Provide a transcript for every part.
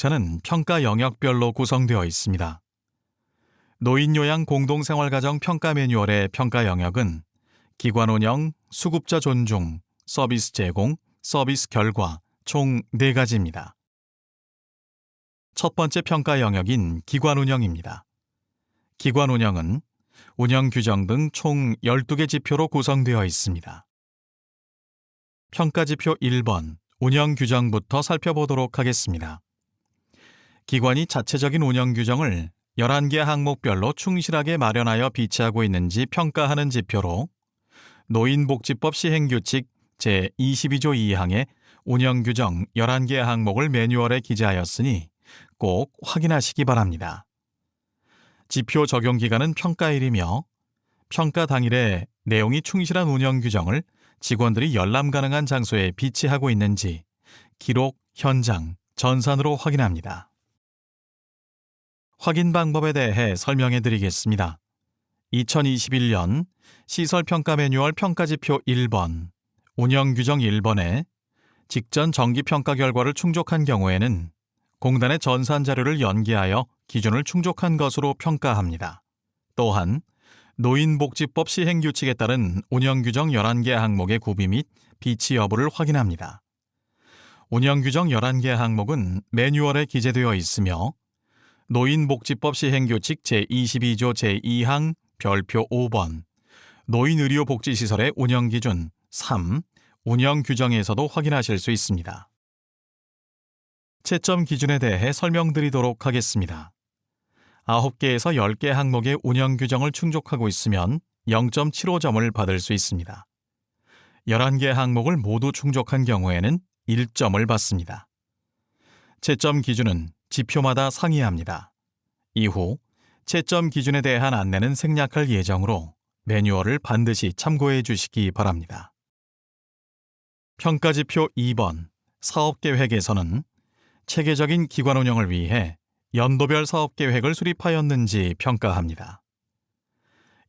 복지는 평가 영역별로 구성되어 있습니다. 노인요양 공동생활가정 평가 매뉴얼의 평가 영역은 기관 운영, 수급자 존중, 서비스 제공, 서비스 결과 총 4가지입니다. 첫 번째 평가 영역인 기관 운영입니다. 기관 운영은 운영 규정 등 총 12개 지표로 구성되어 있습니다. 평가 지표 1번 운영 규정부터 살펴보도록 하겠습니다. 기관이 자체적인 운영 규정을 11개 항목별로 충실하게 마련하여 비치하고 있는지 평가하는 지표로 노인복지법 시행규칙 제22조 2항의 운영규정 11개 항목을 매뉴얼에 기재하였으니 꼭 확인하시기 바랍니다. 지표 적용 기간은 평가일이며 평가 당일에 내용이 충실한 운영규정을 직원들이 열람 가능한 장소에 비치하고 있는지 기록, 현장, 전산으로 확인합니다. 확인 방법에 대해 설명해 드리겠습니다. 2021년 시설평가 매뉴얼 평가지표 1번, 운영규정 1번에 직전 정기평가 결과를 충족한 경우에는 공단의 전산 자료를 연계하여 기준을 충족한 것으로 평가합니다. 또한 노인복지법 시행규칙에 따른 운영규정 11개 항목의 구비 및 비치 여부를 확인합니다. 운영규정 11개 항목은 매뉴얼에 기재되어 있으며 노인복지법 시행규칙 제22조 제2항 별표 5번 노인의료복지시설의 운영기준 3 운영규정에서도 확인하실 수 있습니다. 채점 기준에 대해 설명드리도록 하겠습니다. 9개에서 10개 항목의 운영규정을 충족하고 있으면 0.75점을 받을 수 있습니다. 11개 항목을 모두 충족한 경우에는 1점을 받습니다. 채점 기준은 지표마다 상이합니다. 이후 채점 기준에 대한 안내는 생략할 예정으로 매뉴얼을 반드시 참고해 주시기 바랍니다. 평가지표 2번 사업계획에서는 체계적인 기관 운영을 위해 연도별 사업계획을 수립하였는지 평가합니다.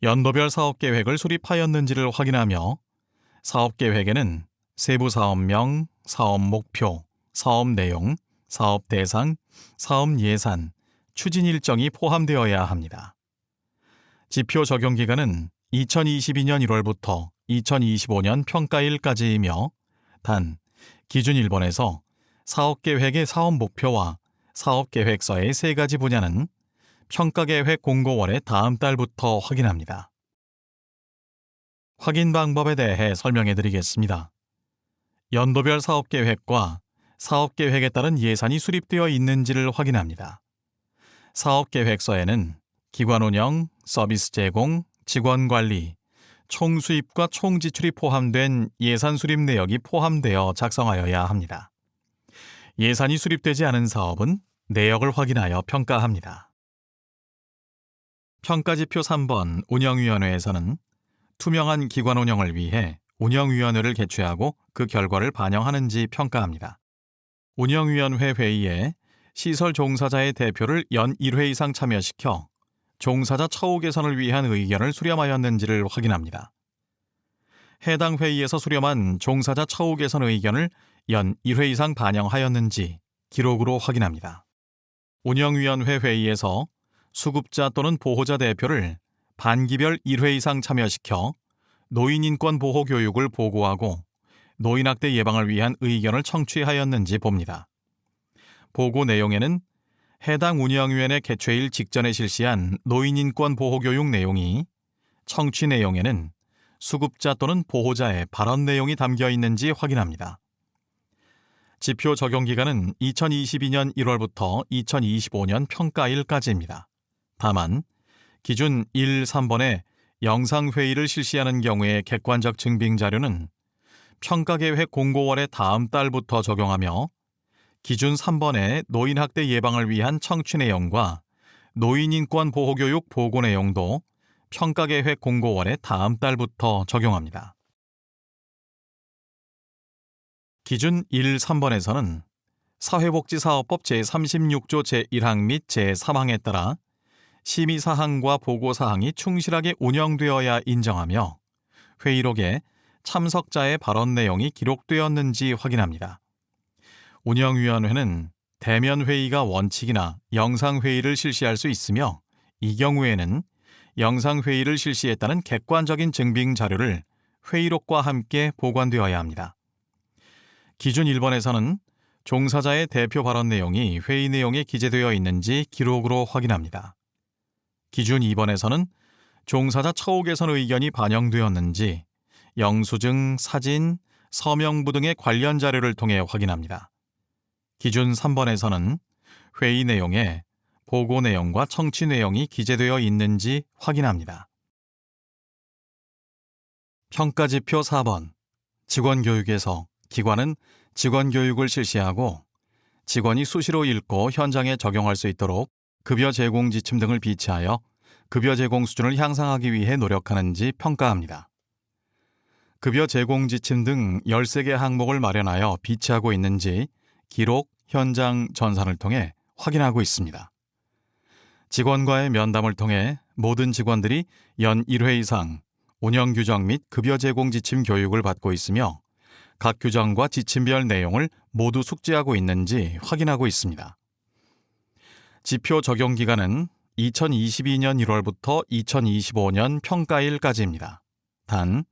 연도별 사업계획을 수립하였는지를 확인하며 사업계획에는 세부 사업명, 사업 목표, 사업 내용, 사업 대상, 사업 예산, 추진 일정이 포함되어야 합니다. 지표 적용 기간은 2022년 1월부터 2025년 평가일까지이며 단 기준 1번에서 사업계획의 사업 목표와 사업계획서의 3가지 분야는 평가계획 공고원의 다음 달부터 확인합니다. 확인 방법에 대해 설명해 드리겠습니다. 연도별 사업계획과 사업계획에 따른 예산이 수립되어 있는지를 확인합니다. 사업계획서에는 기관 운영, 서비스 제공, 직원 관리, 총수입과 총지출이 포함된 예산 수립 내역이 포함되어 작성하여야 합니다. 예산이 수립되지 않은 사업은 내역을 확인하여 평가합니다. 평가지표 3번 운영위원회에서는 투명한 기관 운영을 위해 운영위원회를 개최하고 그 결과를 반영하는지 평가합니다. 운영위원회 회의에 시설 종사자의 대표를 연 1회 이상 참여시켜 종사자 처우 개선을 위한 의견을 수렴하였는지를 확인합니다. 해당 회의에서 수렴한 종사자 처우 개선 의견을 연 1회 이상 반영하였는지 기록으로 확인합니다. 운영위원회 회의에서 수급자 또는 보호자 대표를 반기별 1회 이상 참여시켜 노인인권 보호 교육을 보고하고 노인학대 예방을 위한 의견을 청취하였는지 봅니다. 보고 내용에는 해당 운영위원회 개최일 직전에 실시한 노인인권 보호 교육 내용이 청취 내용에는 수급자 또는 보호자의 발언 내용이 담겨 있는지 확인합니다. 지표 적용 기간은 2022년 1월부터 2025년 평가일까지입니다. 다만 기준 1, 3번에 영상회의를 실시하는 경우의 객관적 증빙 자료는 평가계획 공고월의 다음 달부터 적용하며 기준 3번의 노인학대 예방을 위한 청취 내용과 노인인권 보호교육 보고 내용도 평가계획 공고월의 다음 달부터 적용합니다. 기준 1, 3번에서는 사회복지사업법 제36조 제1항 및 제3항에 따라 심의사항과 보고사항이 충실하게 운영되어야 인정하며 회의록에 참석자의 발언 내용이 기록되었는지 확인합니다. 운영위원회는 대면 회의가 원칙이나 영상 회의를 실시할 수 있으며 이 경우에는 영상 회의를 실시했다는 객관적인 증빙 자료를 회의록과 함께 보관되어야 합니다. 기준 1번에서는 종사자의 대표 발언 내용이 회의 내용에 기재되어 있는지 기록으로 확인합니다. 기준 2번에서는 종사자 처우 개선 의견이 반영되었는지 영수증, 사진, 서명부 등의 관련 자료를 통해 확인합니다. 기준 3번에서는 회의 내용에 보고 내용과 청취 내용이 기재되어 있는지 확인합니다. 평가지표 4번. 직원 교육에서 기관은 직원 교육을 실시하고 직원이 수시로 읽고 현장에 적용할 수 있도록 급여 제공 지침 등을 비치하여 급여 제공 수준을 향상하기 위해 노력하는지 평가합니다. 급여 제공 지침 등 13개 항목을 마련하여 비치하고 있는지 기록, 현장, 전산을 통해 확인하고 있습니다. 직원과의 면담을 통해 모든 직원들이 연 1회 이상 운영 규정 및 급여 제공 지침 교육을 받고 있으며 각 규정과 지침별 내용을 모두 숙지하고 있는지 확인하고 있습니다. 지표 적용 기간은 2022년 1월부터 2025년 평가일까지입니다. 단,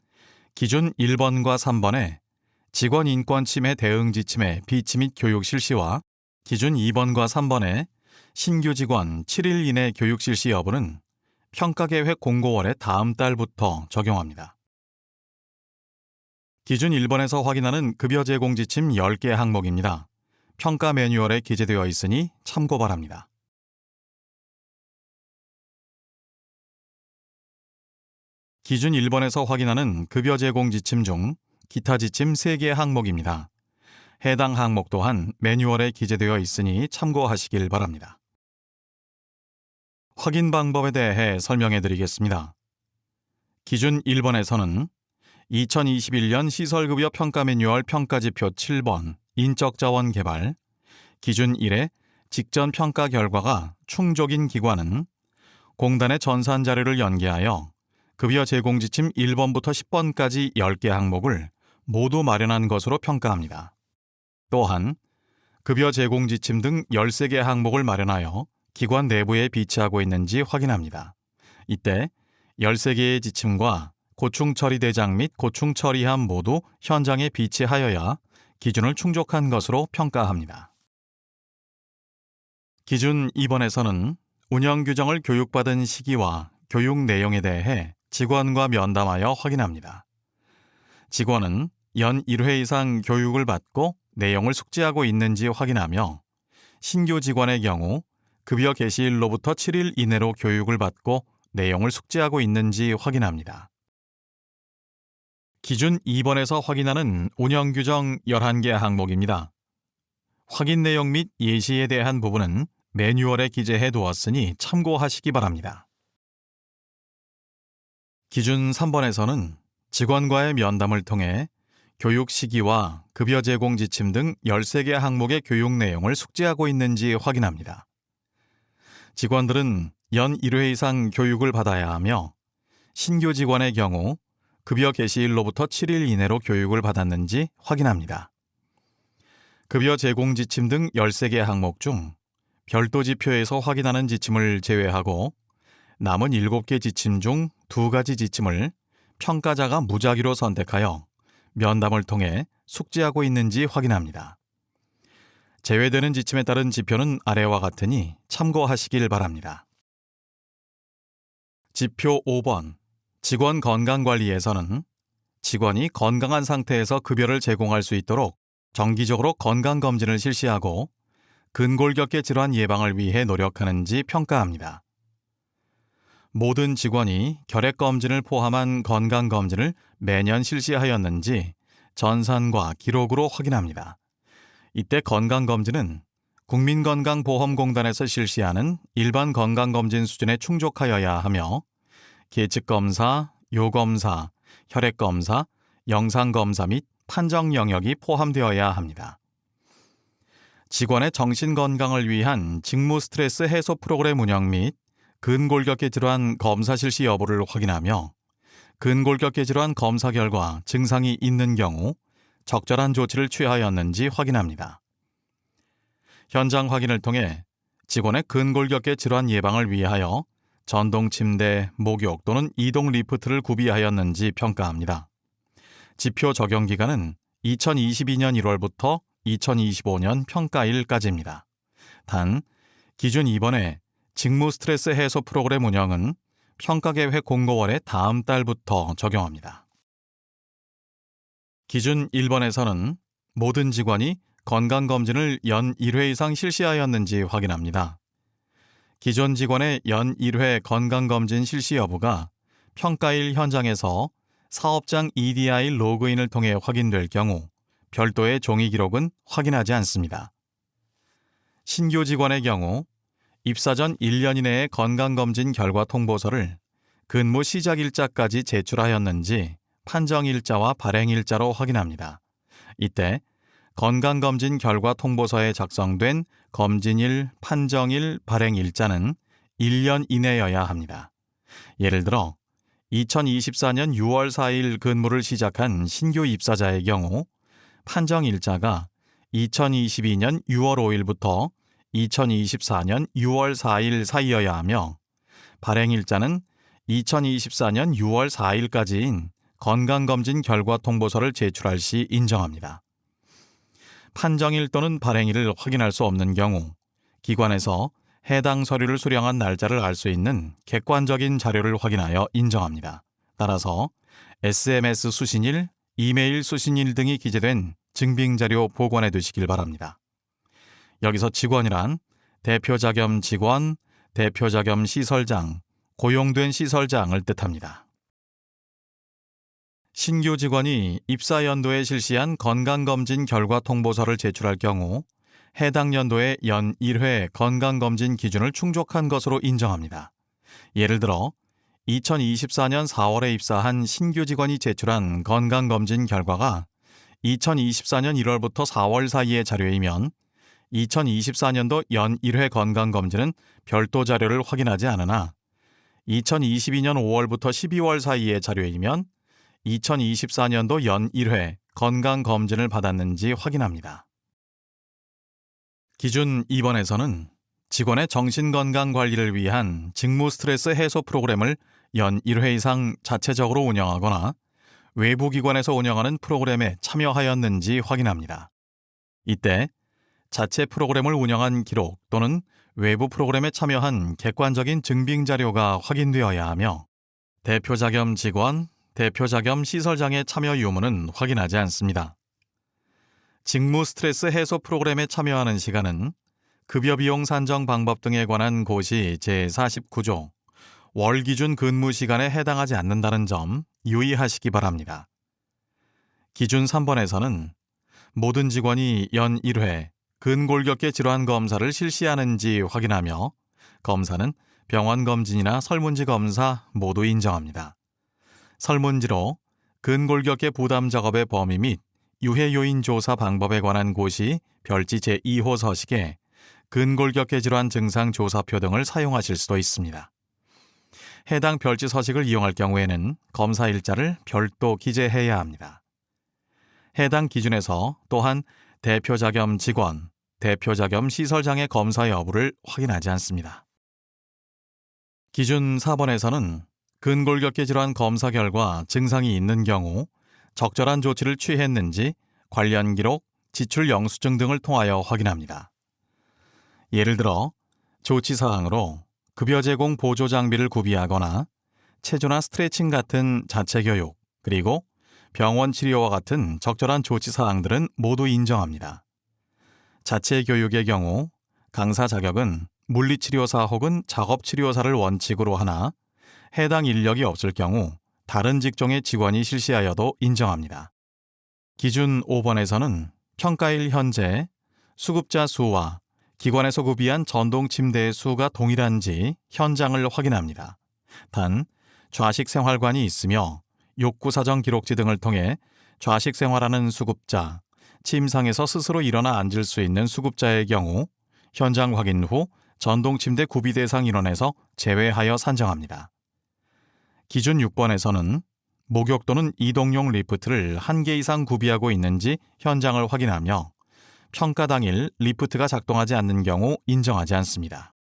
기준 1번과 3번의 직원 인권 침해 대응 지침의 비치 및 교육 실시와 기준 2번과 3번의 신규 직원 7일 이내 교육 실시 여부는 평가계획 공고월의 다음 달부터 적용합니다. 기준 1번에서 확인하는 급여 제공 지침 10개 항목입니다. 평가 매뉴얼에 기재되어 있으니 참고 바랍니다. 기준 1번에서 확인하는 급여 제공 지침 중 기타 지침 3개 항목입니다. 해당 항목 또한 매뉴얼에 기재되어 있으니 참고하시길 바랍니다. 확인 방법에 대해 설명해 드리겠습니다. 기준 1번에서는 2021년 시설급여 평가 매뉴얼 평가지표 7번 인적자원 개발 기준 1의 직전 평가 결과가 충족인 기관은 공단의 전산 자료를 연계하여 급여 제공 지침 1번부터 10번까지 10개 항목을 모두 마련한 것으로 평가합니다. 또한 급여 제공 지침 등 13개 항목을 마련하여 기관 내부에 비치하고 있는지 확인합니다. 이때 13개의 지침과 고충 처리 대장 및 고충 처리함 모두 현장에 비치하여야 기준을 충족한 것으로 평가합니다. 기준 2번에서는 운영 규정을 교육받은 시기와 교육 내용에 대해 직원과 면담하여 확인합니다. 직원은 연 1회 이상 교육을 받고 내용을 숙지하고 있는지 확인하며 신규 직원의 경우 급여 개시일로부터 7일 이내로 교육을 받고 내용을 숙지하고 있는지 확인합니다. 기준 2번에서 확인하는 운영 규정 11개 항목입니다. 확인 내용 및 예시에 대한 부분은 매뉴얼에 기재해 두었으니 참고하시기 바랍니다. 기준 3번에서는 직원과의 면담을 통해 교육 시기와 급여 제공 지침 등 13개 항목의 교육 내용을 숙지하고 있는지 확인합니다. 직원들은 연 1회 이상 교육을 받아야 하며 신규 직원의 경우 급여 개시일로부터 7일 이내로 교육을 받았는지 확인합니다. 급여 제공 지침 등 13개 항목 중 별도 지표에서 확인하는 지침을 제외하고 남은 7개 지침 중 2가지 지침을 평가자가 무작위로 선택하여 면담을 통해 숙지하고 있는지 확인합니다. 제외되는 지침에 따른 지표는 아래와 같으니 참고하시길 바랍니다. 지표 5번 직원 건강관리에서는 직원이 건강한 상태에서 급여를 제공할 수 있도록 정기적으로 건강검진을 실시하고 근골격계 질환 예방을 위해 노력하는지 평가합니다. 모든 직원이 결핵검진을 포함한 건강검진을 매년 실시하였는지 전산과 기록으로 확인합니다. 이때 건강검진은 국민건강보험공단에서 실시하는 일반 건강검진 수준에 충족하여야 하며 계측검사, 요검사, 혈액검사, 영상검사 및 판정 영역이 포함되어야 합니다. 직원의 정신건강을 위한 직무 스트레스 해소 프로그램 운영 및 근골격계 질환 검사 실시 여부를 확인하며 근골격계 질환 검사 결과 증상이 있는 경우 적절한 조치를 취하였는지 확인합니다. 현장 확인을 통해 직원의 근골격계 질환 예방을 위하여 전동 침대, 목욕 또는 이동 리프트를 구비하였는지 평가합니다. 지표 적용 기간은 2022년 1월부터 2025년 평가일까지입니다. 단, 기준 2번의 직무 스트레스 해소 프로그램 운영은 평가계획 공고월의 다음 달부터 적용합니다. 기준 1번에서는 모든 직원이 건강검진을 연 1회 이상 실시하였는지 확인합니다. 기존 직원의 연 1회 건강검진 실시 여부가 평가일 현장에서 사업장 EDI 로그인을 통해 확인될 경우 별도의 종이 기록은 확인하지 않습니다. 신규 직원의 경우 입사 전 1년 이내의 건강검진 결과 통보서를 근무 시작일자까지 제출하였는지 판정일자와 발행일자로 확인합니다. 이때 건강검진 결과 통보서에 작성된 검진일, 판정일, 발행일자는 1년 이내여야 합니다. 예를 들어 2024년 6월 4일 근무를 시작한 신규 입사자의 경우 판정일자가 2022년 6월 5일부터 2024년 6월 4일 사이여야 하며 발행일자는 2024년 6월 4일까지인 건강검진 결과 통보서를 제출할 시 인정합니다. 판정일 또는 발행일을 확인할 수 없는 경우 기관에서 해당 서류를 수령한 날짜를 알 수 있는 객관적인 자료를 확인하여 인정합니다. 따라서 SMS 수신일, 이메일 수신일 등이 기재된 증빙자료 보관해 두시길 바랍니다. 여기서 직원이란 대표자 겸 직원, 대표자 겸 시설장, 고용된 시설장을 뜻합니다. 신규 직원이 입사 연도에 실시한 건강검진 결과 통보서를 제출할 경우 해당 연도의 연 1회 건강검진 기준을 충족한 것으로 인정합니다. 예를 들어 2024년 4월에 입사한 신규 직원이 제출한 건강검진 결과가 2024년 1월부터 4월 사이의 자료이면 2024년도 연 1회 건강검진은 별도 자료를 확인하지 않으나 2022년 5월부터 12월 사이의 자료이면 2024년도 연 1회 건강검진을 받았는지 확인합니다. 기준 2번에서는 직원의 정신건강관리를 위한 직무 스트레스 해소 프로그램을 연 1회 이상 자체적으로 운영하거나 외부 기관에서 운영하는 프로그램에 참여하였는지 확인합니다. 이때 자체 프로그램을 운영한 기록 또는 외부 프로그램에 참여한 객관적인 증빙 자료가 확인되어야 하며 대표자 겸 직원, 대표자 겸 시설장의 참여 유무는 확인하지 않습니다. 직무 스트레스 해소 프로그램에 참여하는 시간은 급여 비용 산정 방법 등에 관한 고시 제49조 월 기준 근무 시간에 해당하지 않는다는 점 유의하시기 바랍니다. 기준 3번에서는 모든 직원이 연 1회 근골격계 질환 검사를 실시하는지 확인하며 검사는 병원 검진이나 설문지 검사 모두 인정합니다. 설문지로 근골격계 부담 작업의 범위 및 유해 요인 조사 방법에 관한 고시 별지 제2호 서식에 근골격계 질환 증상 조사표 등을 사용하실 수도 있습니다. 해당 별지 서식을 이용할 경우에는 검사 일자를 별도 기재해야 합니다. 해당 기준에서 또한 대표자 겸 직원, 대표자 겸 시설장의 검사 여부를 확인하지 않습니다. 기준 4번에서는 근골격계 질환 검사 결과 증상이 있는 경우 적절한 조치를 취했는지 관련 기록, 지출 영수증 등을 통하여 확인합니다. 예를 들어 조치 사항으로 급여 제공 보조 장비를 구비하거나 체조나 스트레칭 같은 자체 교육, 그리고 병원 치료와 같은 적절한 조치 사항들은 모두 인정합니다. 자체 교육의 경우 강사 자격은 물리치료사 혹은 작업치료사를 원칙으로 하나 해당 인력이 없을 경우 다른 직종의 직원이 실시하여도 인정합니다. 기준 5번에서는 평가일 현재 수급자 수와 기관에서 구비한 전동 침대의 수가 동일한지 현장을 확인합니다. 단, 좌식 생활관이 있으며 욕구사정 기록지 등을 통해 좌식 생활하는 수급자, 침상에서 스스로 일어나 앉을 수 있는 수급자의 경우 현장 확인 후 전동 침대 구비 대상 인원에서 제외하여 산정합니다. 기준 6번에서는 목욕 또는 이동용 리프트를 1개 이상 구비하고 있는지 현장을 확인하며 평가 당일 리프트가 작동하지 않는 경우 인정하지 않습니다.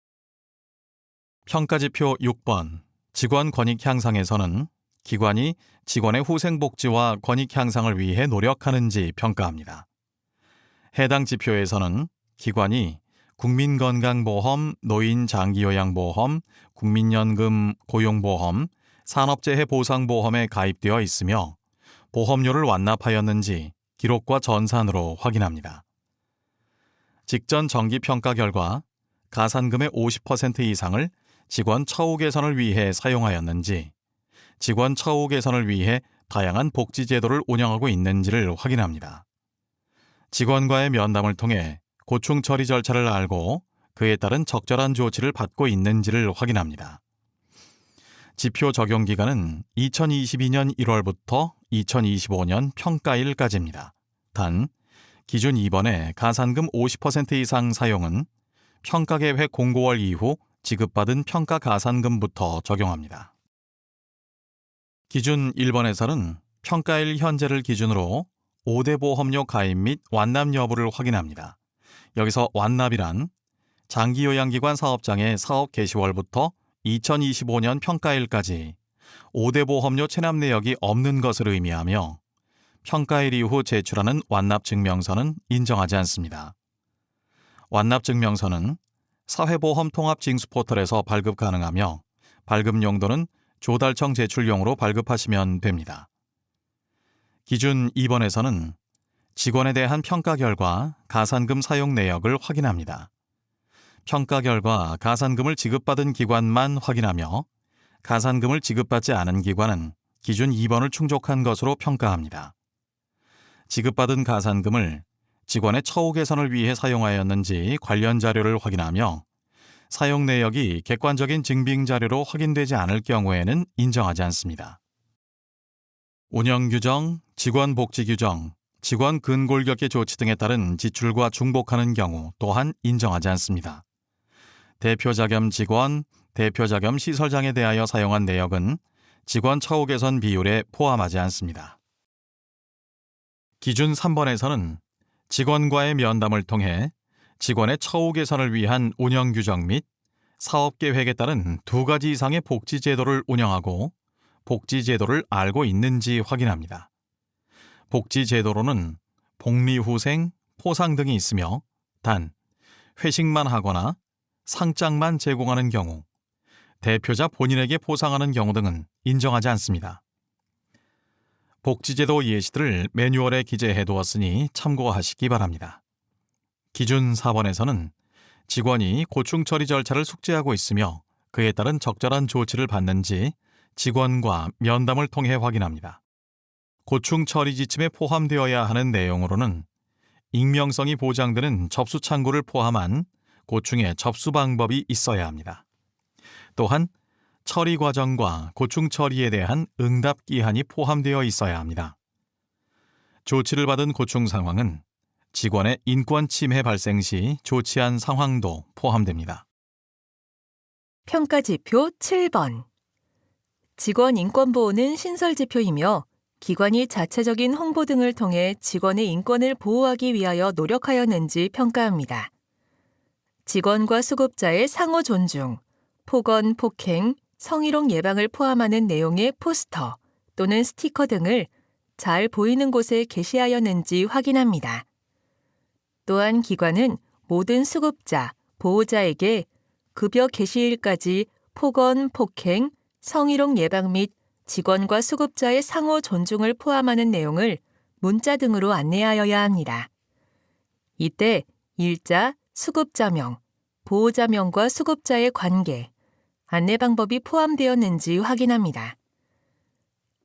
평가지표 6번 직원 권익 향상에서는 기관이 직원의 후생복지와 권익 향상을 위해 노력하는지 평가합니다. 해당 지표에서는 기관이 국민건강보험, 노인장기요양보험, 국민연금, 고용보험, 산업재해 보상보험에 가입되어 있으며 보험료를 완납하였는지 기록과 전산으로 확인합니다. 직전 정기평가 결과 가산금의 50% 이상을 직원 처우 개선을 위해 사용하였는지, 직원 처우 개선을 위해 다양한 복지제도를 운영하고 있는지를 확인합니다. 직원과의 면담을 통해 고충 처리 절차를 알고 그에 따른 적절한 조치를 받고 있는지를 확인합니다. 지표 적용 기간은 2022년 1월부터 2025년 평가일까지입니다. 단, 기준 2번의 가산금 50% 이상 사용은 평가계획 공고월 이후 지급받은 평가 가산금부터 적용합니다. 기준 1번에서는 평가일 현재를 기준으로 5대 보험료 가입 및 완납 여부를 확인합니다. 여기서 완납이란 장기요양기관 사업장의 사업 개시월부터 2025년 평가일까지 5대 보험료 체납 내역이 없는 것을 의미하며 평가일 이후 제출하는 완납증명서는 인정하지 않습니다. 완납증명서는 사회보험 통합징수포털에서 발급 가능하며 발급 용도는 조달청 제출용으로 발급하시면 됩니다. 기준 2번에서는 직원에 대한 평가 결과 가산금 사용 내역을 확인합니다. 평가 결과 가산금을 지급받은 기관만 확인하며 가산금을 지급받지 않은 기관은 기준 2번을 충족한 것으로 평가합니다. 지급받은 가산금을 직원의 처우 개선을 위해 사용하였는지 관련 자료를 확인하며 사용 내역이 객관적인 증빙 자료로 확인되지 않을 경우에는 인정하지 않습니다. 운영 규정, 직원 복지 규정, 직원 근골격계 조치 등에 따른 지출과 중복하는 경우 또한 인정하지 않습니다. 대표자 겸 직원, 대표자 겸 시설장에 대하여 사용한 내역은 직원 처우 개선 비율에 포함하지 않습니다. 기준 3번에서는 직원과의 면담을 통해 직원의 처우 개선을 위한 운영 규정 및 사업 계획에 따른 2가지 이상의 복지 제도를 운영하고 복지 제도를 알고 있는지 확인합니다. 복지 제도로는 복리후생, 포상 등이 있으며 단 회식만 하거나 상장만 제공하는 경우, 대표자 본인에게 포상하는 경우 등은 인정하지 않습니다. 복지제도 예시들을 매뉴얼에 기재해 두었으니 참고하시기 바랍니다. 기준 4번에서는 직원이 고충 처리 절차를 숙지하고 있으며 그에 따른 적절한 조치를 받는지 직원과 면담을 통해 확인합니다. 고충 처리 지침에 포함되어야 하는 내용으로는 익명성이 보장되는 접수 창구를 포함한 고충의 접수 방법이 있어야 합니다. 또한 처리 과정과 고충 처리에 대한 응답 기한이 포함되어 있어야 합니다. 조치를 받은 고충 상황은 직원의 인권 침해 발생 시 조치한 상황도 포함됩니다. 평가지표 7번. 직원 인권보호는 신설지표이며 기관이 자체적인 홍보 등을 통해 직원의 인권을 보호하기 위하여 노력하였는지 평가합니다. 직원과 수급자의 상호 존중, 폭언, 폭행, 성희롱 예방을 포함하는 내용의 포스터 또는 스티커 등을 잘 보이는 곳에 게시하였는지 확인합니다. 또한 기관은 모든 수급자, 보호자에게 급여 개시일까지 폭언, 폭행, 성희롱 예방 및 직원과 수급자의 상호 존중을 포함하는 내용을 문자 등으로 안내하여야 합니다. 이때 일자, 수급자명, 보호자명과 수급자의 관계, 안내 방법이 포함되었는지 확인합니다.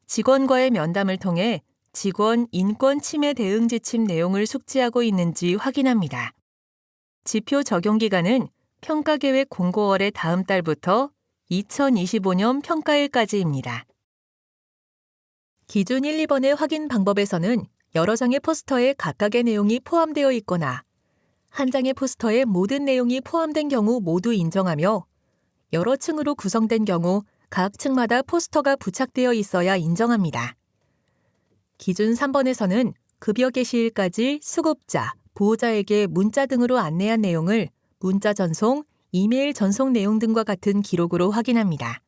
직원과의 면담을 통해 직원 인권 침해 대응 지침 내용을 숙지하고 있는지 확인합니다. 지표 적용 기간은 평가계획 공고월의 다음 달부터 2025년 평가일까지입니다. 기준 1, 2번의 확인 방법에서는 여러 장의 포스터에 각각의 내용이 포함되어 있거나 한 장의 포스터에 모든 내용이 포함된 경우 모두 인정하며 여러 층으로 구성된 경우 각 층마다 포스터가 부착되어 있어야 인정합니다. 기준 3번에서는 급여 개시일까지 수급자, 보호자에게 문자 등으로 안내한 내용을 문자 전송, 이메일 전송 내용 등과 같은 기록으로 확인합니다.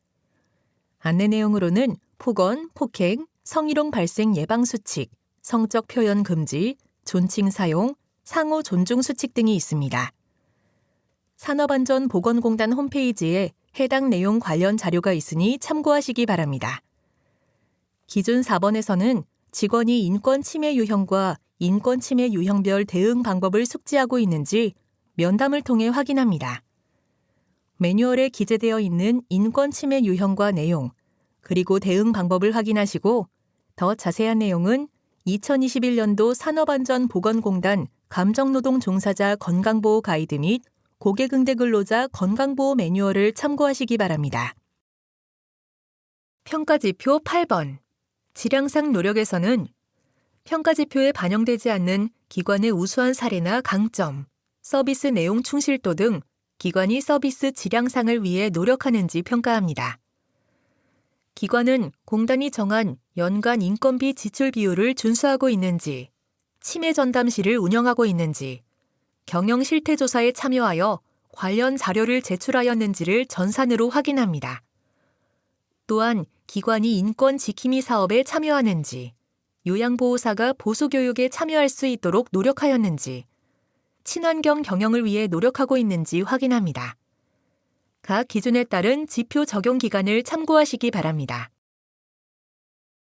안내 내용으로는 폭언, 폭행, 성희롱 발생 예방 수칙, 성적 표현 금지, 존칭 사용, 상호 존중 수칙 등이 있습니다. 산업안전보건공단 홈페이지에 해당 내용 관련 자료가 있으니 참고하시기 바랍니다. 기준 4번에서는 직원이 인권 침해 유형과 인권 침해 유형별 대응 방법을 숙지하고 있는지 면담을 통해 확인합니다. 매뉴얼에 기재되어 있는 인권 침해 유형과 내용, 그리고 대응 방법을 확인하시고 더 자세한 내용은 2021년도 산업안전보건공단 감정노동 종사자 건강보호 가이드 및 고객응대 근로자 건강보호 매뉴얼을 참고하시기 바랍니다. 평가지표 8번. 질량상 노력에서는 평가지표에 반영되지 않는 기관의 우수한 사례나 강점, 서비스 내용 충실도 등 기관이 서비스 질량상을 위해 노력하는지 평가합니다. 기관은 공단이 정한 연간 인건비 지출 비율을 준수하고 있는지, 치매 전담실을 운영하고 있는지, 경영 실태 조사에 참여하여 관련 자료를 제출하였는지를 전산으로 확인합니다. 또한 기관이 인권 지킴이 사업에 참여하는지, 요양보호사가 보수교육에 참여할 수 있도록 노력하였는지, 친환경 경영을 위해 노력하고 있는지 확인합니다. 각 기준에 따른 지표 적용 기간을 참고하시기 바랍니다.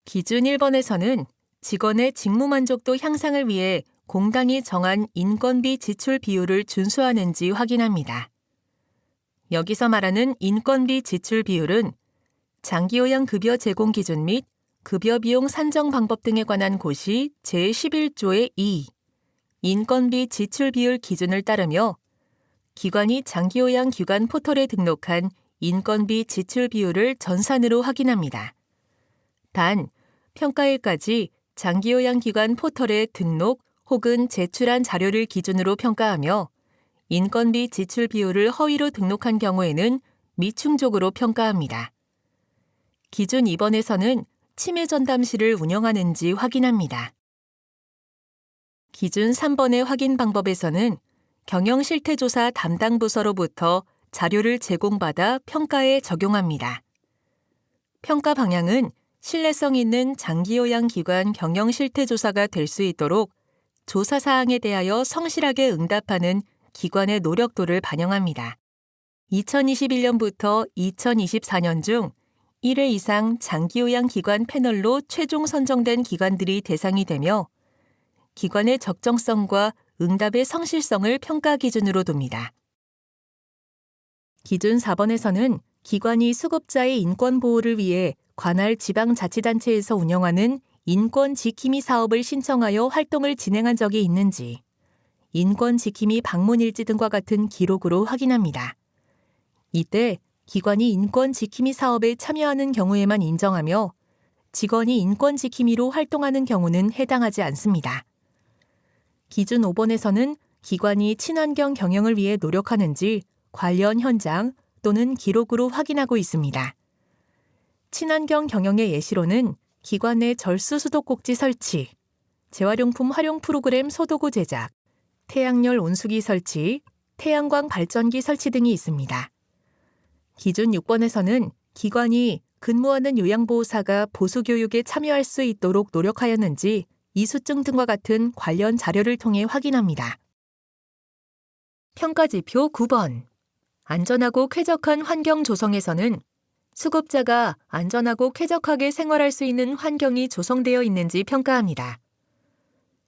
기준 1번에서는 직원의 직무 만족도 향상을 위해 공단이 정한 인건비 지출 비율을 준수하는지 확인합니다. 여기서 말하는 인건비 지출 비율은 장기요양 급여 제공 기준 및 급여 비용 산정 방법 등에 관한 고시 제11조의 2 인건비 지출 비율 기준을 따르며 기관이 장기요양 기관 포털에 등록한 인건비 지출 비율을 전산으로 확인합니다. 단, 평가일까지 장기요양 기관 포털에 등록 혹은 제출한 자료를 기준으로 평가하며 인건비 지출 비율을 허위로 등록한 경우에는 미충족으로 평가합니다. 기준 2번에서는 치매 전담실을 운영하는지 확인합니다. 기준 3번의 확인 방법에서는 경영실태조사 담당 부서로부터 자료를 제공받아 평가에 적용합니다. 평가 방향은 신뢰성 있는 장기요양기관 경영실태조사가 될 수 있도록 조사 사항에 대하여 성실하게 응답하는 기관의 노력도를 반영합니다. 2021년부터 2024년 중 1회 이상 장기요양기관 패널로 최종 선정된 기관들이 대상이 되며 기관의 적정성과 응답의 성실성을 평가 기준으로 둡니다. 기준 4번에서는 기관이 수급자의 인권 보호를 위해 관할 지방자치단체에서 운영하는 인권 지킴이 사업을 신청하여 활동을 진행한 적이 있는지, 인권 지킴이 방문 일지 등과 같은 기록으로 확인합니다. 이때 기관이 인권 지킴이 사업에 참여하는 경우에만 인정하며 직원이 인권 지킴이로 활동하는 경우는 해당하지 않습니다. 기준 5번에서는 기관이 친환경 경영을 위해 노력하는지 관련 현장 또는 기록으로 확인하고 있습니다. 친환경 경영의 예시로는 기관 내 절수 수도꼭지 설치, 재활용품 활용 프로그램 소도구 제작, 태양열 온수기 설치, 태양광 발전기 설치 등이 있습니다. 기준 6번에서는 기관이 근무하는 요양보호사가 보수교육에 참여할 수 있도록 노력하였는지 이수증 등과 같은 관련 자료를 통해 확인합니다. 평가지표 9번. 안전하고 쾌적한 환경 조성에서는 수급자가 안전하고 쾌적하게 생활할 수 있는 환경이 조성되어 있는지 평가합니다.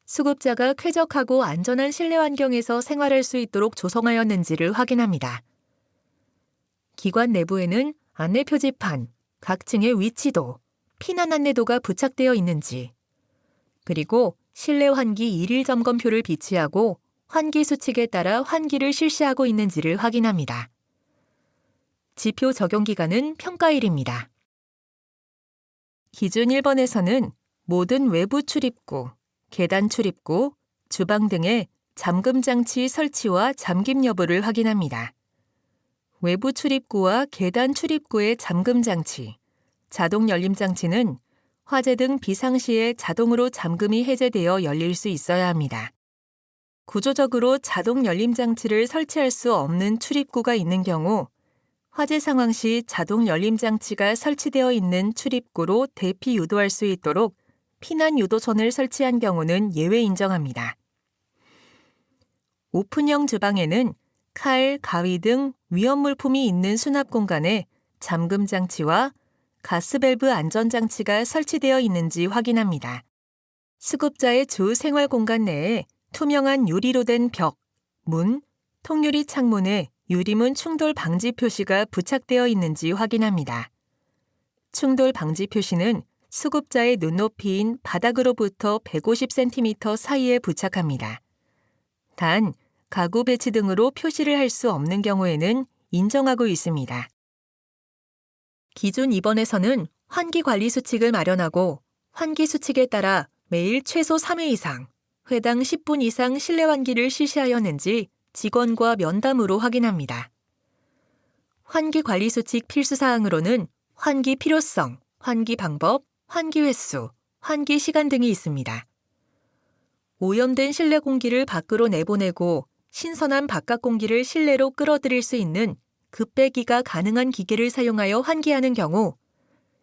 수급자가 쾌적하고 안전한 실내 환경에서 생활할 수 있도록 조성하였는지를 확인합니다. 기관 내부에는 안내 표지판, 각 층의 위치도, 피난 안내도가 부착되어 있는지, 그리고 실내 환기 일일 점검표를 비치하고 환기 수칙에 따라 환기를 실시하고 있는지를 확인합니다. 지표 적용 기간은 평가일입니다. 기준 1번에서는 모든 외부 출입구, 계단 출입구, 주방 등의 잠금 장치 설치와 잠김 여부를 확인합니다. 외부 출입구와 계단 출입구의 잠금 장치, 자동 열림 장치는 화재 등 비상시에 자동으로 잠금이 해제되어 열릴 수 있어야 합니다. 구조적으로 자동 열림 장치를 설치할 수 없는 출입구가 있는 경우 화재 상황 시 자동 열림 장치가 설치되어 있는 출입구로 대피 유도할 수 있도록 피난 유도선을 설치한 경우는 예외 인정합니다. 오픈형 주방에는 칼, 가위 등 위험 물품이 있는 수납 공간에 잠금 장치와 가스 밸브 안전 장치가 설치되어 있는지 확인합니다. 수급자의 주 생활 공간 내에 투명한 유리로 된 벽, 문, 통유리 창문에 유리문 충돌 방지 표시가 부착되어 있는지 확인합니다. 충돌 방지 표시는 수급자의 눈높이인 바닥으로부터 150cm 사이에 부착합니다. 단, 가구 배치 등으로 표시를 할 수 없는 경우에는 인정하고 있습니다. 기준 2번에서는 환기 관리 수칙을 마련하고 환기 수칙에 따라 매일 최소 3회 이상, 회당 10분 이상 실내 환기를 실시하였는지 직원과 면담으로 확인합니다. 환기 관리 수칙 필수 사항으로는 환기 필요성, 환기 방법, 환기 횟수, 환기 시간 등이 있습니다. 오염된 실내 공기를 밖으로 내보내고 신선한 바깥 공기를 실내로 끌어들일 수 있는 급배기가 가능한 기계를 사용하여 환기하는 경우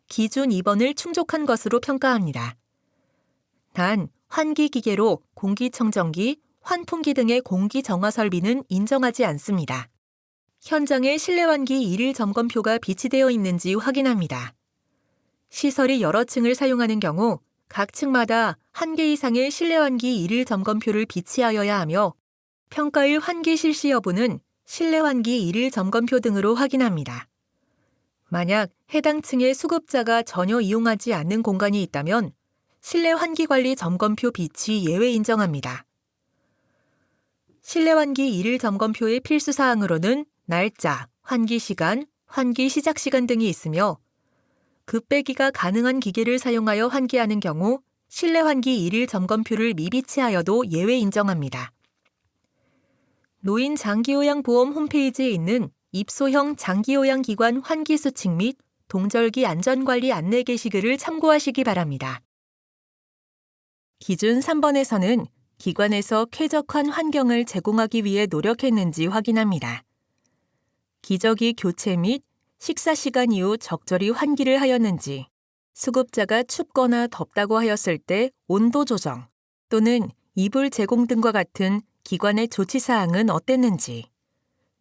기준 2번을 충족한 것으로 평가합니다. 단, 환기 기계로 공기청정기, 환풍기 등의 공기 정화 설비는 인정하지 않습니다. 현장에 실내 환기 일일 점검표가 비치되어 있는지 확인합니다. 시설이 여러 층을 사용하는 경우 각 층마다 1개 이상의 실내 환기 일일 점검표를 비치하여야 하며 평가일 환기 실시 여부는 실내 환기 일일 점검표 등으로 확인합니다. 만약 해당 층의 수급자가 전혀 이용하지 않는 공간이 있다면 실내 환기 관리 점검표 비치 예외 인정합니다. 실내 환기 일일 점검표의 필수 사항으로는 날짜, 환기 시간, 환기 시작 시간 등이 있으며 급배기가 가능한 기계를 사용하여 환기하는 경우 실내 환기 일일 점검표를 미비치하여도 예외 인정합니다. 노인 장기요양보험 홈페이지에 있는 입소형 장기요양기관 환기 수칙 및 동절기 안전관리 안내 게시글을 참고하시기 바랍니다. 기준 3번에서는 기관에서 쾌적한 환경을 제공하기 위해 노력했는지 확인합니다. 기저귀 교체 및 식사 시간 이후 적절히 환기를 하였는지, 수급자가 춥거나 덥다고 하였을 때 온도 조정 또는 이불 제공 등과 같은 기관의 조치 사항은 어땠는지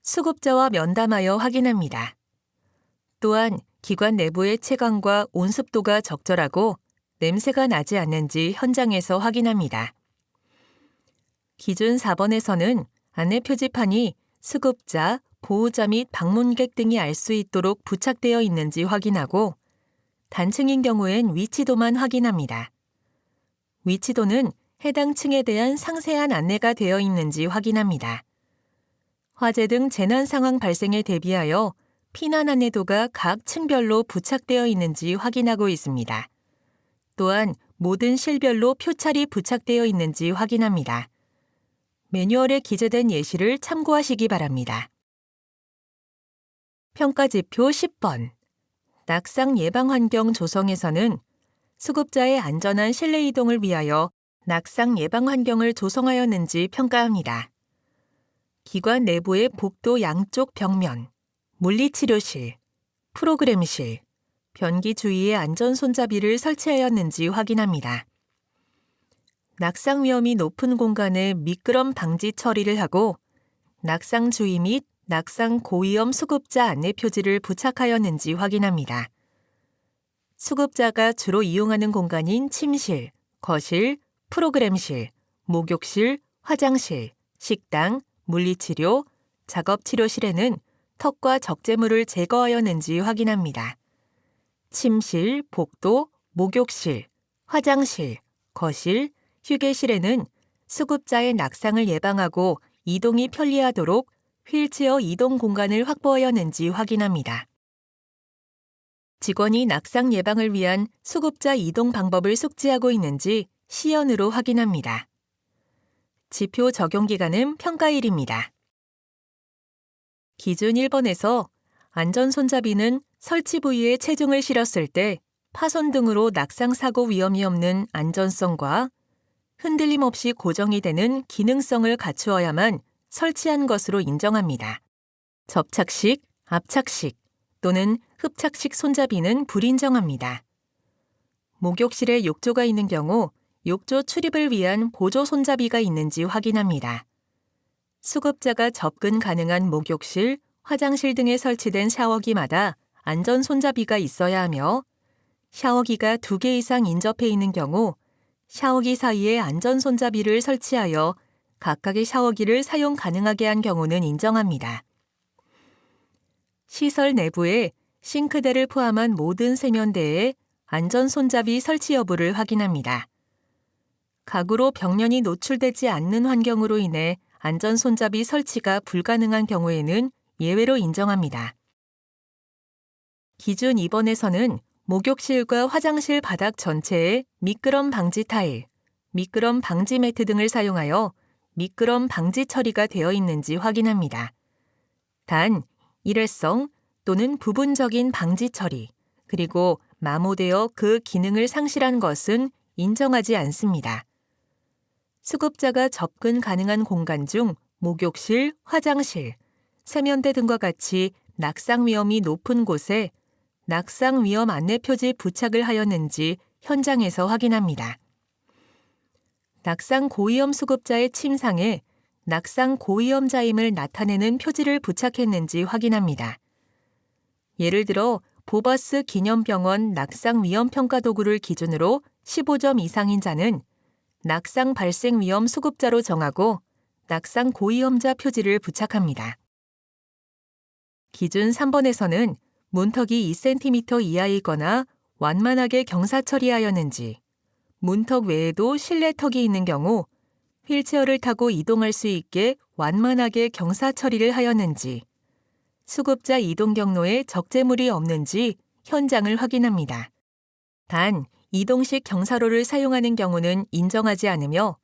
수급자와 면담하여 확인합니다. 또한 기관 내부의 채광과 온습도가 적절하고 냄새가 나지 않는지 현장에서 확인합니다. 기준 4번에서는 안내 표지판이 수급자, 보호자 및 방문객 등이 알 수 있도록 부착되어 있는지 확인하고 단층인 경우엔 위치도만 확인합니다. 위치도는 해당 층에 대한 상세한 안내가 되어 있는지 확인합니다. 화재 등 재난 상황 발생에 대비하여 피난 안내도가 각 층별로 부착되어 있는지 확인하고 있습니다. 또한 모든 실별로 표찰이 부착되어 있는지 확인합니다. 매뉴얼에 기재된 예시를 참고하시기 바랍니다. 평가지표 10번. 낙상 예방 환경 조성에서는 수급자의 안전한 실내 이동을 위하여 낙상 예방 환경을 조성하였는지 평가합니다. 기관 내부의 복도 양쪽 벽면, 물리치료실, 프로그램실, 변기 주위에 안전 손잡이를 설치하였는지 확인합니다. 낙상 위험이 높은 공간에 미끄럼 방지 처리를 하고 낙상 주의 및 낙상 고위험 수급자 안내 표지를 부착하였는지 확인합니다. 수급자가 주로 이용하는 공간인 침실, 거실, 프로그램실, 목욕실, 화장실, 식당, 물리치료, 작업치료실에는 턱과 적재물을 제거하였는지 확인합니다. 침실, 복도, 목욕실, 화장실, 거실, 휴게실에는 수급자의 낙상을 예방하고 이동이 편리하도록 휠체어 이동 공간을 확보하였는지 확인합니다. 직원이 낙상 예방을 위한 수급자 이동 방법을 숙지하고 있는지 시연으로 확인합니다. 지표 적용 기간은 평가일입니다. 기준 1번에서 안전 손잡이는 설치 부위에 체중을 실었을 때 파손 등으로 낙상 사고 위험이 없는 안전성과 흔들림 없이 고정이 되는 기능성을 갖추어야만 설치한 것으로 인정합니다. 접착식, 압착식 또는 흡착식 손잡이는 불인정합니다. 목욕실에 욕조가 있는 경우 욕조 출입을 위한 보조 손잡이가 있는지 확인합니다. 수급자가 접근 가능한 목욕실, 화장실 등에 설치된 샤워기마다 안전 손잡이가 있어야 하며 샤워기가 2개 이상 인접해 있는 경우 샤워기 사이에 안전 손잡이를 설치하여 각각의 샤워기를 사용 가능하게 한 경우는 인정합니다. 시설 내부에 싱크대를 포함한 모든 세면대에 안전 손잡이 설치 여부를 확인합니다. 가구로 벽면이 노출되지 않는 환경으로 인해 안전 손잡이 설치가 불가능한 경우에는 예외로 인정합니다. 기준 2번에서는 목욕실과 화장실 바닥 전체에 미끄럼 방지 타일, 미끄럼 방지 매트 등을 사용하여 미끄럼 방지 처리가 되어 있는지 확인합니다. 단, 일회성 또는 부분적인 방지 처리, 그리고 마모되어 그 기능을 상실한 것은 인정하지 않습니다. 수급자가 접근 가능한 공간 중 목욕실, 화장실, 세면대 등과 같이 낙상 위험이 높은 곳에 낙상 위험 안내 표지 부착을 하였는지 현장에서 확인합니다. 낙상 고위험 수급자의 침상에 낙상 고위험자임을 나타내는 표지를 부착했는지 확인합니다. 예를 들어 보버스 기념병원 낙상 위험 평가 도구를 기준으로 15점 이상인 자는 낙상 발생 위험 수급자로 정하고 낙상 고위험자 표지를 부착합니다. 기준 3번에서는 문턱이 2cm 이하이거나 완만하게 경사 처리하였는지, 문턱 외에도 실내턱이 있는 경우 휠체어를 타고 이동할 수 있게 완만하게 경사 처리를 하였는지, 수급자 이동 경로에 적재물이 없는지 현장을 확인합니다. 단, 이동식 경사로를 사용하는 경우는 인정하지 않으며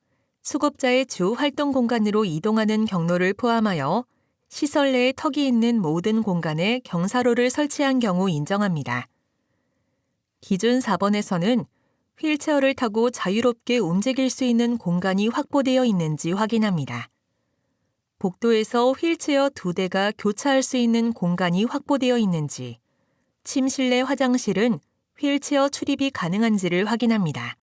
수급자의 주 활동 공간으로 이동하는 경로를 포함하여 시설 내에 턱이 있는 모든 공간에 경사로를 설치한 경우 인정합니다. 기준 4번에서는 휠체어를 타고 자유롭게 움직일 수 있는 공간이 확보되어 있는지 확인합니다. 복도에서 휠체어 2대가 교차할 수 있는 공간이 확보되어 있는지, 침실 내 화장실은 휠체어 출입이 가능한지를 확인합니다.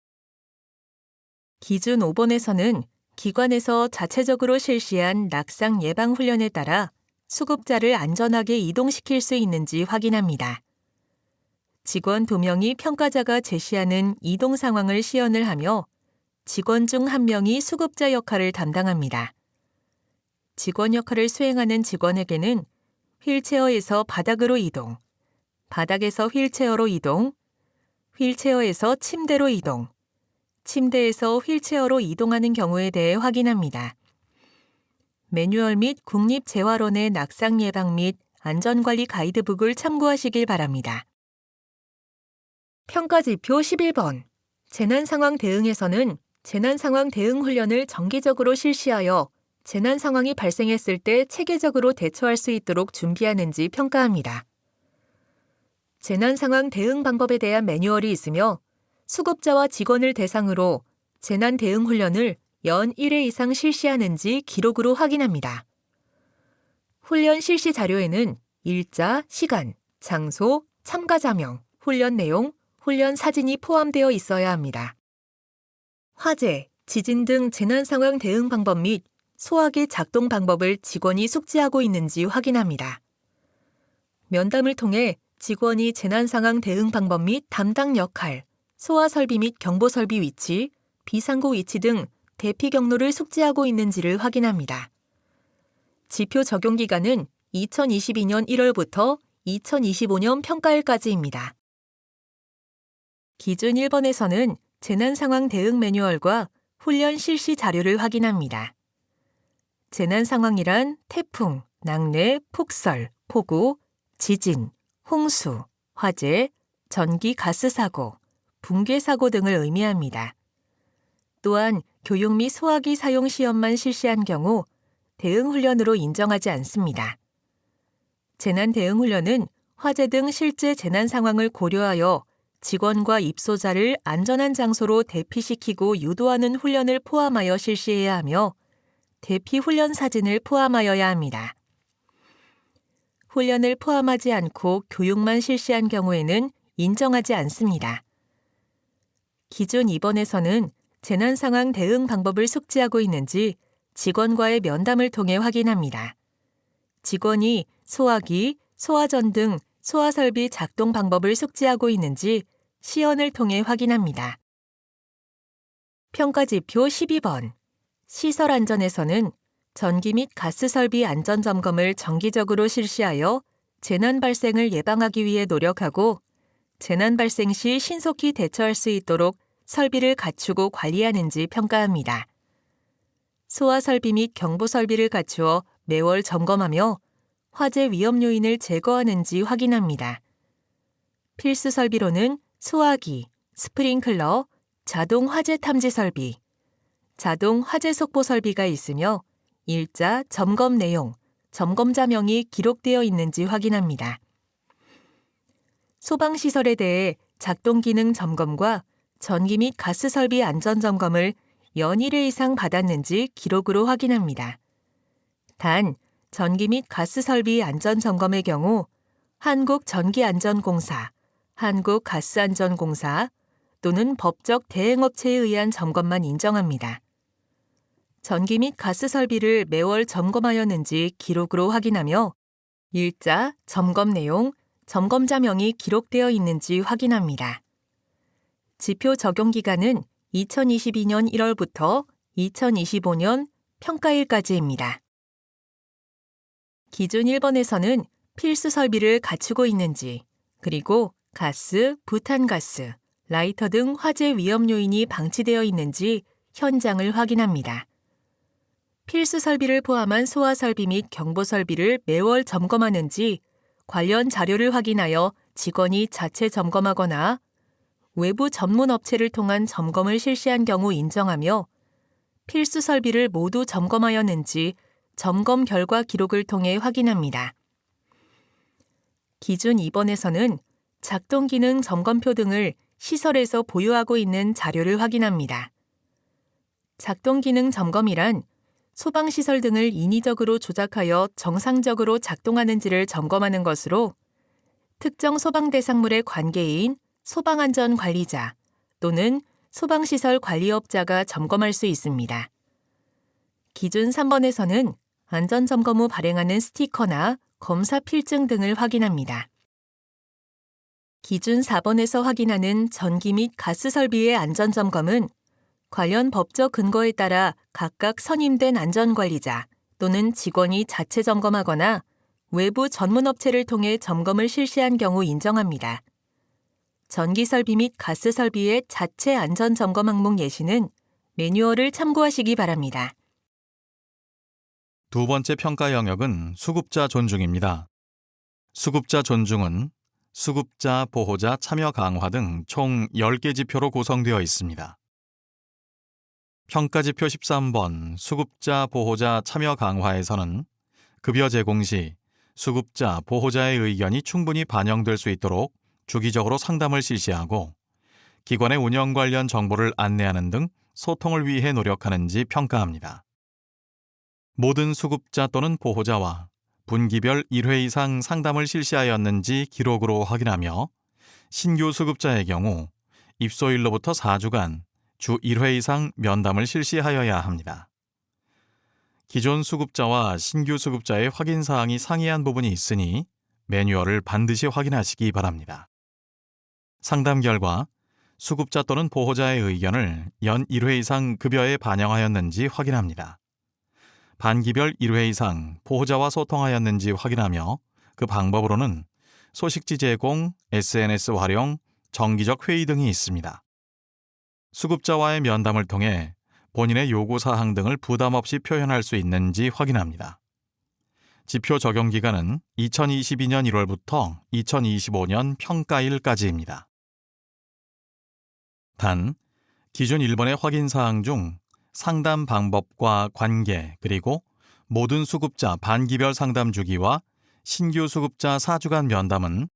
기준 5번에서는 기관에서 자체적으로 실시한 낙상 예방 훈련에 따라 수급자를 안전하게 이동시킬 수 있는지 확인합니다. 직원 2명이 평가자가 제시하는 이동 상황을 시연을 하며 직원 중 1명이 수급자 역할을 담당합니다. 직원 역할을 수행하는 직원에게는 휠체어에서 바닥으로 이동, 바닥에서 휠체어로 이동, 휠체어에서 침대로 이동, 침대에서 휠체어로 이동하는 경우에 대해 확인합니다. 매뉴얼 및 국립재활원의 낙상 예방 및 안전관리 가이드북을 참고하시길 바랍니다. 평가지표 11번. 재난상황 대응에서는 재난상황 대응 훈련을 정기적으로 실시하여 재난 상황이 발생했을 때 체계적으로 대처할 수 있도록 준비하는지 평가합니다. 재난 상황 대응 방법에 대한 매뉴얼이 있으며 수급자와 직원을 대상으로 재난 대응 훈련을 연 1회 이상 실시하는지 기록으로 확인합니다. 훈련 실시 자료에는 일자, 시간, 장소, 참가자명, 훈련 내용, 훈련 사진이 포함되어 있어야 합니다. 화재, 지진 등 재난 상황 대응 방법 및 소화기 작동 방법을 직원이 숙지하고 있는지 확인합니다. 면담을 통해 직원이 재난 상황 대응 방법 및 담당 역할, 소화 설비 및 경보 설비 위치, 비상구 위치 등 대피 경로를 숙지하고 있는지를 확인합니다. 지표 적용 기간은 2022년 1월부터 2025년 평가일까지입니다. 기준 1번에서는 재난 상황 대응 매뉴얼과 훈련 실시 자료를 확인합니다. 재난 상황이란 태풍, 낙뢰, 폭설, 폭우, 지진, 홍수, 화재, 전기 가스 사고, 붕괴 사고 등을 의미합니다. 또한 교육 및 소화기 사용 시험만 실시한 경우 대응 훈련으로 인정하지 않습니다. 재난 대응 훈련은 화재 등 실제 재난 상황을 고려하여 직원과 입소자를 안전한 장소로 대피시키고 유도하는 훈련을 포함하여 실시해야 하며 대피 훈련 사진을 포함하여야 합니다. 훈련을 포함하지 않고 교육만 실시한 경우에는 인정하지 않습니다. 기존 입원에서는 재난상황 대응 방법을 숙지하고 있는지 직원과의 면담을 통해 확인합니다. 직원이 소화기, 소화전 등 소화설비 작동 방법을 숙지하고 있는지 시연을 통해 확인합니다. 평가지표 12번. 시설 안전에서는 전기 및 가스 설비 안전 점검을 정기적으로 실시하여 재난 발생을 예방하기 위해 노력하고 재난 발생 시 신속히 대처할 수 있도록 설비를 갖추고 관리하는지 평가합니다. 소화 설비 및 경보 설비를 갖추어 매월 점검하며 화재 위험 요인을 제거하는지 확인합니다. 필수 설비로는 소화기, 스프링클러, 자동 화재 탐지 설비, 자동 화재 속보 설비가 있으며 일자, 점검 내용, 점검자명이 기록되어 있는지 확인합니다. 소방시설에 대해 작동 기능 점검과 전기 및 가스 설비 안전 점검을 연 1회 이상 받았는지 기록으로 확인합니다. 단, 전기 및 가스 설비 안전 점검의 경우 한국전기안전공사, 한국가스안전공사 또는 법적 대행업체에 의한 점검만 인정합니다. 전기 및 가스 설비를 매월 점검하였는지 기록으로 확인하며 일자, 점검 내용, 점검자명이 기록되어 있는지 확인합니다. 지표 적용 기간은 2022년 1월부터 2025년 평가일까지입니다. 기준 1번에서는 필수 설비를 갖추고 있는지, 그리고 가스, 부탄가스, 라이터 등 화재 위험 요인이 방치되어 있는지 현장을 확인합니다. 필수 설비를 포함한 소화 설비 및 경보 설비를 매월 점검하는지 관련 자료를 확인하여 직원이 자체 점검하거나 외부 전문 업체를 통한 점검을 실시한 경우 인정하며 필수 설비를 모두 점검하였는지 점검 결과 기록을 통해 확인합니다. 기준 2번에서는 작동 기능 점검표 등을 시설에서 보유하고 있는 자료를 확인합니다. 작동 기능 점검이란 소방시설 등을 인위적으로 조작하여 정상적으로 작동하는지를 점검하는 것으로 특정 소방 대상물의 관계인 소방안전관리자 또는 소방시설 관리업자가 점검할 수 있습니다. 기준 3번에서는 안전점검 후 발행하는 스티커나 검사 필증 등을 확인합니다. 기준 4번에서 확인하는 전기 및 가스 설비의 안전점검은 관련 법적 근거에 따라 각각 선임된 안전관리자 또는 직원이 자체 점검하거나 외부 전문업체를 통해 점검을 실시한 경우 인정합니다. 전기 설비 및 가스 설비의 자체 안전점검 항목 예시는 매뉴얼을 참고하시기 바랍니다. 두 번째 평가 영역은 수급자 존중입니다. 수급자 존중은 수급자, 보호자 참여 강화 등 총 10개 지표로 구성되어 있습니다. 평가지표 13번 수급자, 보호자 참여 강화에서는 급여 제공 시 수급자, 보호자의 의견이 충분히 반영될 수 있도록 주기적으로 상담을 실시하고 기관의 운영 관련 정보를 안내하는 등 소통을 위해 노력하는지 평가합니다. 모든 수급자 또는 보호자와 분기별 1회 이상 상담을 실시하였는지 기록으로 확인하며 신규 수급자의 경우 입소일로부터 4주간 주 1회 이상 면담을 실시하여야 합니다. 기존 수급자와 신규 수급자의 확인 사항이 상이한 부분이 있으니 매뉴얼을 반드시 확인하시기 바랍니다. 상담 결과 수급자 또는 보호자의 의견을 연 1회 이상 급여에 반영하였는지 확인합니다. 반기별 1회 이상 보호자와 소통하였는지 확인하며 그 방법으로는 소식지 제공, SNS 활용, 정기적 회의 등이 있습니다. 수급자와의 면담을 통해 본인의 요구사항 등을 부담 없이 표현할 수 있는지 확인합니다. 지표 적용 기간은 2022년 1월부터 2025년 평가일까지입니다. 단, 기준 1번의 확인사항 중 상담 방법과 관계 그리고 모든 수급자 반기별 상담 주기와 신규 수급자 4주간 면담은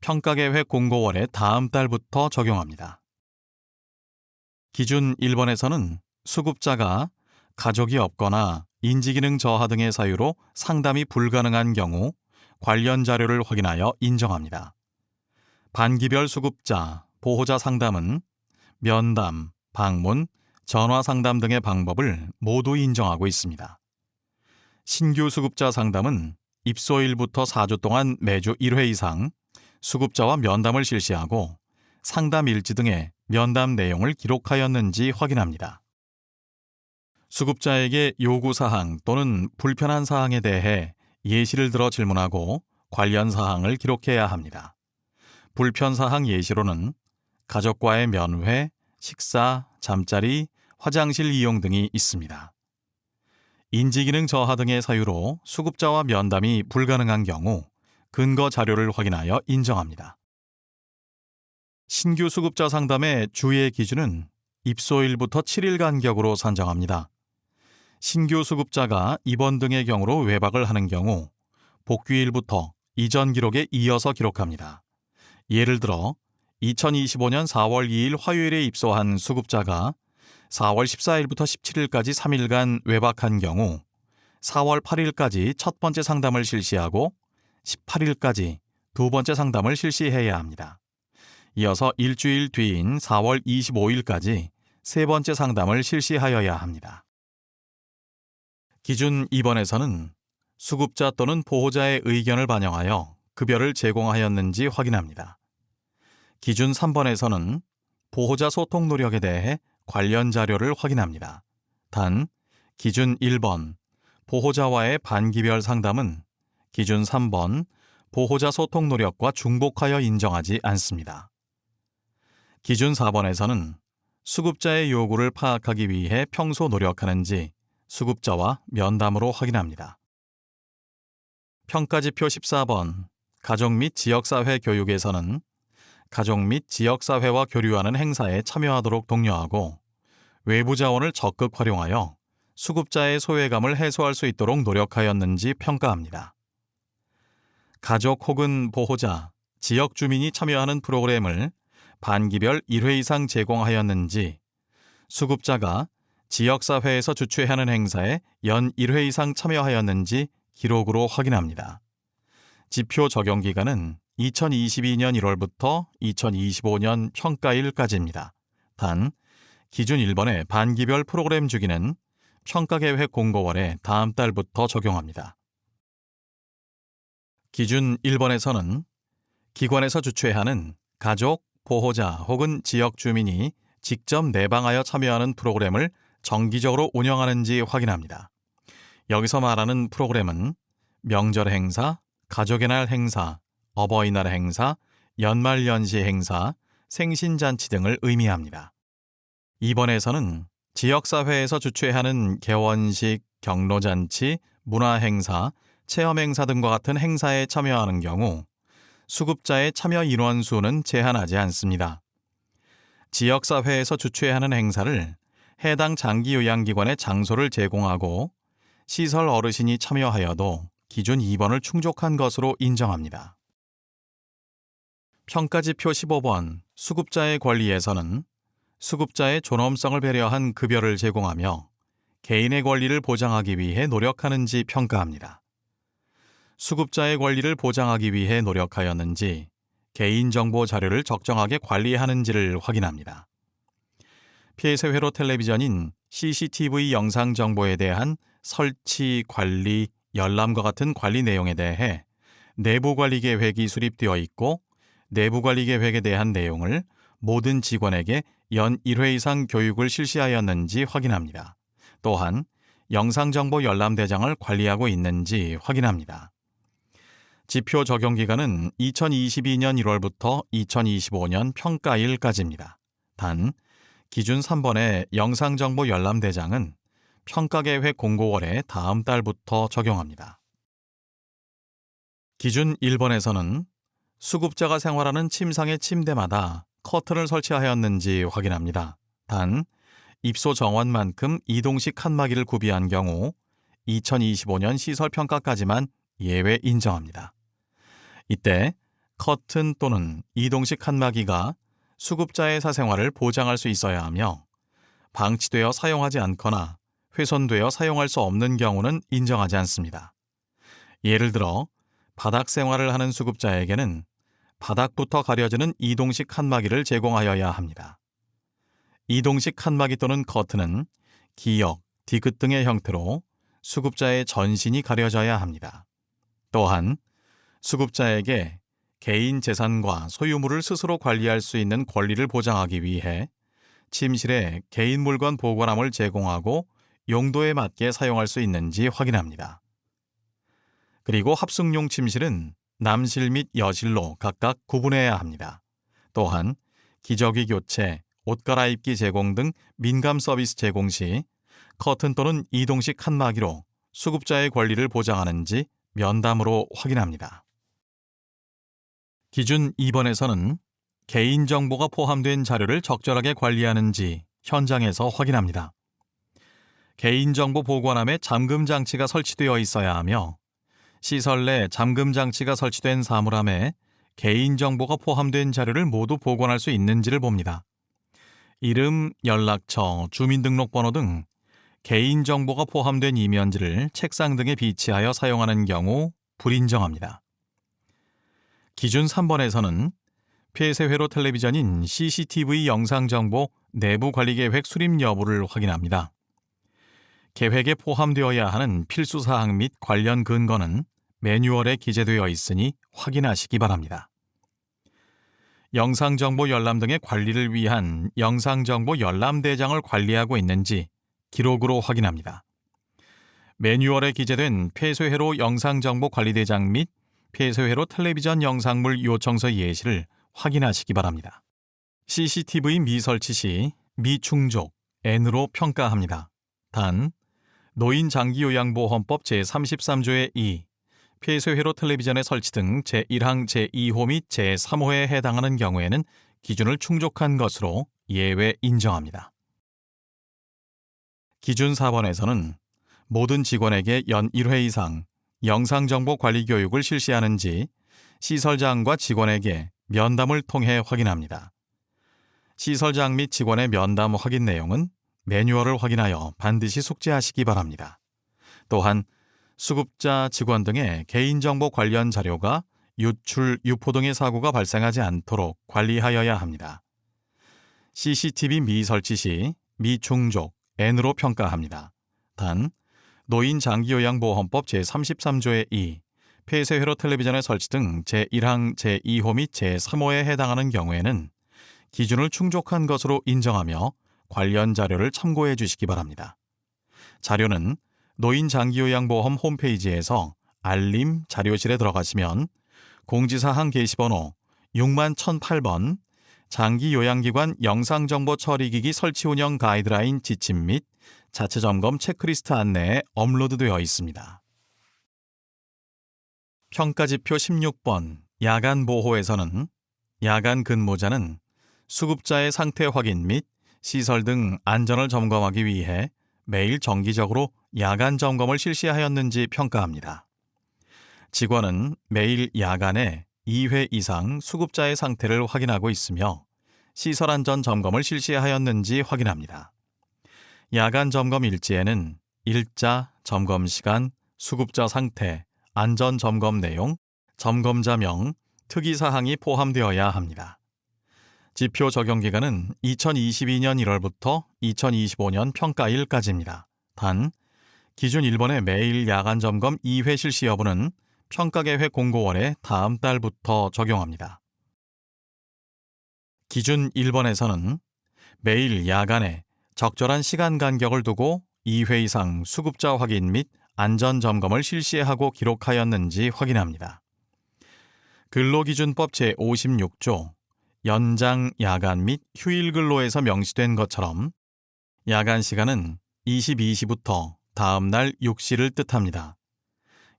평가계획 공고월의 다음 달부터 적용합니다. 기준 1번에서는 수급자가 가족이 없거나 인지기능 저하 등의 사유로 상담이 불가능한 경우 관련 자료를 확인하여 인정합니다. 반기별 수급자, 보호자 상담은 면담, 방문, 전화 상담 등의 방법을 모두 인정하고 있습니다. 신규 수급자 상담은 입소일부터 4주 동안 매주 1회 이상 수급자와 면담을 실시하고 상담 일지 등의 면담 내용을 기록하였는지 확인합니다. 수급자에게 요구사항 또는 불편한 사항에 대해 예시를 들어 질문하고 관련 사항을 기록해야 합니다. 불편사항 예시로는 가족과의 면회, 식사, 잠자리, 화장실 이용 등이 있습니다. 인지기능 저하 등의 사유로 수급자와 면담이 불가능한 경우 근거 자료를 확인하여 인정합니다. 신규 수급자 상담의 주의 기준은 입소일부터 7일 간격으로 산정합니다. 신규 수급자가 입원 등의 경우로 외박을 하는 경우 복귀일부터 이전 기록에 이어서 기록합니다. 예를 들어 2025년 4월 2일 화요일에 입소한 수급자가 4월 14일부터 17일까지 3일간 외박한 경우 4월 8일까지 첫 번째 상담을 실시하고 18일까지 두 번째 상담을 실시해야 합니다. 이어서 일주일 뒤인 4월 25일까지 세 번째 상담을 실시하여야 합니다. 기준 2번에서는 수급자 또는 보호자의 의견을 반영하여 급여를 제공하였는지 확인합니다. 기준 3번에서는 보호자 소통 노력에 대해 관련 자료를 확인합니다. 단, 기준 1번 보호자와의 반기별 상담은 기준 3번 보호자 소통 노력과 중복하여 인정하지 않습니다. 기준 4번에서는 수급자의 요구를 파악하기 위해 평소 노력하는지 수급자와 면담으로 확인합니다. 평가지표 14번 가족 및 지역사회 교육에서는 가족 및 지역사회와 교류하는 행사에 참여하도록 독려하고 외부 자원을 적극 활용하여 수급자의 소외감을 해소할 수 있도록 노력하였는지 평가합니다. 가족 혹은 보호자, 지역 주민이 참여하는 프로그램을 반기별 1회 이상 제공하였는지 수급자가 지역사회에서 주최하는 행사에 연 1회 이상 참여하였는지 기록으로 확인합니다. 지표 적용 기간은 2022년 1월부터 2025년 평가일까지입니다. 단, 기준 1번의 반기별 프로그램 주기는 평가계획 공고월의 다음 달부터 적용합니다. 기준 1번에서는 기관에서 주최하는 가족, 보호자 혹은 지역 주민이 직접 내방하여 참여하는 프로그램을 정기적으로 운영하는지 확인합니다. 여기서 말하는 프로그램은 명절 행사, 가족의 날 행사, 어버이날 행사, 연말연시 행사, 생신잔치 등을 의미합니다. 2번에서는 지역사회에서 주최하는 개원식, 경로잔치, 문화행사, 체험행사 등과 같은 행사에 참여하는 경우 수급자의 참여 인원 수는 제한하지 않습니다. 지역사회에서 주최하는 행사를 해당 장기요양기관에 장소를 제공하고 시설 어르신이 참여하여도 기준 2번을 충족한 것으로 인정합니다. 평가지표 15번 수급자의 권리에서는 수급자의 존엄성을 배려한 급여를 제공하며 개인의 권리를 보장하기 위해 노력하는지 평가합니다. 수급자의 권리를 보장하기 위해 노력하였는지 개인정보 자료를 적정하게 관리하는지를 확인합니다. 폐쇄 회로 텔레비전인 CCTV 영상 정보에 대한 설치, 관리, 열람과 같은 관리 내용에 대해 내부관리 계획이 수립되어 있고 내부관리 계획에 대한 내용을 모든 직원에게 연 1회 이상 교육을 실시하였는지 확인합니다. 또한 영상정보 열람 대장을 관리하고 있는지 확인합니다. 지표 적용 기간은 2022년 1월부터 2025년 평가일까지입니다. 단, 기준 3번의 영상정보 열람 대장은 평가계획 공고월의 다음 달부터 적용합니다. 기준 1번에서는 수급자가 생활하는 침상의 침대마다 커튼을 설치하였는지 확인합니다. 단, 입소 정원만큼 이동식 칸막이를 구비한 경우 2025년 시설평가까지만 예외 인정합니다. 이때 커튼 또는 이동식 칸막이가 수급자의 사생활을 보장할 수 있어야 하며 방치되어 사용하지 않거나 훼손되어 사용할 수 없는 경우는 인정하지 않습니다. 예를 들어 바닥 생활을 하는 수급자에게는 바닥부터 가려지는 이동식 칸막이를 제공하여야 합니다. 이동식 칸막이 또는 커튼은 기역, 디귿 등의 형태로 수급자의 전신이 가려져야 합니다. 또한 수급자에게 개인 재산과 소유물을 스스로 관리할 수 있는 권리를 보장하기 위해 침실에 개인 물건 보관함을 제공하고 용도에 맞게 사용할 수 있는지 확인합니다. 그리고 합숙용 침실은 남실 및 여실로 각각 구분해야 합니다. 또한 기저귀 교체, 옷 갈아입기 제공 등 민감 서비스 제공 시 커튼 또는 이동식 칸막이로 수급자의 권리를 보장하는지 면담으로 확인합니다. 기준 2번에서는 개인정보가 포함된 자료를 적절하게 관리하는지 현장에서 확인합니다. 개인정보 보관함에 잠금 장치가 설치되어 있어야 하며 시설 내 잠금 장치가 설치된 사물함에 개인정보가 포함된 자료를 모두 보관할 수 있는지를 봅니다. 이름, 연락처, 주민등록번호 등 개인정보가 포함된 이면지를 책상 등에 비치하여 사용하는 경우 불인정합니다. 기준 3번에서는 폐쇄회로 텔레비전인 CCTV 영상정보 내부관리계획 수립 여부를 확인합니다. 계획에 포함되어야 하는 필수사항 및 관련 근거는 매뉴얼에 기재되어 있으니 확인하시기 바랍니다. 영상정보 열람 등의 관리를 위한 영상정보 열람대장을 관리하고 있는지 기록으로 확인합니다. 매뉴얼에 기재된 폐쇄회로 영상정보 관리대장 및 폐쇄회로 텔레비전 영상물 요청서 예시를 확인하시기 바랍니다. CCTV 미설치 시 미충족, N으로 평가합니다. 단, 노인장기요양보험법 제33조의 2, 폐쇄회로 텔레비전의 설치 등 제1항 제2호 및 제3호에 해당하는 경우에는 기준을 충족한 것으로 예외 인정합니다. 기준 4번에서는 모든 직원에게 연 1회 이상 영상정보 관리 교육을 실시하는지 시설장과 직원에게 면담을 통해 확인합니다. 시설장 및 직원의 면담 확인 내용은 매뉴얼을 확인하여 반드시 숙지하시기 바랍니다. 또한 수급자, 직원 등의 개인정보 관련 자료가 유출, 유포 등의 사고가 발생하지 않도록 관리하여야 합니다. CCTV 미설치 시 미충족, N으로 평가합니다. 단, 노인장기요양보험법 제33조의 2, 폐쇄회로 텔레비전의 설치 등 제1항 제2호 및 제3호에 해당하는 경우에는 기준을 충족한 것으로 인정하며 관련 자료를 참고해 주시기 바랍니다. 자료는 노인장기요양보험 홈페이지에서 알림 자료실에 들어가시면 공지사항 게시번호 61,008번 장기요양기관 영상정보 처리기기 설치 운영 가이드라인 지침 및 자체점검 체크리스트 안내에 업로드되어 있습니다. 평가지표 16번 야간보호에서는 야간 근무자는 수급자의 상태 확인 및 시설 등 안전을 점검하기 위해 매일 정기적으로 야간 점검을 실시하였는지 평가합니다. 직원은 매일 야간에 2회 이상 수급자의 상태를 확인하고 있으며 시설 안전 점검을 실시하였는지 확인합니다. 야간 점검 일지에는 일자, 점검 시간, 수급자 상태, 안전 점검 내용, 점검자명, 특이사항이 포함되어야 합니다. 지표 적용 기간은 2022년 1월부터 2025년 평가일까지입니다. 단, 기준 1번의 매일 야간 점검 2회 실시 여부는 평가계획 공고원에 다음 달부터 적용합니다. 기준 1번에서는 매일 야간에 적절한 시간 간격을 두고 2회 이상 수급자 확인 및 안전 점검을 실시하고 기록하였는지 확인합니다. 근로기준법 제56조 연장 야간 및 휴일 근로에서 명시된 것처럼 야간 시간은 22시부터 다음 날 6시를 뜻합니다.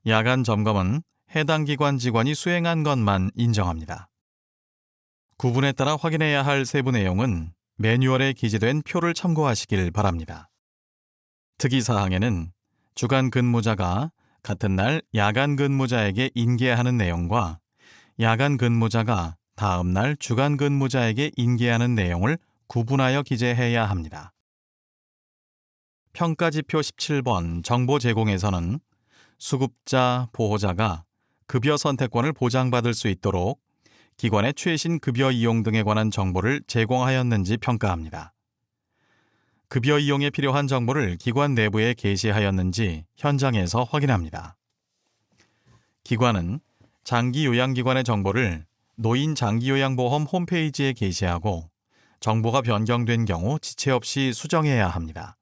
야간 점검은 해당 기관 직원이 수행한 것만 인정합니다. 구분에 따라 확인해야 할 세부 내용은 매뉴얼에 기재된 표를 참고하시길 바랍니다. 특이사항에는 주간 근무자가 같은 날 야간 근무자에게 인계하는 내용과 야간 근무자가 다음 날 주간 근무자에게 인계하는 내용을 구분하여 기재해야 합니다. 평가지표 17번 정보 제공에서는 수급자, 보호자가 급여 선택권을 보장받을 수 있도록 기관의 최신 급여 이용 등에 관한 정보를 제공하였는지 평가합니다. 급여 이용에 필요한 정보를 기관 내부에 게시하였는지 현장에서 확인합니다. 기관은 장기요양기관의 정보를 노인장기요양보험 홈페이지에 게시하고 정보가 변경된 경우 지체 없이 수정해야 합니다.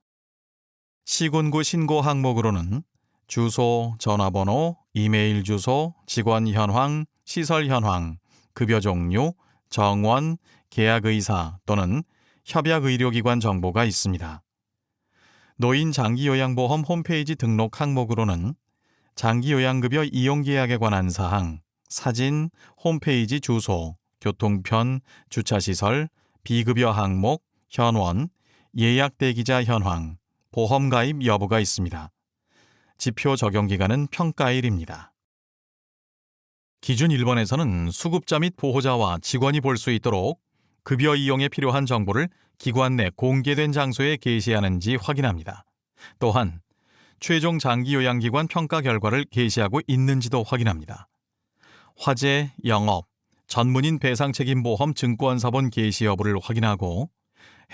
시군구 신고 항목으로는 주소, 전화번호, 이메일 주소, 직원 현황, 시설 현황, 급여 종류, 정원, 계약 의사 또는 협약 의료기관 정보가 있습니다. 노인 장기요양보험 홈페이지 등록 항목으로는 장기요양급여 이용계약에 관한 사항, 사진, 홈페이지 주소, 교통편, 주차시설, 비급여 항목, 현원, 예약 대기자 현황, 보험 가입 여부가 있습니다. 지표 적용 기간은 평가일입니다. 기준 1번에서는 수급자 및 보호자와 직원이 볼 수 있도록 급여 이용에 필요한 정보를 기관 내 공개된 장소에 게시하는지 확인합니다. 또한 최종 장기요양기관 평가 결과를 게시하고 있는지도 확인합니다. 화재, 영업, 전문인 배상책임보험 증권사본 게시 여부를 확인하고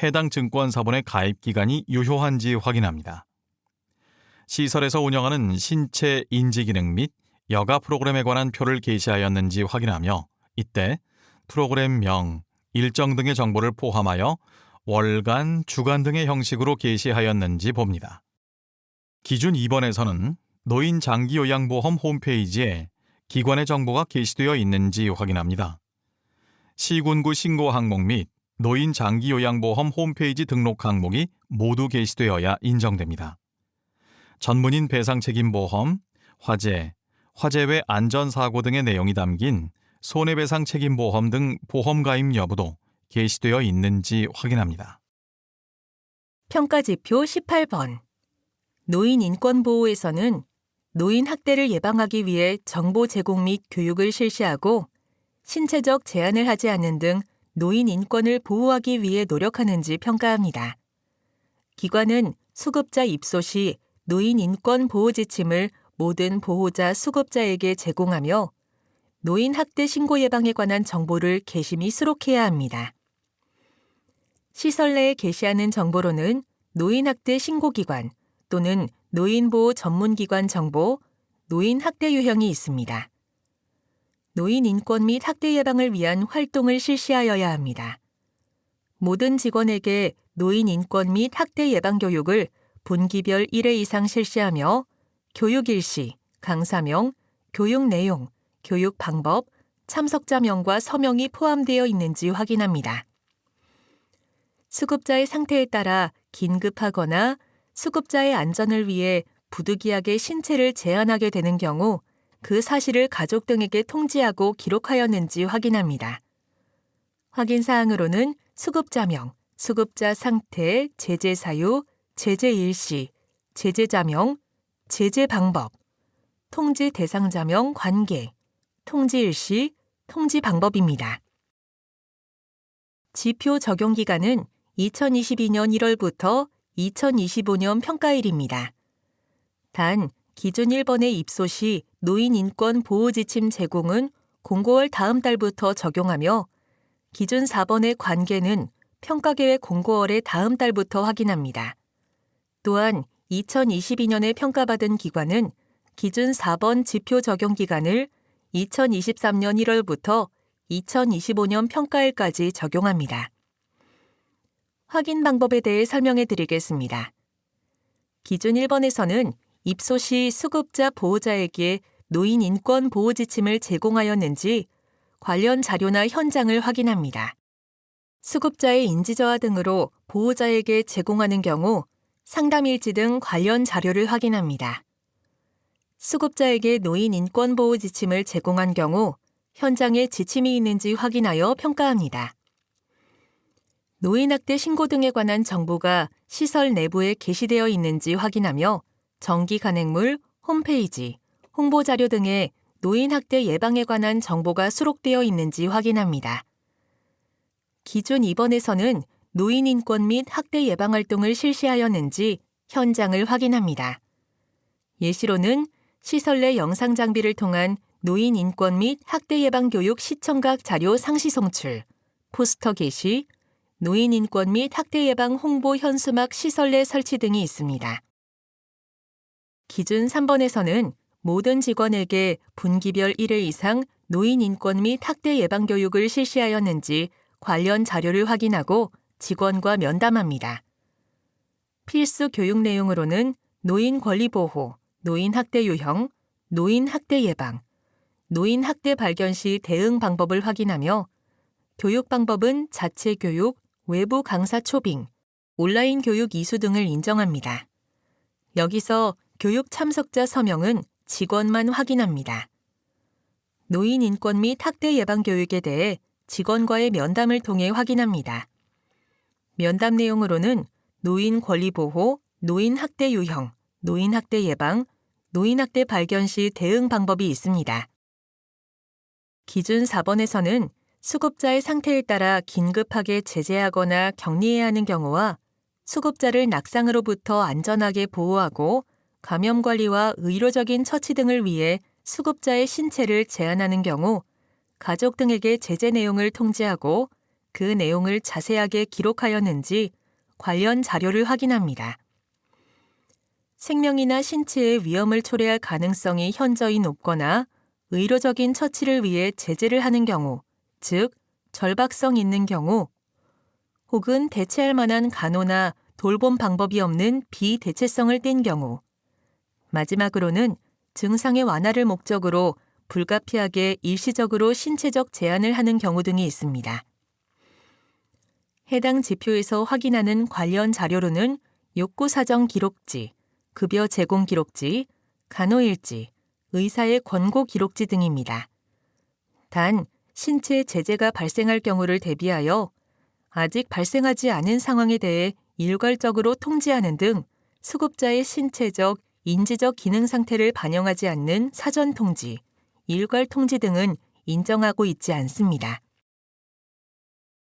해당 증권사본의 가입 기간이 유효한지 확인합니다. 시설에서 운영하는 신체 인지기능 및 여가 프로그램에 관한 표를 게시하였는지 확인하며 이때 프로그램명, 일정 등의 정보를 포함하여 월간, 주간 등의 형식으로 게시하였는지 봅니다. 기준 2번에서는 노인 장기요양보험 홈페이지에 기관의 정보가 게시되어 있는지 확인합니다. 시군구 신고 항목 및 노인 장기요양보험 홈페이지 등록 항목이 모두 게시되어야 인정됩니다. 전문인 배상책임보험, 화재, 화재 외 안전사고 등의 내용이 담긴 손해배상책임보험 등 보험 가입 여부도 게시되어 있는지 확인합니다. 평가지표 18번 노인 인권보호에서는 노인 학대를 예방하기 위해 정보 제공 및 교육을 실시하고 신체적 제한을 하지 않는 등 노인 인권을 보호하기 위해 노력하는지 평가합니다. 기관은 수급자 입소 시 노인 인권 보호 지침을 모든 보호자 수급자에게 제공하며 노인 학대 신고 예방에 관한 정보를 게시 및 수록해야 합니다. 시설 내에 게시하는 정보로는 노인 학대 신고기관 또는 노인보호 전문기관 정보, 노인 학대 유형이 있습니다. 노인 인권 및 학대 예방을 위한 활동을 실시하여야 합니다. 모든 직원에게 노인 인권 및 학대 예방 교육을 분기별 1회 이상 실시하며 교육 일시, 강사명, 교육 내용, 교육 방법, 참석자명과 서명이 포함되어 있는지 확인합니다. 수급자의 상태에 따라 긴급하거나 수급자의 안전을 위해 부득이하게 신체를 제한하게 되는 경우 그 사실을 가족 등에게 통지하고 기록하였는지 확인합니다. 확인 사항으로는 수급자명, 수급자 상태, 제재 사유, 제재 일시, 제재자명, 제재 방법, 통지 대상자명 관계, 통지 일시, 통지 방법입니다. 지표 적용 기간은 2022년 1월부터 2025년 평가일입니다. 단, 기준 1번의 입소 시 노인 인권 보호 지침 제공은 공고월 다음 달부터 적용하며 기준 4번의 관계는 평가계획 공고월의 다음 달부터 확인합니다. 또한 2022년에 평가받은 기관은 기준 4번 지표 적용 기간을 2023년 1월부터 2025년 평가일까지 적용합니다. 확인 방법에 대해 설명해 드리겠습니다. 기준 1번에서는 입소 시 수급자 보호자에게 노인 인권 보호 지침을 제공하였는지 관련 자료나 현장을 확인합니다. 수급자의 인지저하 등으로 보호자에게 제공하는 경우 상담일지 등 관련 자료를 확인합니다. 수급자에게 노인 인권 보호 지침을 제공한 경우 현장에 지침이 있는지 확인하여 평가합니다. 노인학대 신고 등에 관한 정보가 시설 내부에 게시되어 있는지 확인하며 정기 간행물, 홈페이지, 홍보자료 등에 노인 학대 예방에 관한 정보가 수록되어 있는지 확인합니다. 기준 2번에서는 노인 인권 및 학대 예방 활동을 실시하였는지 현장을 확인합니다. 예시로는 시설 내 영상 장비를 통한 노인 인권 및 학대 예방 교육 시청각 자료 상시 송출, 포스터 게시, 노인 인권 및 학대 예방 홍보 현수막 시설 내 설치 등이 있습니다. 기준 3번에서는 모든 직원에게 분기별 1회 이상 노인 인권 및 학대 예방 교육을 실시하였는지 관련 자료를 확인하고 직원과 면담합니다. 필수 교육 내용으로는 노인 권리 보호, 노인 학대 유형, 노인 학대 예방, 노인 학대 발견 시 대응 방법을 확인하며 교육 방법은 자체 교육, 외부 강사 초빙, 온라인 교육 이수 등을 인정합니다. 여기서 교육 참석자 서명은 직원만 확인합니다. 노인 인권 및 학대 예방 교육에 대해 직원과의 면담을 통해 확인합니다. 면담 내용으로는 노인 권리 보호, 노인 학대 유형, 노인 학대 예방, 노인 학대 발견 시 대응 방법이 있습니다. 기준 4번에서는 수급자의 상태에 따라 긴급하게 제재하거나 격리해야 하는 경우와 수급자를 낙상으로부터 안전하게 보호하고 감염 관리와 의료적인 처치 등을 위해 수급자의 신체를 제한하는 경우 가족 등에게 제재 내용을 통지하고 그 내용을 자세하게 기록하였는지 관련 자료를 확인합니다. 생명이나 신체에 위험을 초래할 가능성이 현저히 높거나 의료적인 처치를 위해 제재를 하는 경우, 즉 절박성 있는 경우, 혹은 대체할 만한 간호나 돌봄 방법이 없는 비대체성을 띈 경우, 마지막으로는 증상의 완화를 목적으로 불가피하게 일시적으로 신체적 제한을 하는 경우 등이 있습니다. 해당 지표에서 확인하는 관련 자료로는 욕구 사정 기록지, 급여 제공 기록지, 간호일지, 의사의 권고 기록지 등입니다. 단, 신체 제재가 발생할 경우를 대비하여 아직 발생하지 않은 상황에 대해 일괄적으로 통지하는 등 수급자의 신체적, 인지적 기능 상태를 반영하지 않는 사전 통지, 일괄 통지 등은 인정하고 있지 않습니다.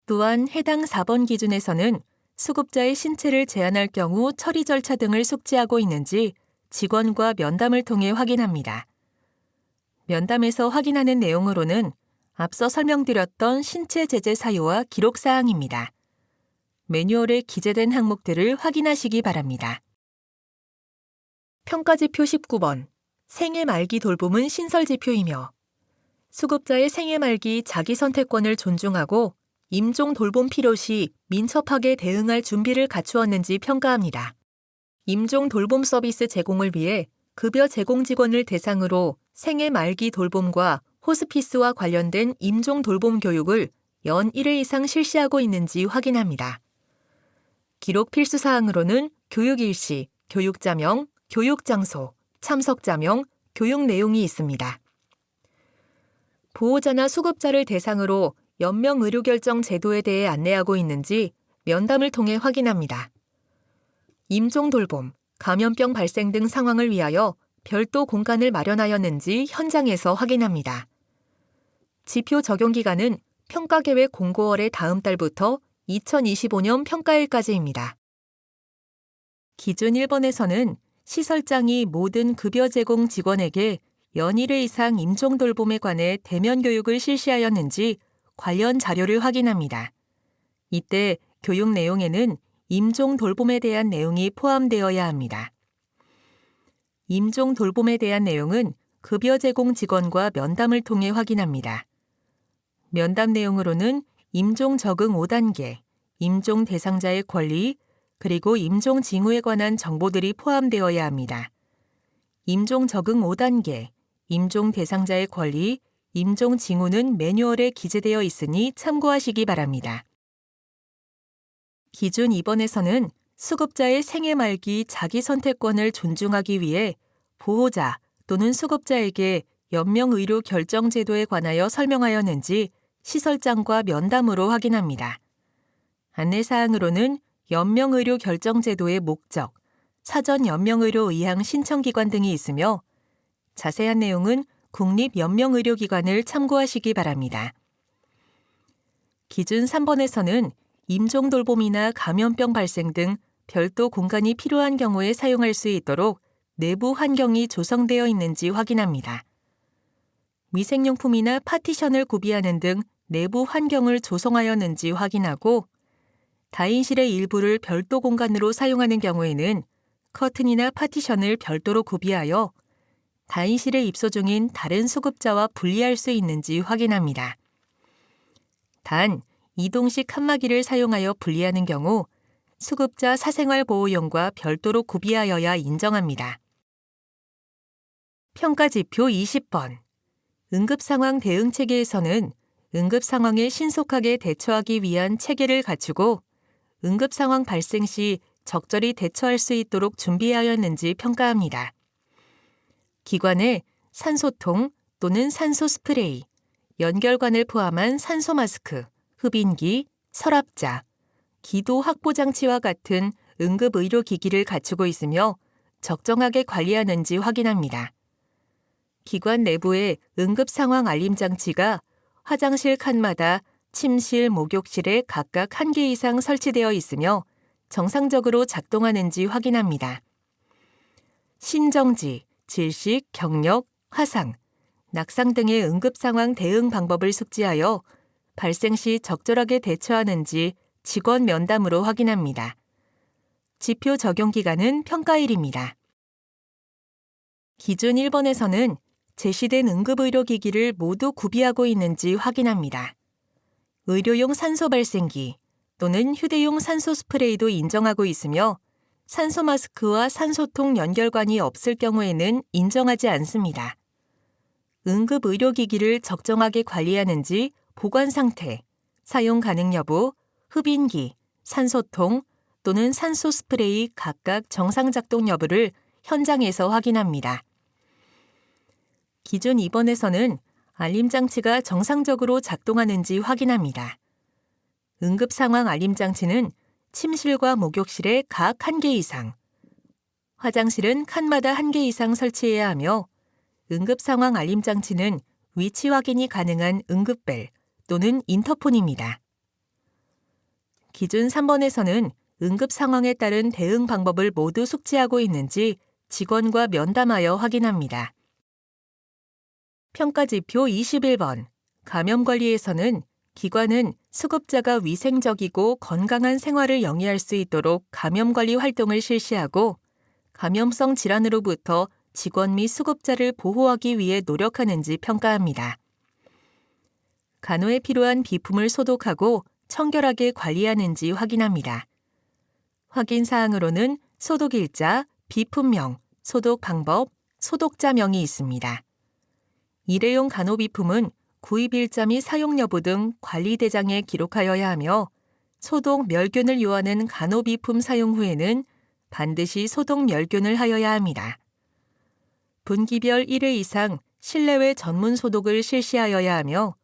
또한 해당 4번 기준에서는 수급자의 신체를 제한할 경우 처리 절차 등을 숙지하고 있는지 직원과 면담을 통해 확인합니다. 면담에서 확인하는 내용으로는 앞서 설명드렸던 신체 제재 사유와 기록 사항입니다. 매뉴얼에 기재된 항목들을 확인하시기 바랍니다. 평가지표 19번. 생애 말기 돌봄은 신설지표이며 수급자의 생애 말기 자기 선택권을 존중하고 임종 돌봄 필요 시 민첩하게 대응할 준비를 갖추었는지 평가합니다. 임종 돌봄 서비스 제공을 위해 급여 제공 직원을 대상으로 생애 말기 돌봄과 호스피스와 관련된 임종 돌봄 교육을 연 1회 이상 실시하고 있는지 확인합니다. 기록 필수 사항으로는 교육 일시, 교육자명, 교육 장소, 참석자명, 교육 내용이 있습니다. 보호자나 수급자를 대상으로 연명 의료결정 제도에 대해 안내하고 있는지 면담을 통해 확인합니다. 임종 돌봄, 감염병 발생 등 상황을 위하여 별도 공간을 마련하였는지 현장에서 확인합니다. 지표 적용 기간은 평가계획 공고월의 다음 달부터 2025년 평가일까지입니다. 기준 1번에서는 시설장이 모든 급여 제공 직원에게 연 1회 이상 임종 돌봄에 관해 대면 교육을 실시하였는지 관련 자료를 확인합니다. 이때 교육 내용에는 임종 돌봄에 대한 내용이 포함되어야 합니다. 임종 돌봄에 대한 내용은 급여 제공 직원과 면담을 통해 확인합니다. 면담 내용으로는 임종 적응 5단계, 임종 대상자의 권리, 그리고 임종 징후에 관한 정보들이 포함되어야 합니다. 임종 적응 5단계, 임종 대상자의 권리, 임종 징후는 매뉴얼에 기재되어 있으니 참고하시기 바랍니다. 기준 2번에서는 수급자의 생애 말기 자기 선택권을 존중하기 위해 보호자 또는 수급자에게 연명의료 결정 제도에 관하여 설명하였는지 시설장과 면담으로 확인합니다. 안내사항으로는 연명의료 결정 제도의 목적, 사전 연명의료 의향 신청기관 등이 있으며 자세한 내용은 국립연명의료기관을 참고하시기 바랍니다. 기준 3번에서는 임종돌봄이나 감염병 발생 등 별도 공간이 필요한 경우에 사용할 수 있도록 내부 환경이 조성되어 있는지 확인합니다. 위생용품이나 파티션을 구비하는 등 내부 환경을 조성하였는지 확인하고 다인실의 일부를 별도 공간으로 사용하는 경우에는 커튼이나 파티션을 별도로 구비하여 다인실에 입소 중인 다른 수급자와 분리할 수 있는지 확인합니다. 단, 이동식 칸막이를 사용하여 분리하는 경우 수급자 사생활 보호용과 별도로 구비하여야 인정합니다. 평가지표 20번. 응급상황 대응 체계에서는 응급상황에 신속하게 대처하기 위한 체계를 갖추고 응급상황 발생 시 적절히 대처할 수 있도록 준비하였는지 평가합니다. 기관에 산소통 또는 산소 스프레이, 연결관을 포함한 산소 마스크, 흡인기, 서랍자, 기도 확보 장치와 같은 응급 의료기기를 갖추고 있으며 적정하게 관리하는지 확인합니다. 기관 내부에 응급상황 알림 장치가 화장실 칸마다 침실, 목욕실에 각각 1개 이상 설치되어 있으며 정상적으로 작동하는지 확인합니다. 심정지, 질식, 경력, 화상, 낙상 등의 응급상황 대응 방법을 숙지하여 발생 시 적절하게 대처하는지 직원 면담으로 확인합니다. 지표 적용 기간은 평가일입니다. 기준 1번에서는 제시된 응급의료기기를 모두 구비하고 있는지 확인합니다. 의료용 산소 발생기 또는 휴대용 산소 스프레이도 인정하고 있으며 산소 마스크와 산소통 연결관이 없을 경우에는 인정하지 않습니다. 응급의료기기를 적정하게 관리하는지 보관 상태, 사용 가능 여부, 흡인기, 산소통 또는 산소 스프레이 각각 정상 작동 여부를 현장에서 확인합니다. 기준 2번에서는 알림장치가 정상적으로 작동하는지 확인합니다. 응급상황 알림장치는 침실과 목욕실에 각 1개 이상, 화장실은 칸마다 1개 이상 설치해야 하며 응급상황 알림장치는 위치 확인이 가능한 응급벨 또는 인터폰입니다. 기준 3번에서는 응급상황에 따른 대응 방법을 모두 숙지하고 있는지 직원과 면담하여 확인합니다. 평가지표 21번. 감염관리에서는 기관은 수급자가 위생적이고 건강한 생활을 영위할 수 있도록 감염관리 활동을 실시하고 감염성 질환으로부터 직원 및 수급자를 보호하기 위해 노력하는지 평가합니다. 간호에 필요한 비품을 소독하고 청결하게 관리하는지 확인합니다. 확인 사항으로는 소독일자, 비품명, 소독 방법, 소독자명이 있습니다. 일회용 간호비품은 구입일자 및 사용 여부 등 관리대장에 기록하여야 하며 소독 멸균을 요하는 간호비품 사용 후에는 반드시 소독 멸균을 하여야 합니다. 분기별 1회 이상 실내외 전문 소독을 실시하여야 하며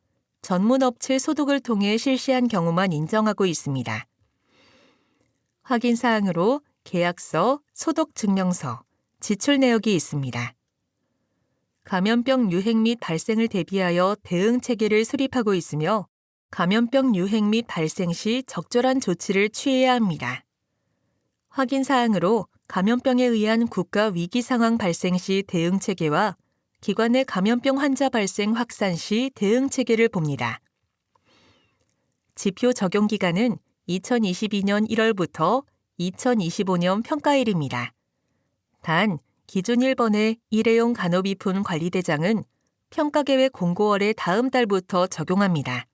전문 업체 소독을 통해 실시한 경우만 인정하고 있습니다. 확인 사항으로 계약서, 소독 증명서, 지출 내역이 있습니다. 감염병 유행 및 발생을 대비하여 대응 체계를 수립하고 있으며 감염병 유행 및 발생 시 적절한 조치를 취해야 합니다. 확인 사항으로 감염병에 의한 국가 위기 상황 발생 시 대응 체계와 기관 내 감염병 환자 발생 확산 시 대응 체계를 봅니다. 지표 적용 기간은 2022년 1월부터 2025년 평가일입니다. 단, 기준 1번의 일회용 간호비품 관리대장은 평가계획 공고월의 다음 달부터 적용합니다.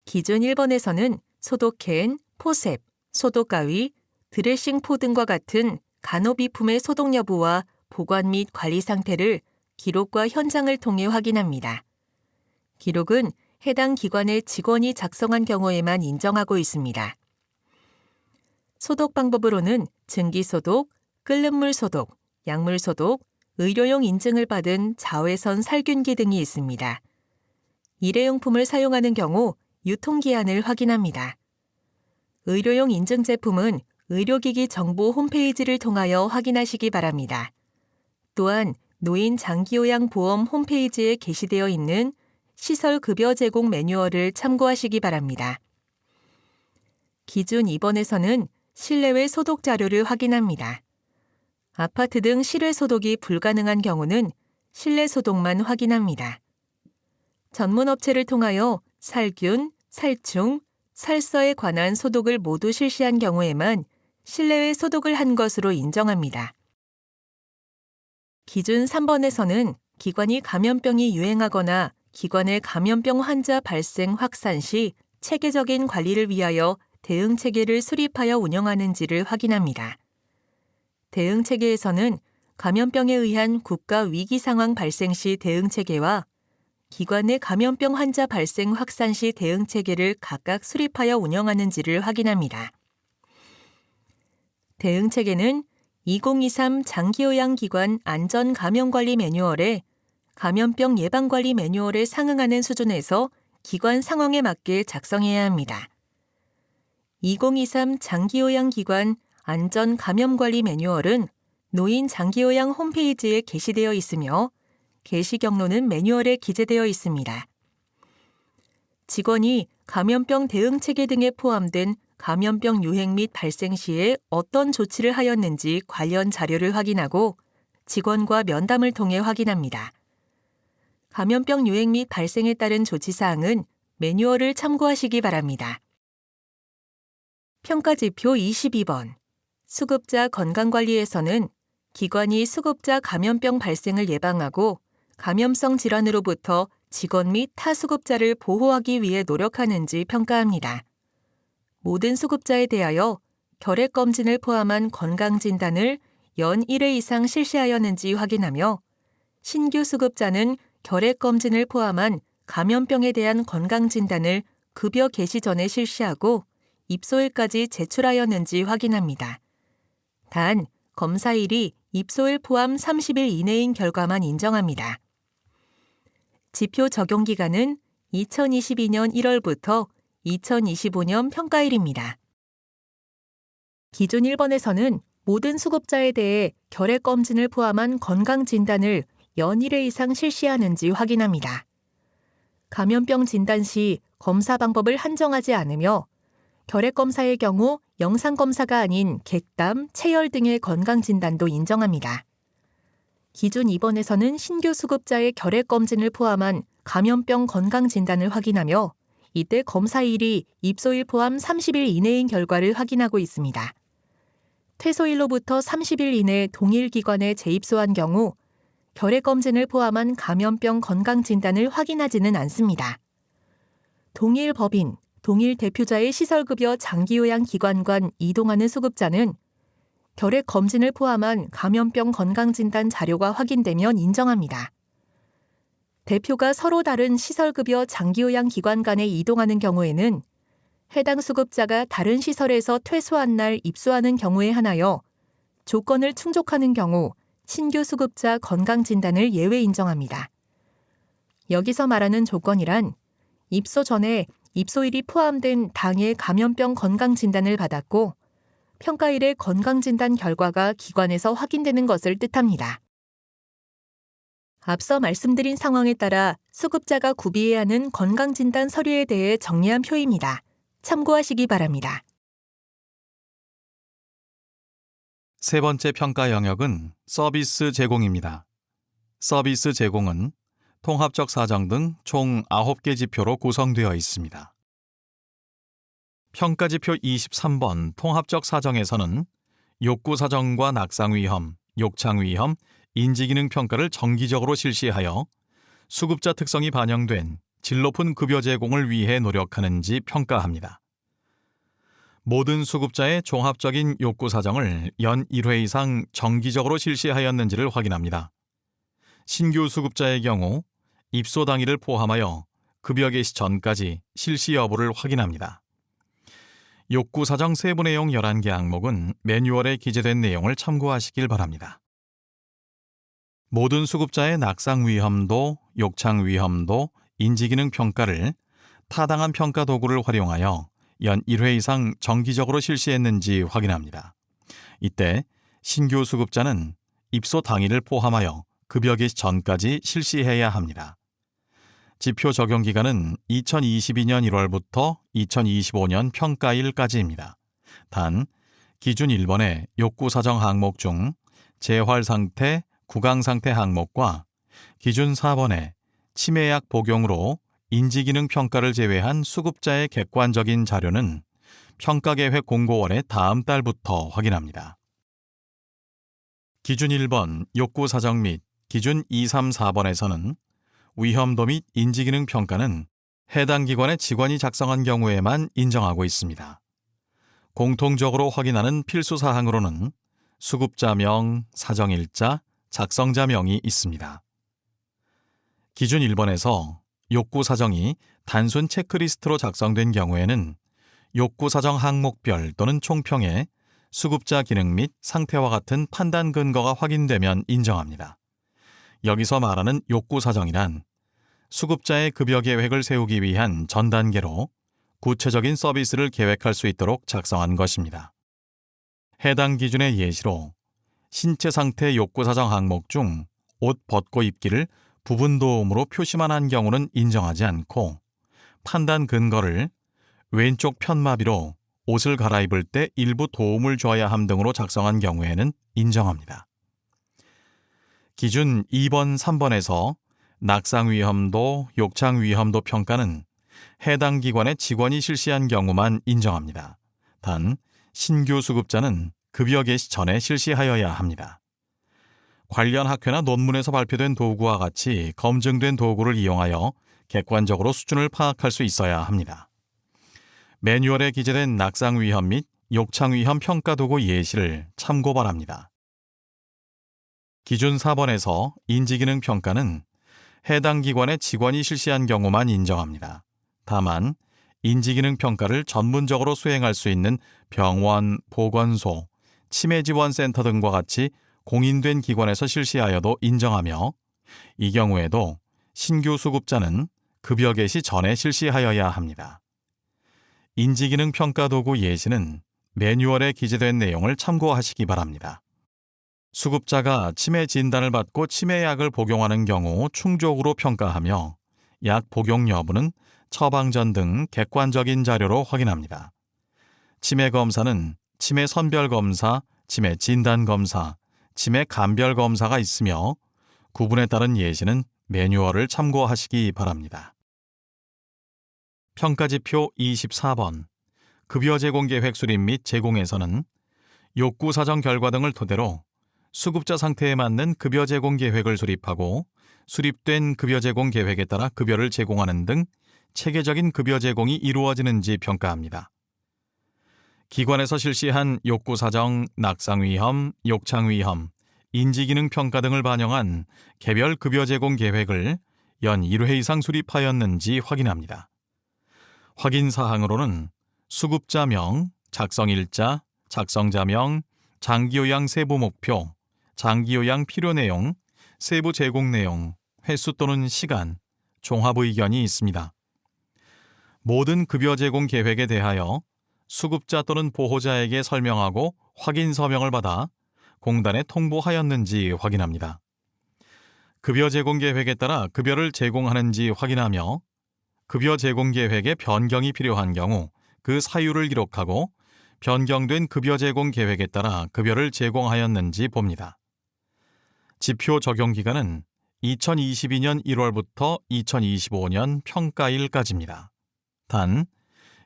기준 1번에서는 소독캔, 포셉, 소독가위, 드레싱포 등과 같은 간호비품의 소독 여부와 보관 및 관리 상태를 기록과 현장을 통해 확인합니다. 기록은 해당 기관의 직원이 작성한 경우에만 인정하고 있습니다. 소독 방법으로는 증기소독, 끓는 물 소독, 약물 소독, 의료용 인증을 받은 자외선 살균기 등이 있습니다. 일회용품을 사용하는 경우 유통기한을 확인합니다. 의료용 인증 제품은 의료기기 정보 홈페이지를 통하여 확인하시기 바랍니다. 또한 노인 장기요양보험 홈페이지에 게시되어 있는 시설급여 제공 매뉴얼을 참고하시기 바랍니다. 기준 2번에서는 실내외 소독 자료를 확인합니다. 아파트 등 실외 소독이 불가능한 경우는 실내 소독만 확인합니다. 전문 업체를 통하여 살균, 살충, 살서에 관한 소독을 모두 실시한 경우에만 실내외 소독을 한 것으로 인정합니다. 기준 3번에서는 기관이 감염병이 유행하거나 기관의 감염병 환자 발생 확산 시 체계적인 관리를 위하여 대응 체계를 수립하여 운영하는지를 확인합니다. 대응 체계에서는 감염병에 의한 국가 위기 상황 발생 시 대응 체계와 기관 내 감염병 환자 발생 확산 시 대응 체계를 각각 수립하여 운영하는지를 확인합니다. 대응 체계는 2023 장기요양기관 안전감염관리 매뉴얼에 감염병 예방관리 매뉴얼에 상응하는 수준에서 기관 상황에 맞게 작성해야 합니다. 2023 장기요양기관 안전감염관리 매뉴얼은 노인 장기요양 홈페이지에 게시되어 있으며 게시 경로는 매뉴얼에 기재되어 있습니다. 직원이 감염병 대응 체계 등에 포함된 감염병 유행 및 발생 시에 어떤 조치를 하였는지 관련 자료를 확인하고 직원과 면담을 통해 확인합니다. 감염병 유행 및 발생에 따른 조치사항은 매뉴얼을 참고하시기 바랍니다. 평가지표 22번. 수급자 건강관리에서는 기관이 수급자 감염병 발생을 예방하고 감염성 질환으로부터 직원 및 타 수급자를 보호하기 위해 노력하는지 평가합니다. 모든 수급자에 대하여 결핵검진을 포함한 건강진단을 연 1회 이상 실시하였는지 확인하며 신규 수급자는 결핵검진을 포함한 감염병에 대한 건강진단을 급여 개시 전에 실시하고 입소일까지 제출하였는지 확인합니다. 단, 검사일이 입소일 포함 30일 이내인 결과만 인정합니다. 지표 적용 기간은 2022년 1월부터 2025년 평가일입니다. 기준 1번에서는 모든 수급자에 대해 결핵검진을 포함한 건강진단을 연 1회 이상 실시하는지 확인합니다. 감염병 진단 시 검사 방법을 한정하지 않으며 결핵검사의 경우 영상검사가 아닌 객담, 체열 등의 건강진단도 인정합니다. 기준 2번에서는 신규 수급자의 결핵검진을 포함한 감염병 건강진단을 확인하며 이때 검사일이 입소일 포함 30일 이내인 결과를 확인하고 있습니다. 퇴소일로부터 30일 이내 동일 기관에 재입소한 경우 결핵검진을 포함한 감염병 건강진단을 확인하지는 않습니다. 동일 법인, 동일 대표자의 시설급여 장기요양기관 간 이동하는 수급자는 결핵검진을 포함한 감염병 건강진단 자료가 확인되면 인정합니다. 대표가 서로 다른 시설급여 장기요양기관 간에 이동하는 경우에는 해당 수급자가 다른 시설에서 퇴소한 날 입소하는 경우에 한하여 조건을 충족하는 경우 신규 수급자 건강진단을 예외 인정합니다. 여기서 말하는 조건이란 입소 전에 입소일이 포함된 당해 감염병 건강진단을 받았고 평가일의 건강진단 결과가 기관에서 확인되는 것을 뜻합니다. 앞서 말씀드린 상황에 따라 수급자가 구비해야 하는 건강진단 서류에 대해 정리한 표입니다. 참고하시기 바랍니다. 세 번째 평가 영역은 서비스 제공입니다. 서비스 제공은 통합적 사정 등 총 9개 지표로 구성되어 있습니다. 평가지표 23번 통합적 사정에서는 욕구 사정과 낙상 위험, 욕창 위험, 인지기능 평가를 정기적으로 실시하여 수급자 특성이 반영된 질 높은 급여 제공을 위해 노력하는지 평가합니다. 모든 수급자의 종합적인 욕구 사정을 연 1회 이상 정기적으로 실시하였는지를 확인합니다. 신규 수급자의 경우 입소 당일을 포함하여 급여 개시 전까지 실시 여부를 확인합니다. 욕구 사정 세부 내용 11개 항목은 매뉴얼에 기재된 내용을 참고하시길 바랍니다. 모든 수급자의 낙상 위험도, 욕창 위험도, 인지기능 평가를 타당한 평가 도구를 활용하여 연 1회 이상 정기적으로 실시했는지 확인합니다. 이때 신규 수급자는 입소 당일을 포함하여 급여 개시 전까지 실시해야 합니다. 지표 적용 기간은 2022년 1월부터 2025년 평가일까지입니다. 단, 기준 1번의 욕구 사정 항목 중 재활 상태, 구강 상태 항목과 기준 4번의 치매약 복용으로 인지기능 평가를 제외한 수급자의 객관적인 자료는 평가계획 공고월의 다음 달부터 확인합니다. 기준 1번 욕구 사정 및 기준 2, 3, 4번에서는 위험도 및 인지기능 평가는 해당 기관의 직원이 작성한 경우에만 인정하고 있습니다. 공통적으로 확인하는 필수 사항으로는 수급자명, 사정일자, 작성자명이 있습니다. 기준 1번에서 욕구 사정이 단순 체크리스트로 작성된 경우에는 욕구 사정 항목별 또는 총평에 수급자 기능 및 상태와 같은 판단 근거가 확인되면 인정합니다. 여기서 말하는 욕구 사정이란 수급자의 급여 계획을 세우기 위한 전 단계로 구체적인 서비스를 계획할 수 있도록 작성한 것입니다. 해당 기준의 예시로 신체 상태 욕구 사정 항목 중 옷 벗고 입기를 부분 도움으로 표시만 한 경우는 인정하지 않고 판단 근거를 왼쪽 편마비로 옷을 갈아입을 때 일부 도움을 줘야 함 등으로 작성한 경우에는 인정합니다. 기준 2번, 3번에서 낙상 위험도, 욕창 위험도 평가는 해당 기관의 직원이 실시한 경우만 인정합니다. 단, 신규 수급자는 급여 개시 전에 실시하여야 합니다. 관련 학회나 논문에서 발표된 도구와 같이 검증된 도구를 이용하여 객관적으로 수준을 파악할 수 있어야 합니다. 매뉴얼에 기재된 낙상 위험 및 욕창 위험 평가 도구 예시를 참고 바랍니다. 기준 4번에서 인지기능 평가는 해당 기관의 직원이 실시한 경우만 인정합니다. 다만 인지기능 평가를 전문적으로 수행할 수 있는 병원, 보건소, 치매지원센터 등과 같이 공인된 기관에서 실시하여도 인정하며 이 경우에도 신규 수급자는 급여 개시 전에 실시하여야 합니다. 인지기능 평가 도구 예시는 매뉴얼에 기재된 내용을 참고하시기 바랍니다. 수급자가 치매 진단을 받고 치매약을 복용하는 경우 충족으로 평가하며 약 복용 여부는 처방 전 등 객관적인 자료로 확인합니다. 치매 검사는 치매 선별 검사, 치매 진단 검사, 치매 감별 검사가 있으며 구분에 따른 예시는 매뉴얼을 참고하시기 바랍니다. 평가지표 24번 급여 제공 계획 수립 및 제공에서는 욕구 사정 결과 등을 토대로 수급자 상태에 맞는 급여 제공 계획을 수립하고 수립된 급여 제공 계획에 따라 급여를 제공하는 등 체계적인 급여 제공이 이루어지는지 평가합니다. 기관에서 실시한 욕구 사정, 낙상 위험, 욕창 위험, 인지기능 평가 등을 반영한 개별 급여 제공 계획을 연 1회 이상 수립하였는지 확인합니다. 확인 사항으로는 수급자명, 작성일자, 작성자명, 장기요양 세부 목표, 장기요양 필요 내용, 세부 제공 내용, 횟수 또는 시간, 종합 의견이 있습니다. 모든 급여 제공 계획에 대하여 수급자 또는 보호자에게 설명하고 확인 서명을 받아 공단에 통보하였는지 확인합니다. 급여 제공 계획에 따라 급여를 제공하는지 확인하며 급여 제공 계획에 변경이 필요한 경우 그 사유를 기록하고 변경된 급여 제공 계획에 따라 급여를 제공하였는지 봅니다. 지표 적용 기간은 2022년 1월부터 2025년 평가일까지입니다. 단,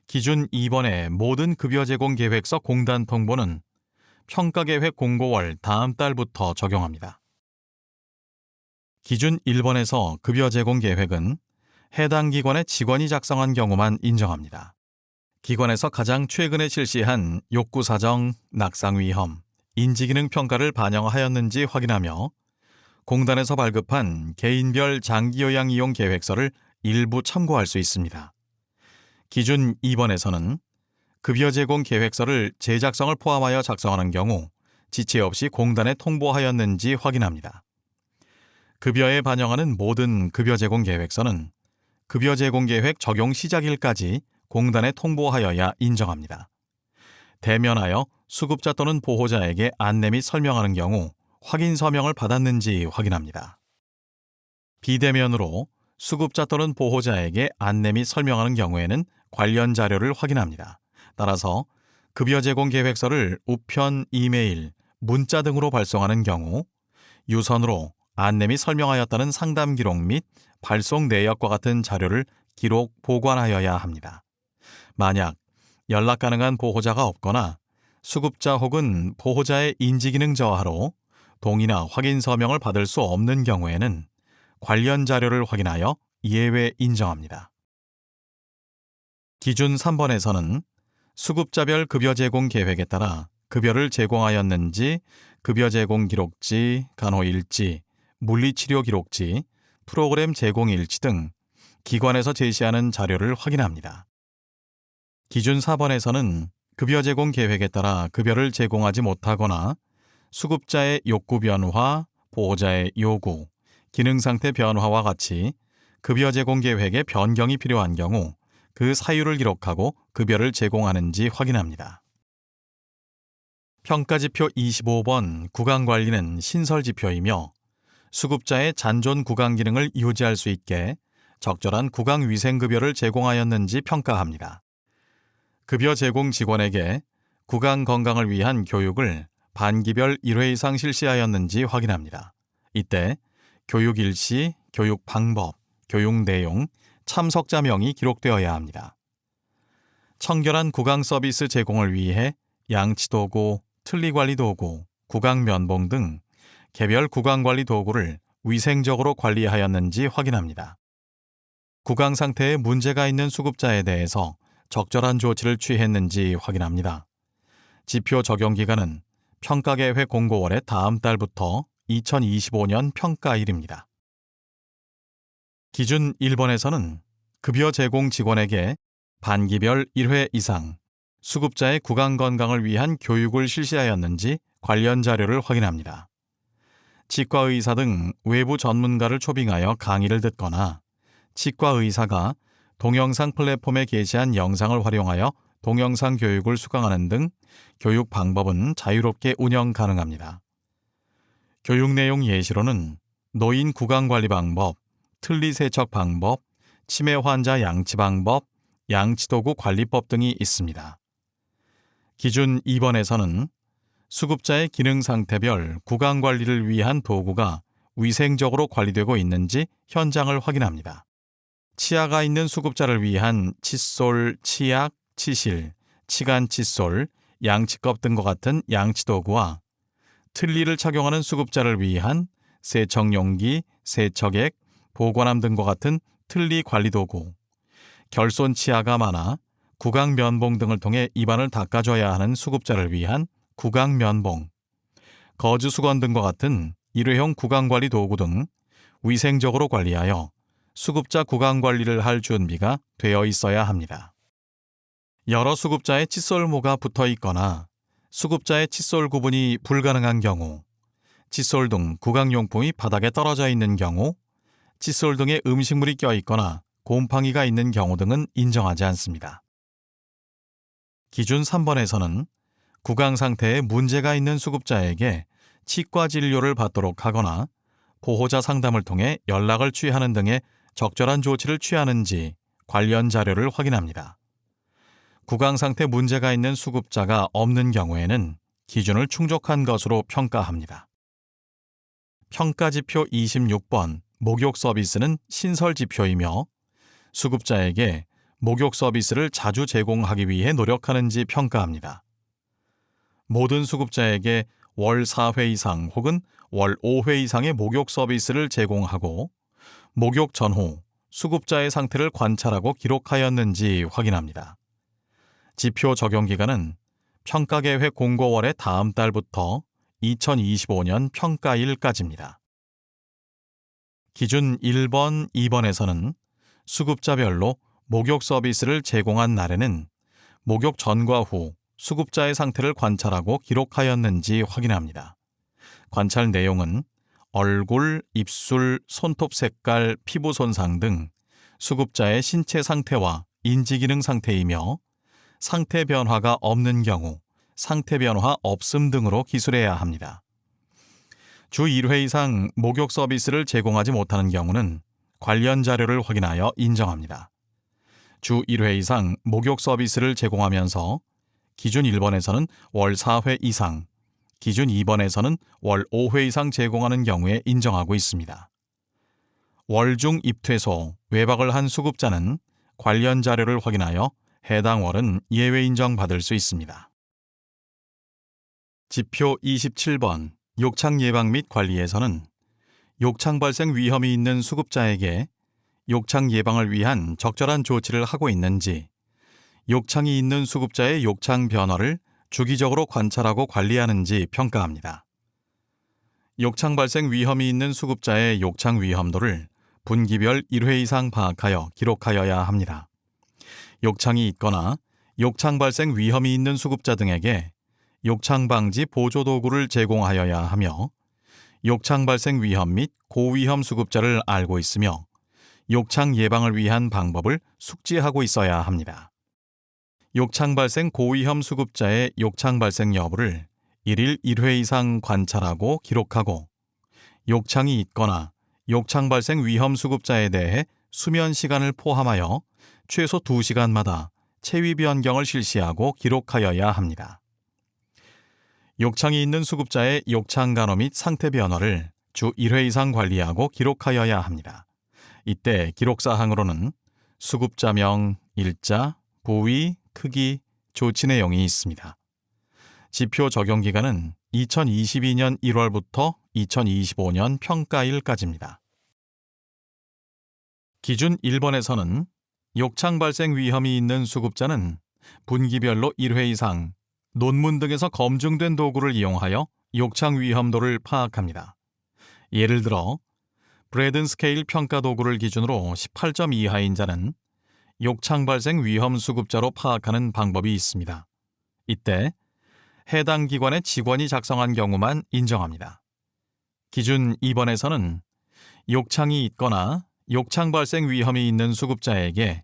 기준 2번의 모든 급여 제공 계획서 공단 통보는 평가계획 공고월 다음 달부터 적용합니다. 기준 1번에서 급여 제공 계획은 해당 기관의 직원이 작성한 경우만 인정합니다. 기관에서 가장 최근에 실시한 욕구 사정, 낙상 위험, 인지기능 평가를 반영하였는지 확인하며 공단에서 발급한 개인별 장기요양 이용 계획서를 일부 참고할 수 있습니다. 기준 2번에서는 급여 제공 계획서를 제작성을 포함하여 작성하는 경우 지체 없이 공단에 통보하였는지 확인합니다. 급여에 반영하는 모든 급여 제공 계획서는 급여 제공 계획 적용 시작일까지 공단에 통보하여야 인정합니다. 대면하여 수급자 또는 보호자에게 안내 및 설명하는 경우 확인 서명을 받았는지 확인합니다. 비대면으로 수급자 또는 보호자에게 안내 및 설명하는 경우에는 관련 자료를 확인합니다. 따라서 급여 제공 계획서를 우편, 이메일, 문자 등으로 발송하는 경우 유선으로 안내 및 설명하였다는 상담 기록 및 발송 내역과 같은 자료를 기록 보관하여야 합니다. 만약 연락 가능한 보호자가 없거나 수급자 혹은 보호자의 인지기능 저하로 동의나 확인 서명을 받을 수 없는 경우에는 관련 자료를 확인하여 예외 인정합니다. 기준 3번에서는 수급자별 급여 제공 계획에 따라 급여를 제공하였는지 급여 제공 기록지, 간호일지, 물리치료 기록지, 프로그램 제공 일지 등 기관에서 제시하는 자료를 확인합니다. 기준 4번에서는 급여 제공 계획에 따라 급여를 제공하지 못하거나 수급자의 욕구 변화, 보호자의 요구, 기능 상태 변화와 같이 급여 제공 계획에 변경이 필요한 경우 그 사유를 기록하고 급여를 제공하는지 확인합니다. 평가지표 25번 구강관리는 신설지표이며 수급자의 잔존 구강 기능을 유지할 수 있게 적절한 구강위생급여를 제공하였는지 평가합니다. 급여 제공 직원에게 구강 건강을 위한 교육을 반기별 1회 이상 실시하였는지 확인합니다. 이때 교육 일시, 교육 방법, 교육 내용, 참석자 명이 기록되어야 합니다. 청결한 구강 서비스 제공을 위해 양치도구, 틀니관리도구, 구강면봉 등 개별 구강관리 도구를 위생적으로 관리하였는지 확인합니다. 구강 상태에 문제가 있는 수급자에 대해서 적절한 조치를 취했는지 확인합니다. 지표 적용 기간은 평가계획 공고월의 다음 달부터 2025년 평가일입니다. 기준 1번에서는 급여 제공 직원에게 반기별 1회 이상 수급자의 구강 건강을 위한 교육을 실시하였는지 관련 자료를 확인합니다. 치과 의사 등 외부 전문가를 초빙하여 강의를 듣거나 치과 의사가 동영상 플랫폼에 게시한 영상을 활용하여 동영상 교육을 수강하는 등 교육 방법은 자유롭게 운영 가능합니다. 교육 내용 예시로는 노인 구강관리 방법, 틀니 세척 방법, 치매 환자 양치 방법, 양치도구 관리법 등이 있습니다. 기준 2번에서는 수급자의 기능 상태별 구강 관리를 위한 도구가 위생적으로 관리되고 있는지 현장을 확인합니다. 치아가 있는 수급자를 위한 칫솔, 치약, 치실, 치간 칫솔, 양치컵 등과 같은 양치도구와 틀니를 착용하는 수급자를 위한 세척용기, 세척액, 보관함 등과 같은 틀니 관리도구, 결손 치아가 많아 구강면봉 등을 통해 입안을 닦아줘야 하는 수급자를 위한 구강면봉, 거즈수건 등과 같은 일회용 구강관리 도구 등 위생적으로 관리하여 수급자 구강관리를 할 준비가 되어 있어야 합니다. 여러 수급자의 칫솔모가 붙어 있거나 수급자의 칫솔 구분이 불가능한 경우, 칫솔 등 구강용품이 바닥에 떨어져 있는 경우, 칫솔 등에 음식물이 껴 있거나 곰팡이가 있는 경우 등은 인정하지 않습니다. 기준 3번에서는 구강 상태에 문제가 있는 수급자에게 치과 진료를 받도록 하거나 보호자 상담을 통해 연락을 취하는 등의 적절한 조치를 취하는지 관련 자료를 확인합니다. 구강 상태 문제가 있는 수급자가 없는 경우에는 기준을 충족한 것으로 평가합니다. 평가지표 26번 목욕 서비스는 신설지표이며 수급자에게 목욕 서비스를 자주 제공하기 위해 노력하는지 평가합니다. 모든 수급자에게 월 4회 이상 혹은 월 5회 이상의 목욕 서비스를 제공하고 목욕 전후 수급자의 상태를 관찰하고 기록하였는지 확인합니다. 지표 적용 기간은 평가계획 공고월의 다음 달부터 2025년 평가일까지입니다. 기준 1번, 2번에서는 수급자별로 목욕 서비스를 제공한 날에는 목욕 전과 후 수급자의 상태를 관찰하고 기록하였는지 확인합니다. 관찰 내용은 얼굴, 입술, 손톱 색깔, 피부 손상 등 수급자의 신체 상태와 인지기능 상태이며 상태 변화가 없는 경우 상태 변화 없음 등으로 기술해야 합니다. 주 1회 이상 목욕 서비스를 제공하지 못하는 경우는 관련 자료를 확인하여 인정합니다. 주 1회 이상 목욕 서비스를 제공하면서 기준 1번에서는 월 4회 이상, 기준 2번에서는 월 5회 이상 제공하는 경우에 인정하고 있습니다. 월중 입퇴소, 외박을 한 수급자는 관련 자료를 확인하여 해당 월은 예외 인정받을 수 있습니다. 지표 27번 욕창 예방 및 관리에서는 욕창 발생 위험이 있는 수급자에게 욕창 예방을 위한 적절한 조치를 하고 있는지, 욕창이 있는 수급자의 욕창 변화를 주기적으로 관찰하고 관리하는지 평가합니다. 욕창 발생 위험이 있는 수급자의 욕창 위험도를 분기별 1회 이상 파악하여 기록하여야 합니다. 욕창이 있거나 욕창 발생 위험이 있는 수급자 등에게 욕창 방지 보조 도구를 제공하여야 하며, 욕창 발생 위험 및 고위험 수급자를 알고 있으며 욕창 예방을 위한 방법을 숙지하고 있어야 합니다. 욕창 발생 고위험 수급자의 욕창 발생 여부를 1일 1회 이상 관찰하고 기록하고, 욕창이 있거나 욕창 발생 위험 수급자에 대해 수면 시간을 포함하여 최소 2시간마다 체위 변경을 실시하고 기록하여야 합니다. 욕창이 있는 수급자의 욕창 간호 및 상태 변화를 주 1회 이상 관리하고 기록하여야 합니다. 이때 기록사항으로는 수급자명, 일자, 부위, 크기, 조치 내용이 있습니다. 지표 적용 기간은 2022년 1월부터 2025년 평가일까지입니다. 기준 1번에서는 욕창 발생 위험이 있는 수급자는 분기별로 1회 이상 논문 등에서 검증된 도구를 이용하여 욕창 위험도를 파악합니다. 예를 들어 브래든 스케일 평가 도구를 기준으로 18점 이하인 자는 욕창 발생 위험 수급자로 파악하는 방법이 있습니다. 이때 해당 기관의 직원이 작성한 경우만 인정합니다. 기준 2번에서는 욕창이 있거나 욕창 발생 위험이 있는 수급자에게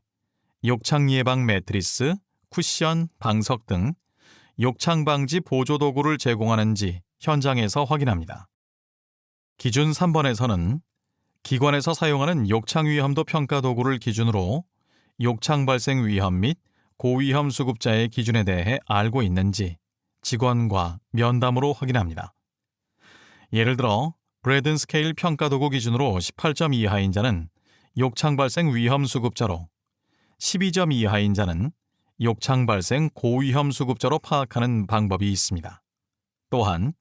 욕창 예방 매트리스, 쿠션, 방석 등 욕창 방지 보조 도구를 제공하는지 현장에서 확인합니다. 기준 3번에서는 기관에서 사용하는 욕창 위험도 평가 도구를 기준으로 욕창 발생 위험 및 고위험 수급자의 기준에 대해 알고 있는지 직원과 면담으로 확인합니다. 예를 들어 브래든 스케일 평가 도구 기준으로 18점 이하인 자는 욕창 발생 위험 수급자로, 12점 이하인 자는 욕창 발생 고위험 수급자로 파악하는 방법이 있습니다. 또한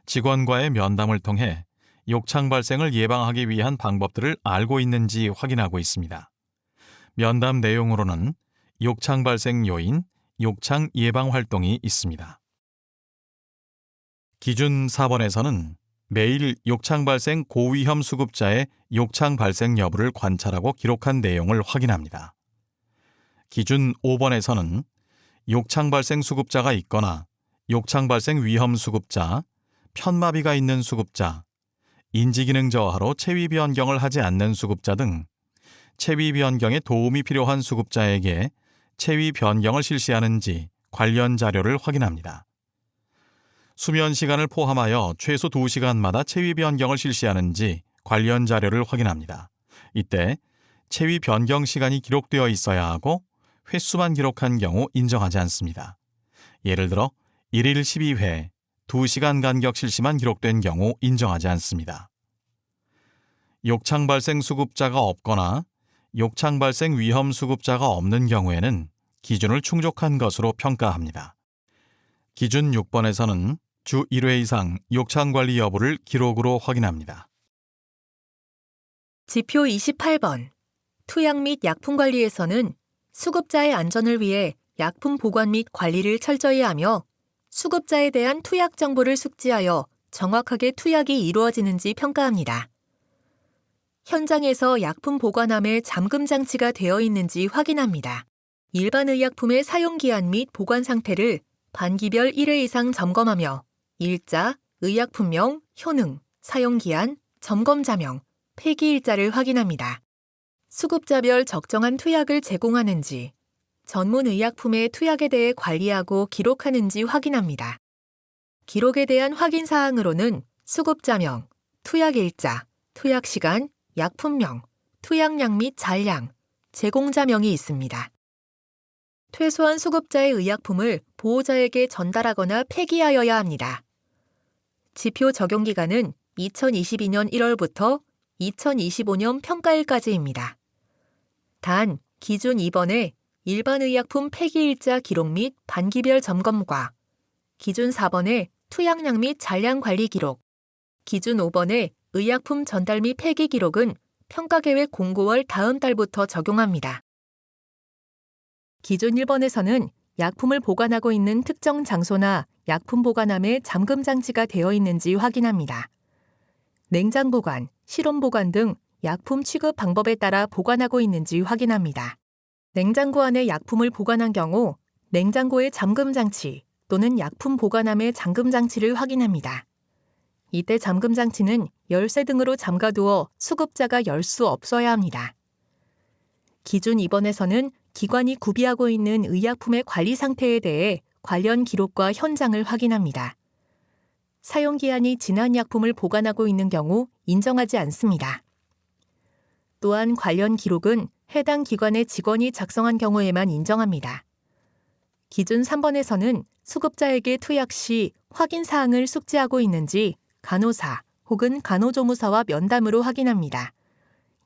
직원과의 면담을 통해 욕창 발생을 예방하기 위한 방법들을 알고 있는지 확인하고 있습니다. 면담 내용으로는 욕창 발생 요인, 욕창 예방 활동이 있습니다. 기준 4번에서는 매일 욕창 발생 고위험 수급자의 욕창 발생 여부를 관찰하고 기록한 내용을 확인합니다. 기준 5번에서는 욕창 발생 수급자가 있거나 욕창 발생 위험 수급자, 편마비가 있는 수급자, 인지기능 저하로 체위 변경을 하지 않는 수급자 등 체위 변경에 도움이 필요한 수급자에게 체위 변경을 실시하는지 관련 자료를 확인합니다. 수면 시간을 포함하여 최소 2시간마다 체위 변경을 실시하는지 관련 자료를 확인합니다. 이때 체위 변경 시간이 기록되어 있어야 하고 횟수만 기록한 경우 인정하지 않습니다. 예를 들어 1일 12회, 2시간 간격 실시만 기록된 경우 인정하지 않습니다. 욕창 발생 수급자가 없거나 욕창 발생 위험 수급자가 없는 경우에는 기준을 충족한 것으로 평가합니다. 기준 6번에서는 주 1회 이상 욕창 관리 여부를 기록으로 확인합니다. 지표 28번 투약 및 약품 관리에서는 수급자의 안전을 위해 약품 보관 및 관리를 철저히 하며 수급자에 대한 투약 정보를 숙지하여 정확하게 투약이 이루어지는지 평가합니다. 현장에서 약품 보관함에 잠금 장치가 되어 있는지 확인합니다. 일반 의약품의 사용 기한 및 보관 상태를 반기별 1회 이상 점검하며 일자, 의약품명, 효능, 사용 기한, 점검자명, 폐기일자를 확인합니다. 수급자별 적정한 투약을 제공하는지, 전문 의약품의 투약에 대해 관리하고 기록하는지 확인합니다. 기록에 대한 확인 사항으로는 수급자명, 투약일자, 투약시간, 약품명, 투약량 및 잔량, 제공자명이 있습니다. 퇴소한 수급자의 의약품을 보호자에게 전달하거나 폐기하여야 합니다. 지표 적용기간은 2022년 1월부터 2025년 평가일까지입니다. 단, 기준 2번에 일반의약품 폐기일자 기록 및 반기별 점검과 기준 4번에 투약량 및 잔량 관리 기록, 기준 5번에 의약품 전달 및 폐기 기록은 평가계획 공고월 다음 달부터 적용합니다. 기준 1번에서는 약품을 보관하고 있는 특정 장소나 약품 보관함에 잠금 장치가 되어 있는지 확인합니다. 냉장 보관, 실온 보관 등 약품 취급 방법에 따라 보관하고 있는지 확인합니다. 냉장고 안에 약품을 보관한 경우 냉장고의 잠금 장치 또는 약품 보관함의 잠금 장치를 확인합니다. 이때 잠금 장치는 열쇠 등으로 잠가두어 수급자가 열 수 없어야 합니다. 기준 2번에서는 기관이 구비하고 있는 의약품의 관리 상태에 대해 관련 기록과 현장을 확인합니다. 사용기한이 지난 약품을 보관하고 있는 경우 인정하지 않습니다. 또한 관련 기록은 해당 기관의 직원이 작성한 경우에만 인정합니다. 기준 3번에서는 수급자에게 투약 시 확인 사항을 숙지하고 있는지 간호사 혹은 간호조무사와 면담으로 확인합니다.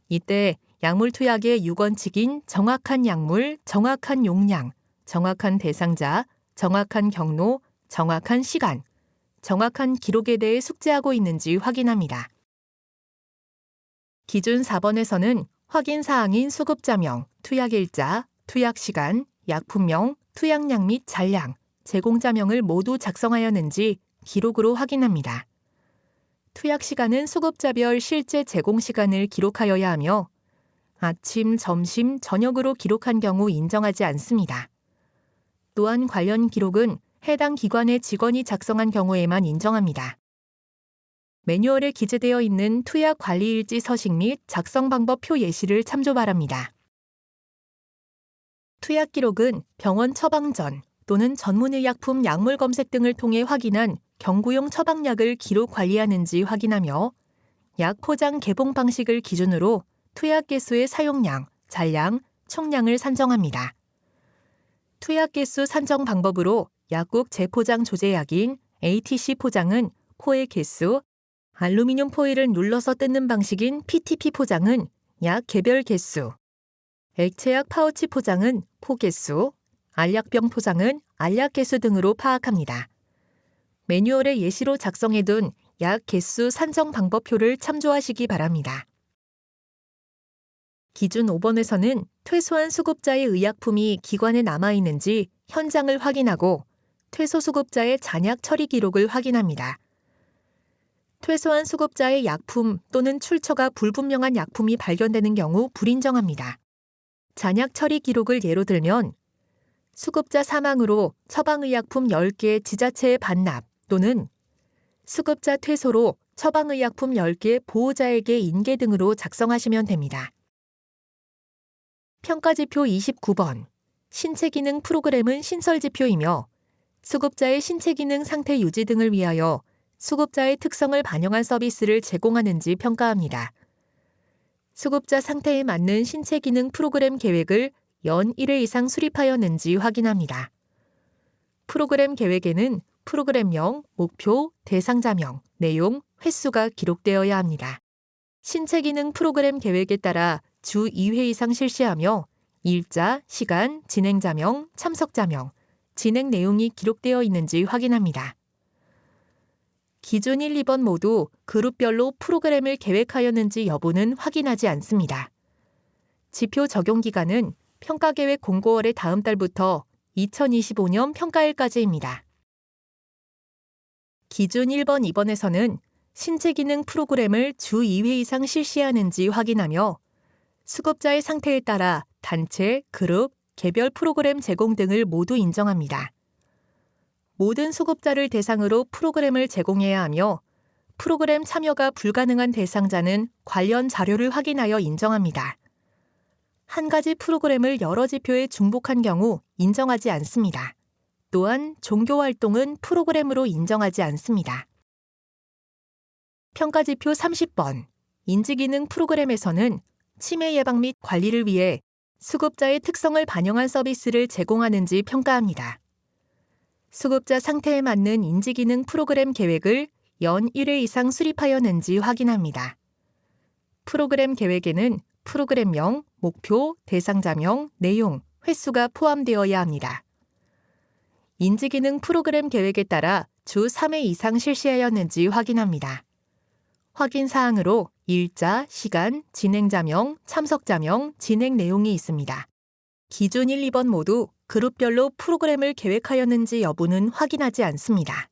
이때 약물 투약의 유권칙인 정확한 약물, 정확한 용량, 정확한 대상자, 정확한 경로, 정확한 시간, 정확한 기록에 대해 숙지하고 있는지 확인합니다. 기준 4번에서는 확인 사항인 수급자명, 투약일자, 투약시간, 약품명, 투약량 및 잔량, 제공자명을 모두 작성하였는지 기록으로 확인합니다. 투약시간은 수급자별 실제 제공시간을 기록하여야 하며 아침, 점심, 저녁으로 기록한 경우 인정하지 않습니다. 또한 관련 기록은 해당 기관의 직원이 작성한 경우에만 인정합니다. 매뉴얼에 기재되어 있는 투약 관리일지 서식 및 작성 방법 표 예시를 참조 바랍니다. 투약 기록은 병원 처방 전 또는 전문의약품 약물 검색 등을 통해 확인한 경구용 처방약을 기록 관리하는지 확인하며 약 포장 개봉 방식을 기준으로 투약 개수의 사용량, 잔량, 총량을 산정합니다. 투약 개수 산정 방법으로 약국 재포장 조제약인 ATC 포장은 포의 개수, 알루미늄 포일을 눌러서 뜯는 방식인 PTP 포장은 약 개별 개수, 액체약 파우치 포장은 포 개수, 알약병 포장은 알약 개수 등으로 파악합니다. 매뉴얼에 예시로 작성해둔 약 개수 산정 방법표를 참조하시기 바랍니다. 기준 5번에서는 퇴소한 수급자의 의약품이 기관에 남아있는지 현장을 확인하고 퇴소 수급자의 잔약 처리 기록을 확인합니다. 퇴소한 수급자의 약품 또는 출처가 불분명한 약품이 발견되는 경우 불인정합니다. 잔약 처리 기록을 예로 들면 수급자 사망으로 처방의약품 10개 지자체에 반납 또는 수급자 퇴소로 처방의약품 10개 보호자에게 인계 등으로 작성하시면 됩니다. 평가지표 29번. 신체기능 프로그램은 신설지표이며 수급자의 신체기능 상태 유지 등을 위하여 수급자의 특성을 반영한 서비스를 제공하는지 평가합니다. 수급자 상태에 맞는 신체기능 프로그램 계획을 연 1회 이상 수립하였는지 확인합니다. 프로그램 계획에는 프로그램명, 목표, 대상자명, 내용, 횟수가 기록되어야 합니다. 신체기능 프로그램 계획에 따라 주 2회 이상 실시하며 일자, 시간, 진행자명, 참석자명, 진행 내용이 기록되어 있는지 확인합니다. 기준 1, 2번 모두 그룹별로 프로그램을 계획하였는지 여부는 확인하지 않습니다. 지표 적용 기간은 평가계획 공고월의 다음 달부터 2025년 평가일까지입니다. 기준 1번, 2번에서는 신체기능 프로그램을 주 2회 이상 실시하는지 확인하며 수급자의 상태에 따라 단체, 그룹, 개별 프로그램 제공 등을 모두 인정합니다. 모든 수급자를 대상으로 프로그램을 제공해야 하며 프로그램 참여가 불가능한 대상자는 관련 자료를 확인하여 인정합니다. 한 가지 프로그램을 여러 지표에 중복한 경우 인정하지 않습니다. 또한 종교활동은 프로그램으로 인정하지 않습니다. 평가지표 30번 인지기능 프로그램에서는 치매 예방 및 관리를 위해 수급자의 특성을 반영한 서비스를 제공하는지 평가합니다. 수급자 상태에 맞는 인지기능 프로그램 계획을 연 1회 이상 수립하였는지 확인합니다. 프로그램 계획에는 프로그램명, 목표, 대상자명, 내용, 횟수가 포함되어야 합니다. 인지기능 프로그램 계획에 따라 주 3회 이상 실시하였는지 확인합니다. 확인 사항으로 일자, 시간, 진행자명, 참석자명, 진행 내용이 있습니다. 기준 1, 2번 모두 그룹별로 프로그램을 계획하였는지 여부는 확인하지 않습니다.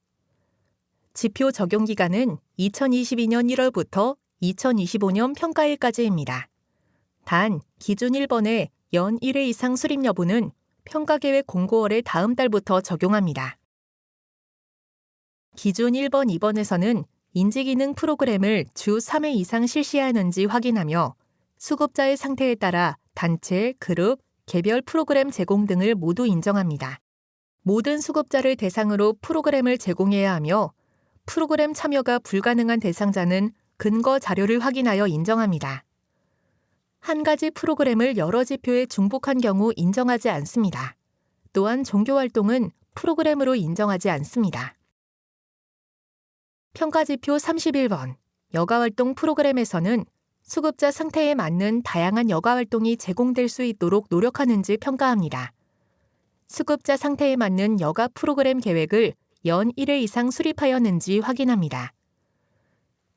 지표 적용 기간은 2022년 1월부터 2025년 평가일까지입니다. 단, 기준 1번의 연 1회 이상 수립 여부는 평가계획 공고월의 다음 달부터 적용합니다. 기준 1번, 2번에서는 인지기능 프로그램을 주 3회 이상 실시하는지 확인하며 수급자의 상태에 따라 단체, 그룹, 개별 프로그램 제공 등을 모두 인정합니다. 모든 수급자를 대상으로 프로그램을 제공해야 하며 프로그램 참여가 불가능한 대상자는 근거 자료를 확인하여 인정합니다. 한 가지 프로그램을 여러 지표에 중복한 경우 인정하지 않습니다. 또한 종교활동은 프로그램으로 인정하지 않습니다. 평가지표 31번 여가활동 프로그램에서는 수급자 상태에 맞는 다양한 여가활동이 제공될 수 있도록 노력하는지 평가합니다. 수급자 상태에 맞는 여가 프로그램 계획을 연 1회 이상 수립하였는지 확인합니다.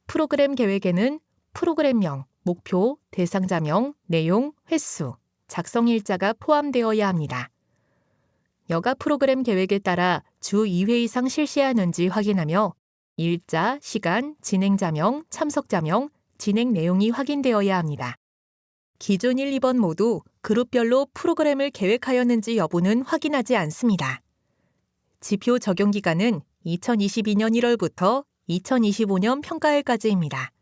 프로그램 계획에는 프로그램명, 목표, 대상자명, 내용, 횟수, 작성일자가 포함되어야 합니다. 여가 프로그램 계획에 따라 주 2회 이상 실시하는지 확인하며 일자, 시간, 진행자명, 참석자명, 진행 내용이 확인되어야 합니다. 기준 1, 2번 모두 그룹별로 프로그램을 계획하였는지 여부는 확인하지 않습니다. 지표 적용 기간은 2022년 1월부터 2025년 평가일까지입니다.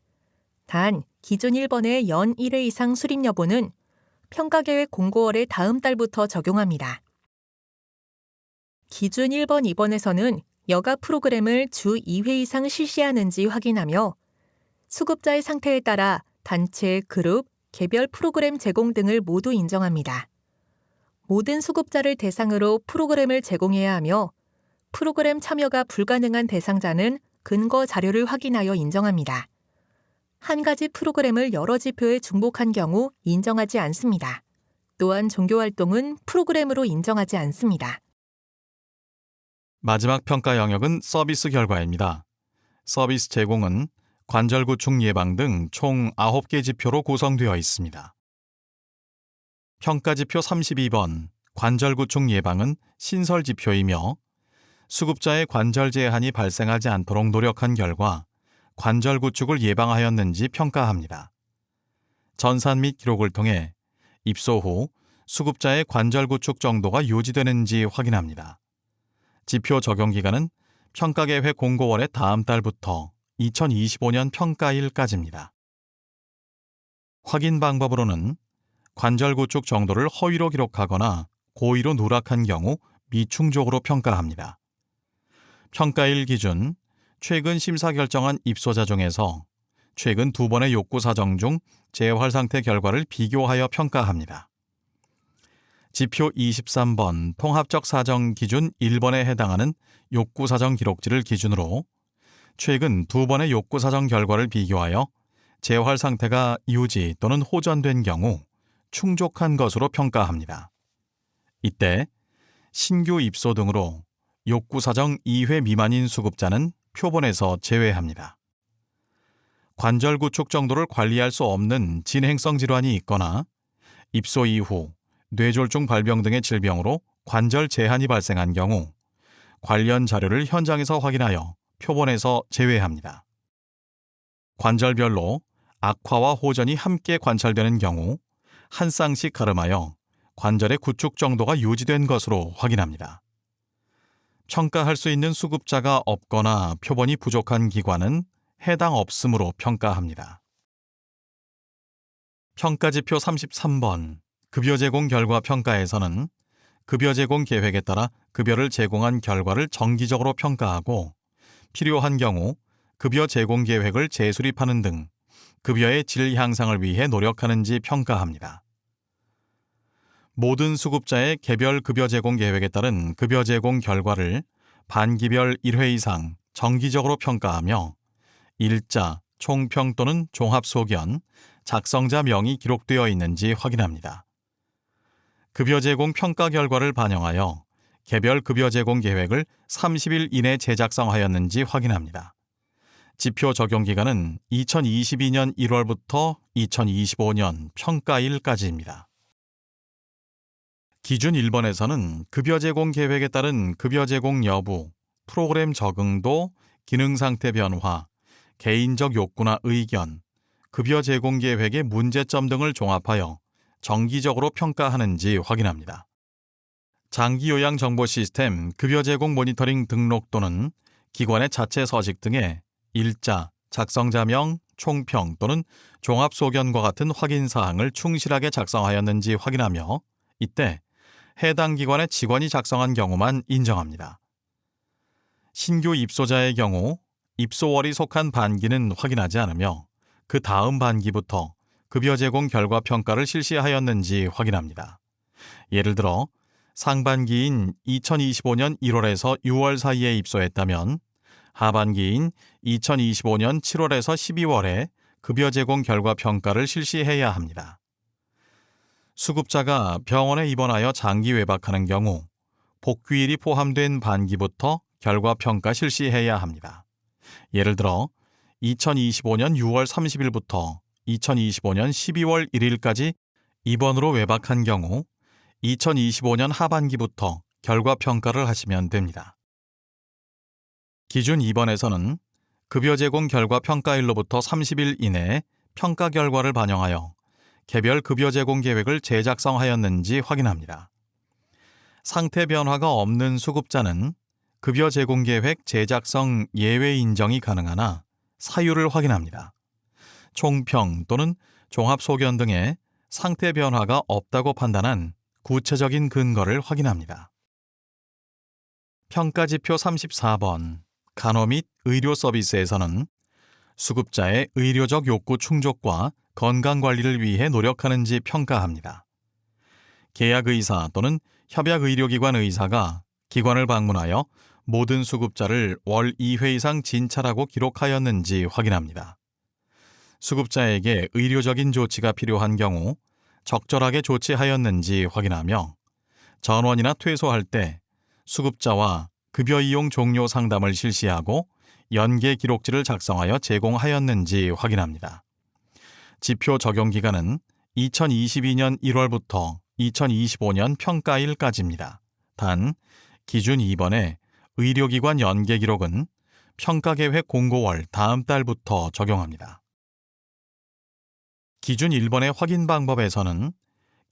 단, 기준 1번의 연 1회 이상 수립 여부는 평가계획 공고월의 다음 달부터 적용합니다. 기준 1번, 2번에서는 여가 프로그램을 주 2회 이상 실시하는지 확인하며 수급자의 상태에 따라 단체, 그룹, 개별 프로그램 제공 등을 모두 인정합니다. 모든 수급자를 대상으로 프로그램을 제공해야 하며 프로그램 참여가 불가능한 대상자는 근거 자료를 확인하여 인정합니다. 한 가지 프로그램을 여러 지표에 중복한 경우 인정하지 않습니다. 또한 종교활동은 프로그램으로 인정하지 않습니다. 마지막 평가 영역은 서비스 결과입니다. 서비스 제공은 관절 구축 예방 등 총 9개 지표로 구성되어 있습니다. 평가 지표 32번 관절 구축 예방은 신설 지표이며 수급자의 관절 제한이 발생하지 않도록 노력한 결과 관절 구축을 예방하였는지 평가합니다. 전산 및 기록을 통해 입소 후 수급자의 관절 구축 정도가 유지되는지 확인합니다. 지표 적용 기간은 평가계획 공고월의 다음 달부터 2025년 평가일까지입니다. 확인 방법으로는 관절 구축 정도를 허위로 기록하거나 고의로 누락한 경우 미충족으로 평가합니다. 평가일 기준 최근 심사 결정한 입소자 중에서 최근 2번의 욕구 사정 중 재활 상태 결과를 비교하여 평가합니다. 지표 23번 통합적 사정 기준 1번에 해당하는 욕구 사정 기록지를 기준으로 최근 2번의 욕구 사정 결과를 비교하여 재활 상태가 유지 또는 호전된 경우 충족한 것으로 평가합니다. 이때 신규 입소 등으로 욕구 사정 2회 미만인 수급자는 표본에서 제외합니다. 관절 구축 정도를 관리할 수 없는 진행성 질환이 있거나 입소 이후 뇌졸중 발병 등의 질병으로 관절 제한이 발생한 경우 관련 자료를 현장에서 확인하여 표본에서 제외합니다. 관절별로 악화와 호전이 함께 관찰되는 경우 한 쌍씩 가름하여 관절의 구축 정도가 유지된 것으로 확인합니다. 평가할 수 있는 수급자가 없거나 표본이 부족한 기관은 해당 없음으로 평가합니다. 평가지표 33번 급여 제공 결과 평가에서는 급여 제공 계획에 따라 급여를 제공한 결과를 정기적으로 평가하고 필요한 경우 급여 제공 계획을 재수립하는 등 급여의 질 향상을 위해 노력하는지 평가합니다. 모든 수급자의 개별 급여 제공 계획에 따른 급여 제공 결과를 반기별 1회 이상 정기적으로 평가하며 일자, 총평 또는 종합소견, 작성자 명이 기록되어 있는지 확인합니다. 급여 제공 평가 결과를 반영하여 개별 급여 제공 계획을 30일 이내 재작성하였는지 확인합니다. 지표 적용 기간은 2022년 1월부터 2025년 평가일까지입니다. 기준 1번에서는 급여 제공 계획에 따른 급여 제공 여부, 프로그램 적응도, 기능 상태 변화, 개인적 욕구나 의견, 급여 제공 계획의 문제점 등을 종합하여 정기적으로 평가하는지 확인합니다. 장기 요양 정보 시스템 급여 제공 모니터링 등록 또는 기관의 자체 서식 등의 일자, 작성자명, 총평 또는 종합소견과 같은 확인 사항을 충실하게 작성하였는지 확인하며 이때 해당 기관의 직원이 작성한 경우만 인정합니다. 신규 입소자의 경우 입소월이 속한 반기는 확인하지 않으며 그 다음 반기부터 급여 제공 결과 평가를 실시하였는지 확인합니다. 예를 들어 상반기인 2025년 1월에서 6월 사이에 입소했다면 하반기인 2025년 7월에서 12월에 급여 제공 결과 평가를 실시해야 합니다. 수급자가 병원에 입원하여 장기 외박하는 경우 복귀일이 포함된 반기부터 결과 평가 실시해야 합니다. 예를 들어 2025년 6월 30일부터 2025년 12월 1일까지 입원으로 외박한 경우 2025년 하반기부터 결과 평가를 하시면 됩니다. 기준 2번에서는 급여 제공 결과 평가일로부터 30일 이내에 평가 결과를 반영하여 개별 급여 제공 계획을 재작성하였는지 확인합니다. 상태 변화가 없는 수급자는 급여 제공 계획 재작성 예외 인정이 가능하나 사유를 확인합니다. 총평 또는 종합소견 등의 상태 변화가 없다고 판단한 구체적인 근거를 확인합니다. 평가지표 34번 간호 및 의료 서비스에서는 수급자의 의료적 욕구 충족과 건강관리를 위해 노력하는지 평가합니다. 계약의사 또는 협약의료기관 의사가 기관을 방문하여 모든 수급자를 월 2회 이상 진찰하고 기록하였는지 확인합니다. 수급자에게 의료적인 조치가 필요한 경우 적절하게 조치하였는지 확인하며 전원이나 퇴소할 때 수급자와 급여 이용 종료 상담을 실시하고 연계 기록지를 작성하여 제공하였는지 확인합니다. 지표 적용 기간은 2022년 1월부터 2025년 평가일까지입니다. 단, 기준 2번의 의료기관 연계 기록은 평가계획 공고월 다음 달부터 적용합니다. 기준 1번의 확인 방법에서는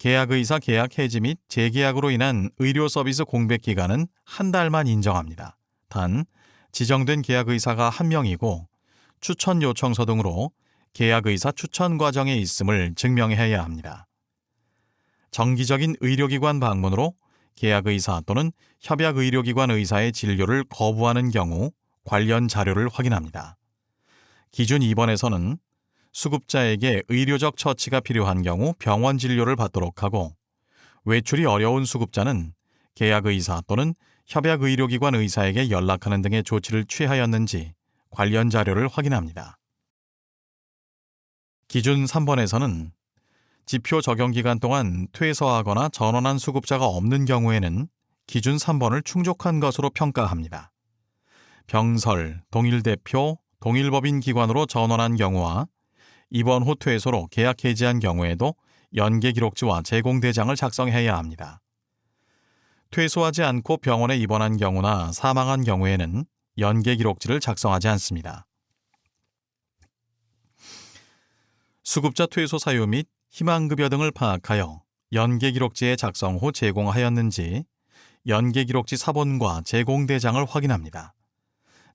계약의사 계약 해지 및 재계약으로 인한 의료 서비스 공백 기간은 한 달만 인정합니다. 단, 지정된 계약의사가 1명이고 추천 요청서 등으로 계약의사 추천 과정에 있음을 증명해야 합니다. 정기적인 의료기관 방문으로 계약의사 또는 협약의료기관 의사의 진료를 거부하는 경우 관련 자료를 확인합니다. 기준 2번에서는 수급자에게 의료적 처치가 필요한 경우 병원 진료를 받도록 하고 외출이 어려운 수급자는 계약의사 또는 협약의료기관 의사에게 연락하는 등의 조치를 취하였는지 관련 자료를 확인합니다. 기준 3번에서는 지표 적용 기간 동안 퇴소하거나 전원한 수급자가 없는 경우에는 기준 3번을 충족한 것으로 평가합니다. 병설, 동일대표, 동일법인 기관으로 전원한 경우와 입원 후 퇴소로 계약 해지한 경우에도 연계 기록지와 제공 대장을 작성해야 합니다. 퇴소하지 않고 병원에 입원한 경우나 사망한 경우에는 연계 기록지를 작성하지 않습니다. 수급자 퇴소 사유 및 희망급여 등을 파악하여 연계 기록지에 작성 후 제공하였는지 연계 기록지 사본과 제공 대장을 확인합니다.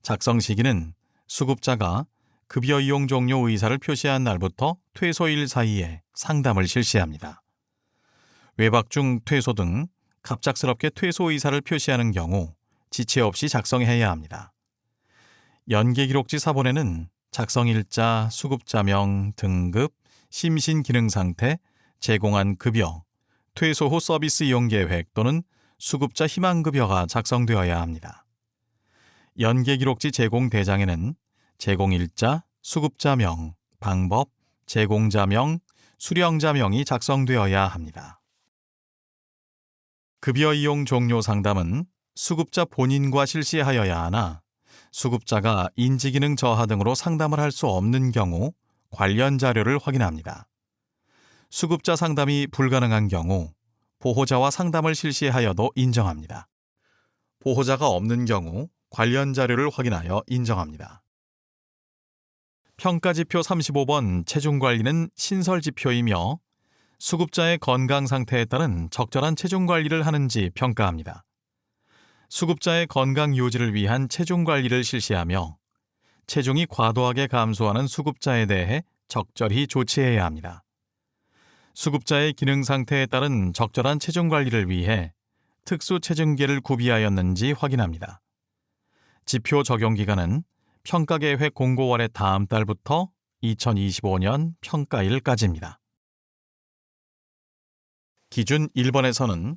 작성 시기는 수급자가 급여 이용 종료 의사를 표시한 날부터 퇴소일 사이에 상담을 실시합니다. 외박 중 퇴소 등 갑작스럽게 퇴소 의사를 표시하는 경우 지체 없이 작성해야 합니다. 연계기록지 사본에는 작성일자, 수급자명, 등급, 심신기능상태, 제공한 급여, 퇴소 후 서비스 이용 계획 또는 수급자 희망급여가 작성되어야 합니다. 연계기록지 제공 대장에는 제공일자, 수급자명, 방법, 제공자명, 수령자명이 작성되어야 합니다. 급여 이용 종료 상담은 수급자 본인과 실시하여야 하나 수급자가 인지기능 저하 등으로 상담을 할 수 없는 경우 관련 자료를 확인합니다. 수급자 상담이 불가능한 경우 보호자와 상담을 실시하여도 인정합니다. 보호자가 없는 경우 관련 자료를 확인하여 인정합니다. 평가지표 35번 체중관리는 신설지표이며 수급자의 건강 상태에 따른 적절한 체중관리를 하는지 평가합니다. 수급자의 건강 유지를 위한 체중관리를 실시하며 체중이 과도하게 감소하는 수급자에 대해 적절히 조치해야 합니다. 수급자의 기능 상태에 따른 적절한 체중관리를 위해 특수 체중계를 구비하였는지 확인합니다. 지표 적용 기간은 평가계획 공고월의 다음 달부터 2025년 평가일까지입니다. 기준 1번에서는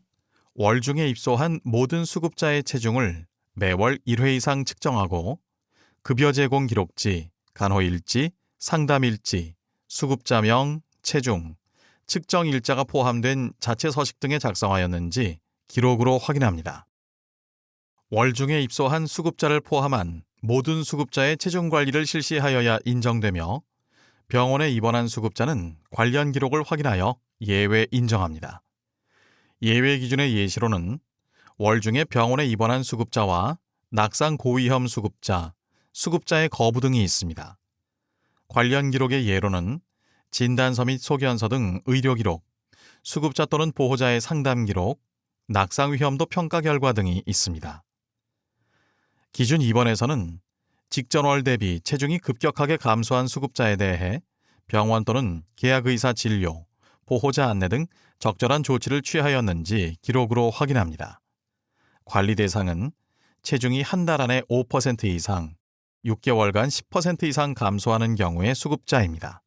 월중에 입소한 모든 수급자의 체중을 매월 1회 이상 측정하고 급여 제공 기록지, 간호일지, 상담일지, 수급자명, 체중, 측정 일자가 포함된 자체 서식 등에 작성하였는지 기록으로 확인합니다. 월중에 입소한 수급자를 포함한 모든 수급자의 체중 관리를 실시하여야 인정되며 병원에 입원한 수급자는 관련 기록을 확인하여 예외 인정합니다. 예외 기준의 예시로는 월중에 병원에 입원한 수급자와 낙상 고위험 수급자, 수급자의 거부 등이 있습니다. 관련 기록의 예로는 진단서 및 소견서 등 의료 기록, 수급자 또는 보호자의 상담 기록, 낙상 위험도 평가 결과 등이 있습니다. 기준 2번에서는 직전월 대비 체중이 급격하게 감소한 수급자에 대해 병원 또는 계약의사 진료, 보호자 안내 등 적절한 조치를 취하였는지 기록으로 확인합니다. 관리 대상은 체중이 한 달 안에 5% 이상, 6개월간 10% 이상 감소하는 경우의 수급자입니다.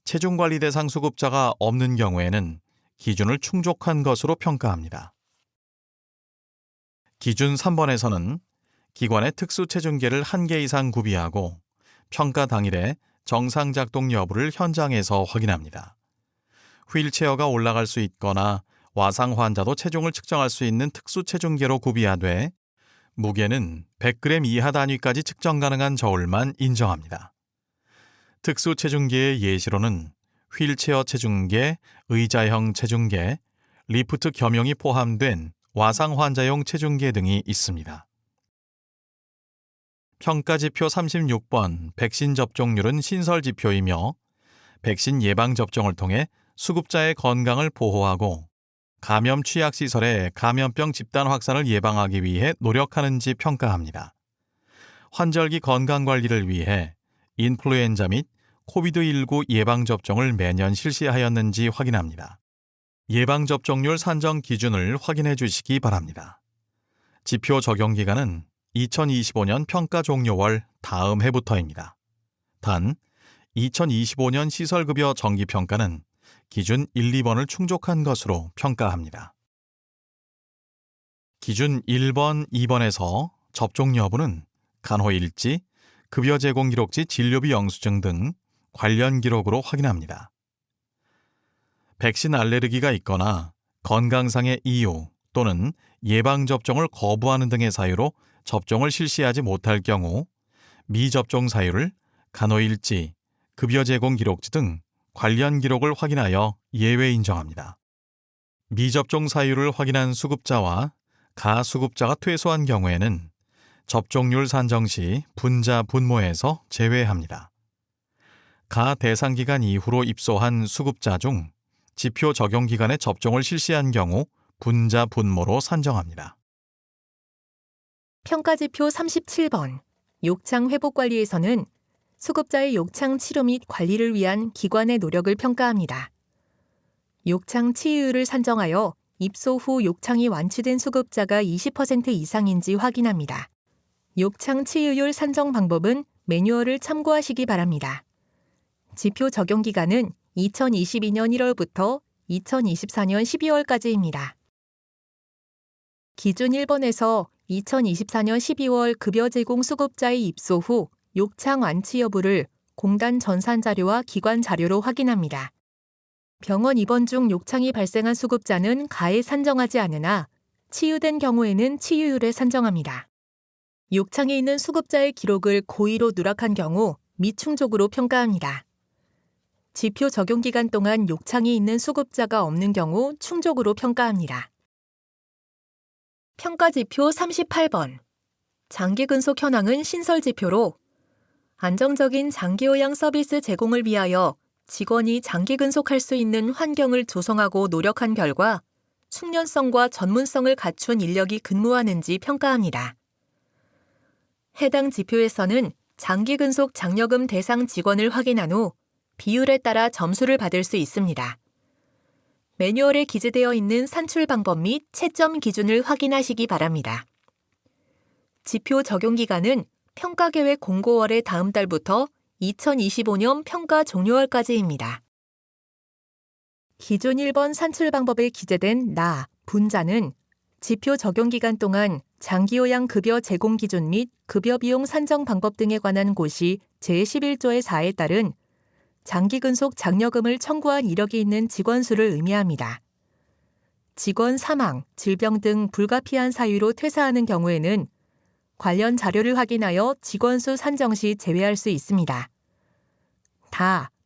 체중 관리 대상 수급자가 없는 경우에는 기준을 충족한 것으로 평가합니다. 기준 3번에서는 기관의 특수 체중계를 1개 이상 구비하고 평가 당일에 정상 작동 여부를 현장에서 확인합니다. 휠체어가 올라갈 수 있거나 와상 환자도 체중을 측정할 수 있는 특수 체중계로 구비하되 무게는 100g 이하 단위까지 측정 가능한 저울만 인정합니다. 특수 체중계의 예시로는 휠체어 체중계, 의자형 체중계, 리프트 겸용이 포함된 와상 환자용 체중계 등이 있습니다. 평가지표 36번 백신 접종률은 신설지표이며 백신 예방접종을 통해 수급자의 건강을 보호하고 감염 취약시설의 감염병 집단 확산을 예방하기 위해 노력하는지 평가합니다. 환절기 건강관리를 위해 인플루엔자 및 코비드19 예방접종을 매년 실시하였는지 확인합니다. 예방접종률 산정 기준을 확인해 주시기 바랍니다. 지표 적용 기간은 2025년 평가 종료월 다음 해부터입니다. 단, 2025년 시설급여 정기평가는 기준 1, 2번을 충족한 것으로 평가합니다. 기준 1번, 2번에서 접종 여부는 간호일지, 급여 제공 기록지 진료비 영수증 등 관련 기록으로 확인합니다. 백신 알레르기가 있거나 건강상의 이유 또는 예방접종을 거부하는 등의 사유로 접종을 실시하지 못할 경우 미접종 사유를 간호일지, 급여 제공 기록지 등 관련 기록을 확인하여 예외 인정합니다. 미접종 사유를 확인한 수급자와 가수급자가 퇴소한 경우에는 접종률 산정 시 분자 분모에서 제외합니다. 가 대상 기간 이후로 입소한 수급자 중 지표 적용 기간에 접종을 실시한 경우 분자 분모로 산정합니다. 평가지표 37번 욕창 회복 관리에서는 수급자의 욕창 치료 및 관리를 위한 기관의 노력을 평가합니다. 욕창 치유율을 산정하여 입소 후 욕창이 완치된 수급자가 20% 이상인지 확인합니다. 욕창 치유율 산정 방법은 매뉴얼을 참고하시기 바랍니다. 지표 적용 기간은 2022년 1월부터 2024년 12월까지입니다. 기준 1번에서 2024년 12월 급여 제공 수급자의 입소 후 욕창 완치 여부를 공단 전산 자료와 기관 자료로 확인합니다. 병원 입원 중 욕창이 발생한 수급자는 가에 산정하지 않으나 치유된 경우에는 치유율에 산정합니다. 욕창이 있는 수급자의 기록을 고의로 누락한 경우 미충족으로 평가합니다. 지표 적용 기간 동안 욕창이 있는 수급자가 없는 경우 충족으로 평가합니다. 평가지표 38번. 장기근속 현황은 신설지표로 안정적인 장기요양 서비스 제공을 위하여 직원이 장기근속할 수 있는 환경을 조성하고 노력한 결과 숙련성과 전문성을 갖춘 인력이 근무하는지 평가합니다. 해당 지표에서는 장기근속 장려금 대상 직원을 확인한 후 비율에 따라 점수를 받을 수 있습니다. 매뉴얼에 기재되어 있는 산출 방법 및 채점 기준을 확인하시기 바랍니다. 지표 적용 기간은 평가계획 공고월의 다음 달부터 2025년 평가 종료월까지입니다. 기준 1번 산출 방법에 기재된 분자는 지표 적용 기간 동안 장기요양 급여 제공 기준 및 급여 비용 산정 방법 등에 관한 고시 제11조의 4에 따른 장기근속 장려금을 청구한 이력이 있는 직원 수를 의미합니다. 직원 사망, 질병 등 불가피한 사유로 퇴사하는 경우에는 관련 자료를 확인하여 직원 수 산정 시 제외할 수 있습니다.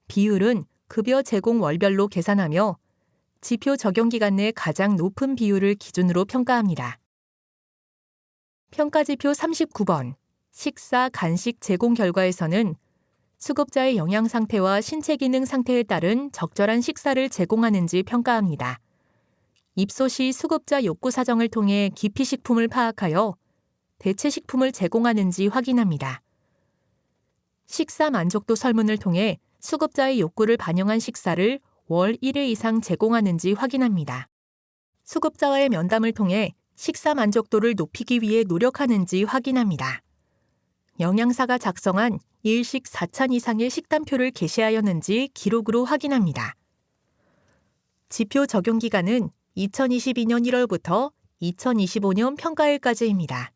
비율은 급여 제공 월별로 계산하며 지표 적용 기간 내 가장 높은 비율을 기준으로 평가합니다. 평가지표 39번. 식사, 간식 제공 결과에서는 수급자의 영양 상태와 신체 기능 상태에 따른 적절한 식사를 제공하는지 평가합니다. 입소 시 수급자 욕구 사정을 통해 기피식품을 파악하여 대체 식품을 제공하는지 확인합니다. 식사 만족도 설문을 통해 수급자의 욕구를 반영한 식사를 월 1회 이상 제공하는지 확인합니다. 수급자와의 면담을 통해 식사 만족도를 높이기 위해 노력하는지 확인합니다. 영양사가 작성한 일식 4찬 이상의 식단표를 게시하였는지 기록으로 확인합니다. 지표 적용 기간은 2022년 1월부터 2025년 평가일까지입니다.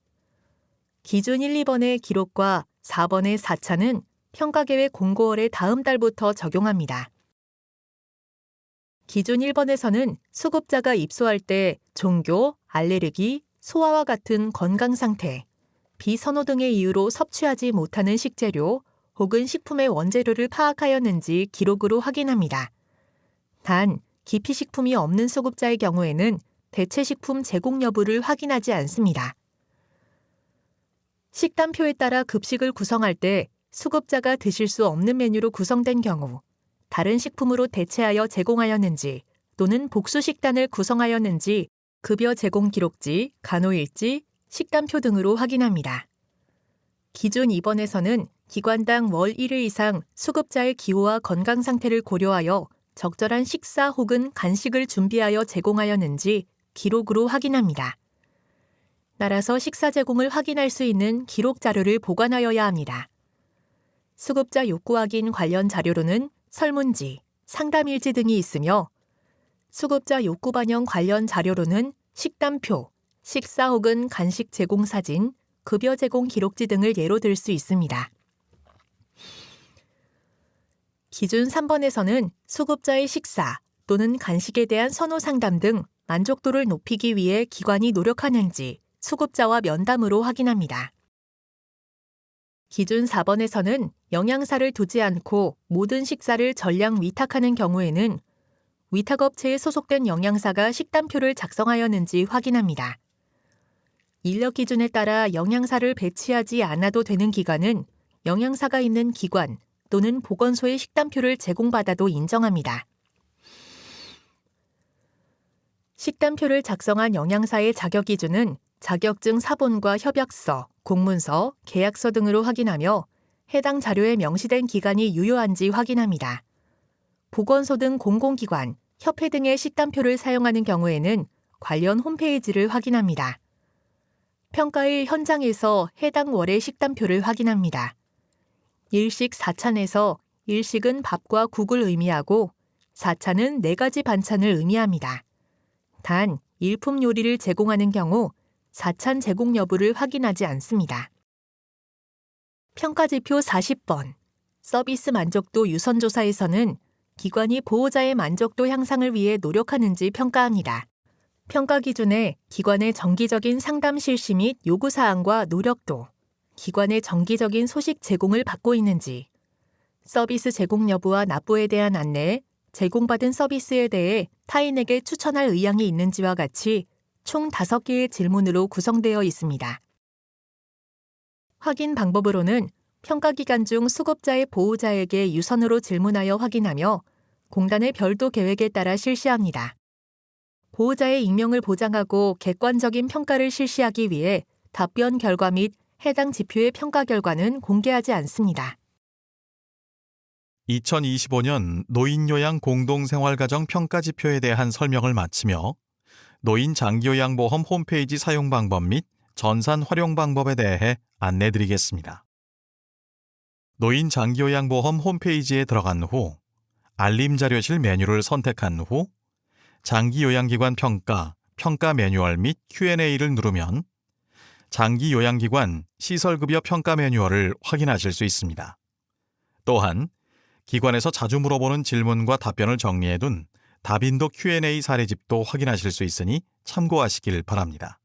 기준 1, 2번의 기록과 4번의 4차는 평가계획 공고월의 다음 달부터 적용합니다. 기준 1번에서는 수급자가 입소할 때 종교, 알레르기, 소화와 같은 건강 상태, 비선호 등의 이유로 섭취하지 못하는 식재료 혹은 식품의 원재료를 파악하였는지 기록으로 확인합니다. 단, 기피식품이 없는 수급자의 경우에는 대체식품 제공 여부를 확인하지 않습니다. 식단표에 따라 급식을 구성할 때 수급자가 드실 수 없는 메뉴로 구성된 경우 다른 식품으로 대체하여 제공하였는지 또는 복수 식단을 구성하였는지 급여 제공 기록지, 간호일지, 식단표 등으로 확인합니다. 기준 2번에서는 기관당 월 1회 이상 수급자의 기호와 건강 상태를 고려하여 적절한 식사 혹은 간식을 준비하여 제공하였는지 기록으로 확인합니다. 따라서 식사 제공을 확인할 수 있는 기록 자료를 보관하여야 합니다. 수급자 욕구 확인 관련 자료로는 설문지, 상담일지 등이 있으며 수급자 욕구 반영 관련 자료로는 식단표, 식사 혹은 간식 제공 사진, 급여 제공 기록지 등을 예로 들 수 있습니다. 기준 3번에서는 수급자의 식사 또는 간식에 대한 선호 상담 등 만족도를 높이기 위해 기관이 노력하는지 수급자와 면담으로 확인합니다. 기준 4번에서는 영양사를 두지 않고 모든 식사를 전량 위탁하는 경우에는 위탁업체에 소속된 영양사가 식단표를 작성하였는지 확인합니다. 인력 기준에 따라 영양사를 배치하지 않아도 되는 기관은 영양사가 있는 기관 또는 보건소의 식단표를 제공받아도 인정합니다. 식단표를 작성한 영양사의 자격 기준은 자격증 사본과 협약서, 공문서, 계약서 등으로 확인하며 해당 자료에 명시된 기간이 유효한지 확인합니다. 보건소 등 공공기관, 협회 등의 식단표를 사용하는 경우에는 관련 홈페이지를 확인합니다. 평가일 현장에서 해당 월의 식단표를 확인합니다. 일식 4찬에서 일식은 밥과 국을 의미하고 4찬은 4가지 반찬을 의미합니다. 단, 일품 요리를 제공하는 경우 4찬 제공 여부를 확인하지 않습니다. 평가지표 40번. 서비스 만족도 유선조사에서는 기관이 보호자의 만족도 향상을 위해 노력하는지 평가합니다. 평가 기준에 기관의 정기적인 상담 실시 및 요구사항과 노력도, 기관의 정기적인 소식 제공을 받고 있는지, 서비스 제공 여부와 납부에 대한 안내, 제공받은 서비스에 대해 타인에게 추천할 의향이 있는지와 같이 총 5개의 질문으로 구성되어 있습니다. 확인 방법으로는 평가 기간 중 수급자의 보호자에게 유선으로 질문하여 확인하며 공단의 별도 계획에 따라 실시합니다. 보호자의 익명을 보장하고 객관적인 평가를 실시하기 위해 답변 결과 및 해당 지표의 평가 결과는 공개하지 않습니다. 2025년 노인요양 공동생활가정 평가지표에 대한 설명을 마치며 노인 장기요양보험 홈페이지 사용 방법 및 전산 활용 방법에 대해 안내드리겠습니다. 노인 장기요양보험 홈페이지에 들어간 후 알림 자료실 메뉴를 선택한 후 장기요양기관 평가 매뉴얼 및 Q&A를 누르면 장기요양기관 시설급여 평가 매뉴얼을 확인하실 수 있습니다. 또한 기관에서 자주 물어보는 질문과 답변을 정리해둔 다빈도 Q&A 사례집도 확인하실 수 있으니 참고하시길 바랍니다.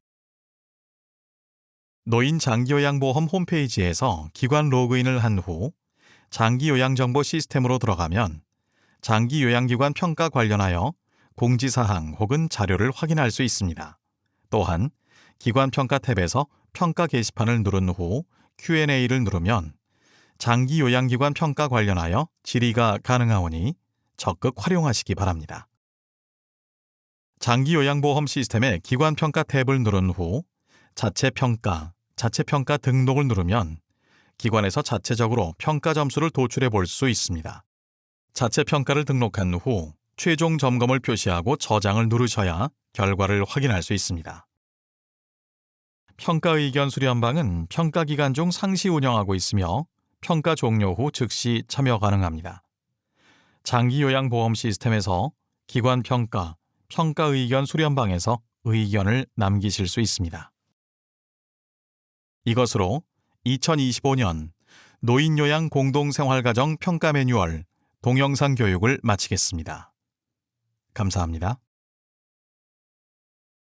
노인 장기요양보험 홈페이지에서 기관 로그인을 한 후 장기요양정보 시스템으로 들어가면 장기요양기관 평가 관련하여 공지사항 혹은 자료를 확인할 수 있습니다. 또한 기관평가 탭에서 평가 게시판을 누른 후 Q&A를 누르면 장기요양기관 평가 관련하여 질의가 가능하오니 적극 활용하시기 바랍니다. 장기요양보험 시스템의 기관평가 탭을 누른 후 자체평가 등록을 누르면 기관에서 자체적으로 평가 점수를 도출해 볼 수 있습니다. 자체평가를 등록한 후 최종 점검을 표시하고 저장을 누르셔야 결과를 확인할 수 있습니다. 평가 의견 수렴방은 평가 기간 중 상시 운영하고 있으며 평가 종료 후 즉시 참여 가능합니다. 장기요양보험 시스템에서 기관 평가 의견 수렴방에서 의견을 남기실 수 있습니다. 이것으로 2025년 노인요양 공동생활가정 평가 매뉴얼 동영상 교육을 마치겠습니다. 감사합니다.